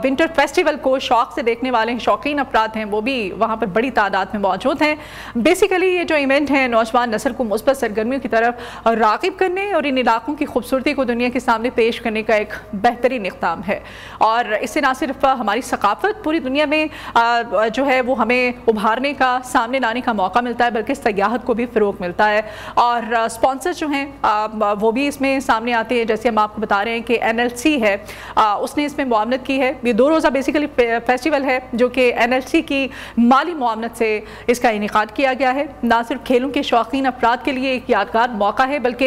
विंटर फेस्टिवल को शौक से देखने वाले शौकीन अफराद हैं वो भी वहाँ पर बड़ी तादाद में मौजूद हैं। बेसिकली ये जो इवेंट है नौजवान नस्ल को मुस्बत सरगर्मियों की तरफ राग़िब करने और इन इलाकों की खूबसूरती को दुनिया के सामने पेश करने का एक बेहतरीन इक़दाम है, और इससे ना सिर्फ हमारी सकाफत पूरी दुनिया में जो है वो हमें उभारने का, सामने लाने का मौका मिलता है, बल्कि सयाहत को भी फ़रोग़ मिलता है। और स्पॉन्सर जो हैं वो भी इसमें सामने आते हैं। जैसे हम आपको बता रहे हैं कि NLC है, उसने इसमें मुआवनत की है। ये 2 रोज़ा बेसिकली फेस्टिवल है जो कि NLC की माली मुआवनत से इसका इनेकाद किया गया है। ना सिर्फ खेलों के शौकीन अफराद के लिए एक यादगार मौका है, बल्कि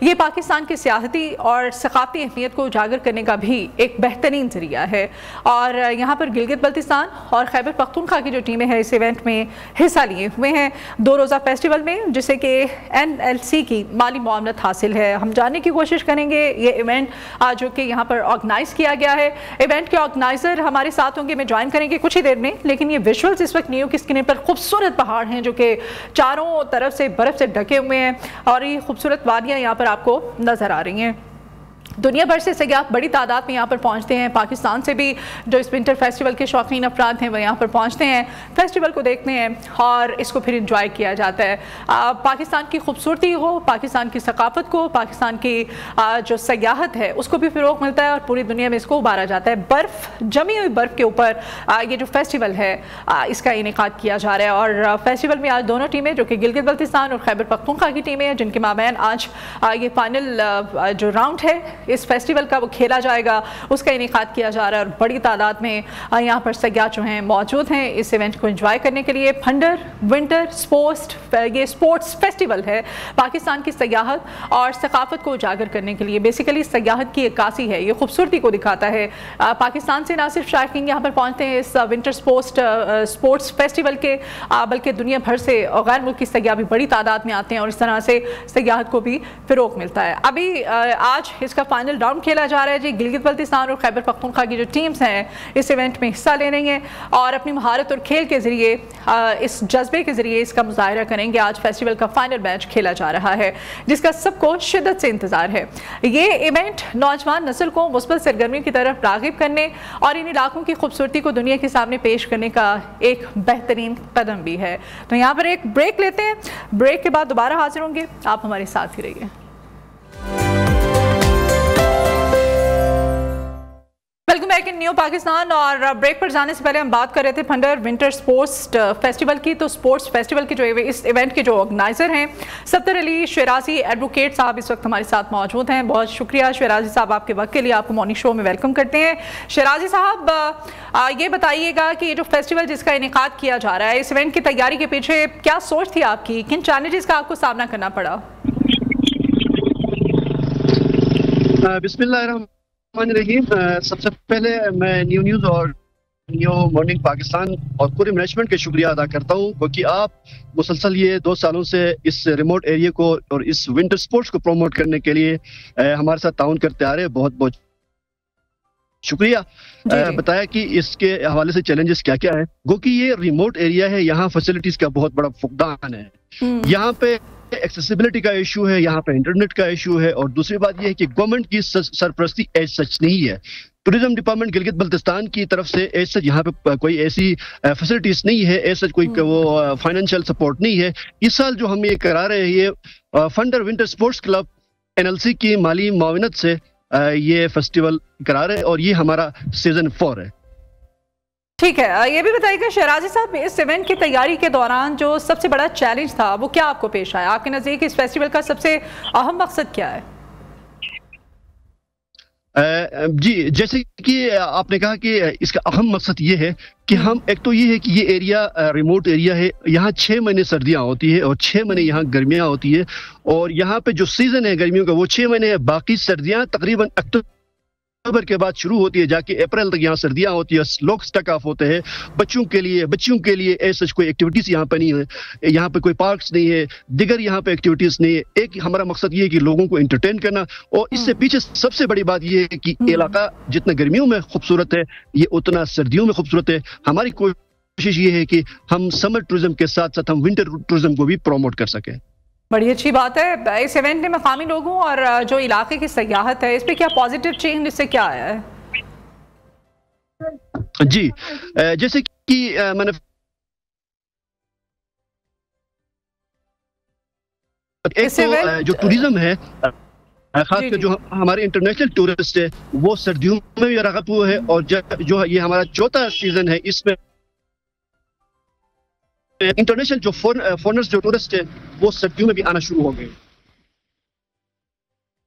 ये पाकिस्तान की सियाहती और सकाफती अहमियत को उजागर करने का भी एक बेहतरीन जरिया है। और यहाँ पर गिलगित बल्तिस्तान और खैबर पख्तूनख्वा की जो टीमें हैं इस इवेंट में हिस्सा लिए हुए हैं 2 रोज़ा फेस्टिवल में, जिसे कि NLC की माली मुआवनत हासिल है। हम जानने की कोशिश करेंगे ये इवेंट जो कि यहाँ पर ऑर्गेनाइज किया गया है। इवेंट के ऑर्गेनाइजर हमारे साथ होंगे, मैं ज्वाइन करेंगे कुछ ही देर में। लेकिन ये विजुअल्स इस वक्त न्यू की स्क्रीन पर खूबसूरत पहाड़ हैं जो कि चारों तरफ से बर्फ से ढके हुए हैं, और ये खूबसूरत वादियाँ यहाँ पर आपको नजर आ रही हैं। दुनिया भर से सयाह बड़ी तादाद में यहाँ पर पहुँचते हैं। पाकिस्तान से भी जो इस विंटर फेस्टिवल के शौकीन अफराद हैं वह यहाँ पर पहुँचते हैं, फेस्टिवल को देखते हैं और इसको फिर इंजॉय किया जाता है। पाकिस्तान की खूबसूरती हो, पाकिस्तान की सकाफत को, पाकिस्तान की जो सयाहत है उसको भी फ़रोग़ मिलता है और पूरी दुनिया में इसको उबारा जाता है। बर्फ़, जमी हुई बर्फ़ के ऊपर ये जो फेस्टिवल है इसका इनेकाद किया जा रहा है और फेस्टिवल में आज दोनों टीमें जो कि गिलगित बल्तिस्तान और खैबर पख्तूनख्वा की टीमें हैं, जिनके माबैन आज ये फाइनल जो राउंड है इस फेस्टिवल का वो खेला जाएगा, उसका इनेकाद किया जा रहा है और बड़ी तादाद में यहाँ पर सयाह जो हैं मौजूद हैं इस इवेंट को एंजॉय करने के लिए। फंडर विंटर स्पोर्ट्स फेस्टिवल है पाकिस्तान की सयाहत और सकाफत को उजागर करने के लिए। बेसिकली सयाहत की अक्कासी है, ये खूबसूरती को दिखाता है। पाकिस्तान से ना सिर्फ शायकीन यहाँ पर पहुँचते हैं इस विंटर स्पोर्ट्स फेस्टिवल के, बल्कि दुनिया भर से गैर मुल्की सयाह भी बड़ी तादाद में आते हैं और इस तरह से सयाहत को भी फ़रोग़ मिलता है। अभी आज इसका फाइनल राउंड खेला जा रहा है जी। गिलगित बल्तिस्तान और खैबर पख्तूनख्वा की जो टीम्स हैं इस इवेंट में हिस्सा ले रही हैं और अपनी महारत और खेल के ज़रिए, इस जज्बे के ज़रिए इसका मुजाहिरा करेंगे। आज फेस्टिवल का फाइनल मैच खेला जा रहा है जिसका सबको शिद्दत से इंतज़ार है। ये इवेंट नौजवान नस्ल को मुस्बत सरगर्मी की तरफ राग़िब करने और इन इलाकों की खूबसूरती को दुनिया के सामने पेश करने का एक बेहतरीन कदम भी है। तो यहाँ पर एक ब्रेक लेते हैं, ब्रेक के बाद दोबारा हाजिर होंगे, आप हमारे साथ ही रहिए। वेलकम बैक इन न्यू पाकिस्तान। और ब्रेक पर जाने से पहले हम बात कर रहे थे फंडर विंटर स्पोर्ट्स फेस्टिवल की। तो स्पोर्ट्स फेस्टिवल के जो इस इवेंट के जो ऑर्गेनाइजर हैं सत्तर अली शेराजी एडवोकेट साहब इस वक्त हमारे साथ मौजूद हैं। बहुत शुक्रिया शेराजी साहब आपके वक्त के लिए, आपको मॉर्निंग शो में वेलकम करते हैं। शेराजी साहब ये बताइएगा कि ये जो फेस्टिवल जिसका इनेकाद किया जा रहा है, इस इवेंट की तैयारी के पीछे क्या सोच थी आपकी, किन चैलेंजेस का आपको सामना करना पड़ा? बिस्मिल्लाह रहीम। सबसे पहले मैं न्यूज़ और न्यू मॉर्निंग पाकिस्तान और पूरे मैनेजमेंट का शुक्रिया अदा करता हूं क्योंकि आप मुसलसल ये 2 सालों से इस रिमोट एरिया को और इस विंटर स्पोर्ट्स को प्रमोट करने के लिए हमारे साथ ताउन करते आ रहे हैं। बहुत बहुत शुक्रिया। बताया कि इसके हवाले से चैलेंजेस क्या क्या है। गो कि ये रिमोट एरिया है, यहाँ फैसिलिटीज का बहुत बड़ा फुकदान है। यहाँ पे एक्सेसिबिलिटी का इशू है, यहाँ पे इंटरनेट का इशू है और दूसरी बात यह है कि गवर्नमेंट की सरपरस्ती एज सच नहीं है। टूरिज्म डिपार्टमेंट गिलगित बल्तिस्तान की तरफ से एज सच यहाँ पे कोई ऐसी फैसिलिटीज नहीं है, एज सच कोई वो फाइनेंशियल सपोर्ट नहीं है। इस साल जो हम ये करा रहे हैं ये funder winter sports club NLC की माली मुआवनत से ये फेस्टिवल करा रहे हैं और ये हमारा सीजन 4 है। ठीक है, ये भी बताइएगा शेराजी साहब, इस इवेंट की तैयारी के दौरान जो सबसे बड़ा चैलेंज था वो क्या आपको पेश आया? आपके नज़दीक इस फेस्टिवल का सबसे अहम मकसद क्या है? जी, जैसे कि आपने कहा कि इसका अहम मकसद ये है कि हम एक तो ये है कि ये एरिया रिमोट एरिया है, यहाँ 6 महीने सर्दियाँ होती है और 6 महीने यहाँ गर्मियाँ होती है और यहाँ पे जो सीजन है गर्मियों का वो 6 महीने है। बाकी सर्दियाँ तकरीबन अक्टूबर के बाद शुरू होती है, जाके अप्रैल तक यहाँ सर्दियाँ होती है। लोग स्टक ऑफ होते हैं। बच्चों के लिए ऐसा कोई एक्टिविटीज यहाँ पे नहीं है, यहाँ पे कोई पार्क्स नहीं है, दिगर यहाँ पे एक्टिविटीज नहीं है। एक हमारा मकसद ये है कि लोगों को एंटरटेन करना और इससे पीछे सबसे बड़ी बात ये है कि इलाका जितना गर्मियों में खूबसूरत है ये उतना सर्दियों में खूबसूरत है। हमारी कोशिश ये है कि हम समर टूरिज्म के साथ साथ हम विंटर टूरिज्म को भी प्रमोट कर सकें। बड़ी अच्छी बात है। इस इवेंट ने मकामी लोगों और जो इलाके की सयाहत है इस पे क्या पॉजिटिव चेंज इससे क्या आया है? जी, जैसे कि मैंने एक तो जो टूरिज्म है खासकर जो हमारे इंटरनेशनल टूरिस्ट है वो सर्दियों में भी रागब हुए है और जो ये हमारा चौथा सीजन है इसमें इंटरनेशनल जो फॉरेनर्स जो टूरिस्ट है वो सर्दियों में भी आना शुरू हो गए।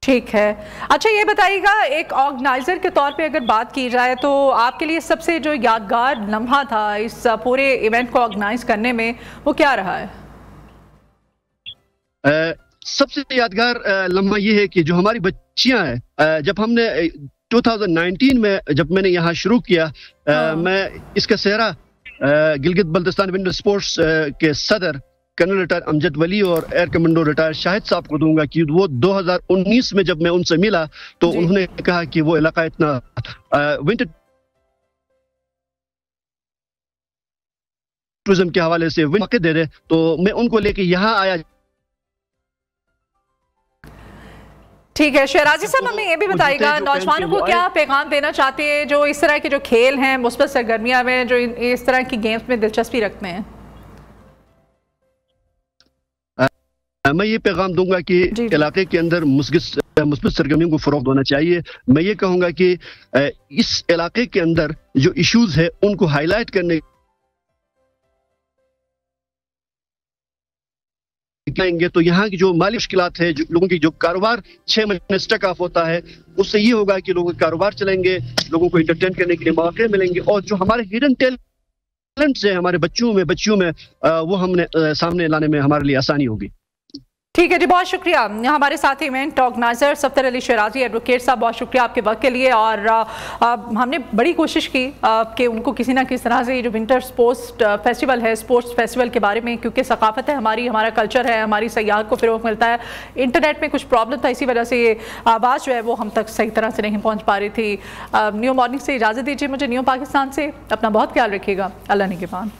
ठीक है, अच्छा ये बताइएगा एक ऑर्गेनाइजर के तौर पे अगर बात की जाए तो आपके लिए सबसे जो यादगार लम्हा था इस पूरे इवेंट को ऑर्गेनाइज करने में वो क्या रहा है? सबसे यादगार लम्हा ये है कि जो हमारी बच्चियां हैं, जब हमने 2019 में जब मैंने यहाँ शुरू किया, मैं इसका सेहरा गिलगित बल्तिस्तान विंटर स्पोर्ट्स के सदर कर्नल रिटायर अमजद वली और एयर कमांडो रिटायर शाहिद साहब को दूंगा कि वो 2019 में जब मैं उनसे मिला तो उन्होंने कहा कि वो इलाका इतना विंटर टूरिज्म के हवाले से मौके दे रहे, तो मैं उनको लेके यहाँ आया। ठीक है शहराजी साहब, हमें ये भी बताइएगा नौजवानों को क्या पैगाम देना चाहते हैं जो इस तरह के जो खेल हैं, मुस्बत सरगर्मियां में, जो इस तरह की गेम्स में दिलचस्पी रखते हैं? मैं ये पैगाम दूंगा कि इलाके के अंदर मुस्बत सरगर्मियों को फरोग देना चाहिए। मैं ये कहूँगा कि इस इलाके के अंदर जो इश्यूज है उनको हाईलाइट करने जाएंगे तो यहाँ की जो माली मुश्किलात है, जो लोगों की जो कारोबार 6 महीने स्टक ऑफ होता है, उससे ये होगा कि लोगों के कारोबार चलेंगे, लोगों को इंटरटेन करने के लिए मौके मिलेंगे और जो हमारे हिडन टैलेंट्स है हमारे बच्चियों में वो हमने सामने लाने में हमारे लिए आसानी होगी। ठीक है जी, बहुत शुक्रिया। हमारे साथ event organiser Safdar Ali शराजी advocate साहब, बहुत शुक्रिया आपके वक्त के लिए। और हमने बड़ी कोशिश की कि उनको किसी ना किसी तरह से ये जो विंटर स्पोर्ट्स फेस्टिवल है, स्पोर्ट्स फेस्टिवल के बारे में, क्योंकि सकाफत है हमारी, हमारा कल्चर है, हमारी सयाहत को फ़रोग़ मिलता है। इंटरनेट में कुछ प्रॉब्लम था, इसी वजह से ये आवाज़ जो है वो हम तक सही तरह से नहीं पहुँच पा रही थी। न्यू मॉर्निंग से इजाज़त दीजिए मुझे, न्यू पाकिस्तान से। अपना बहुत ख्याल रखिएगा, अल्लाह निगहबान।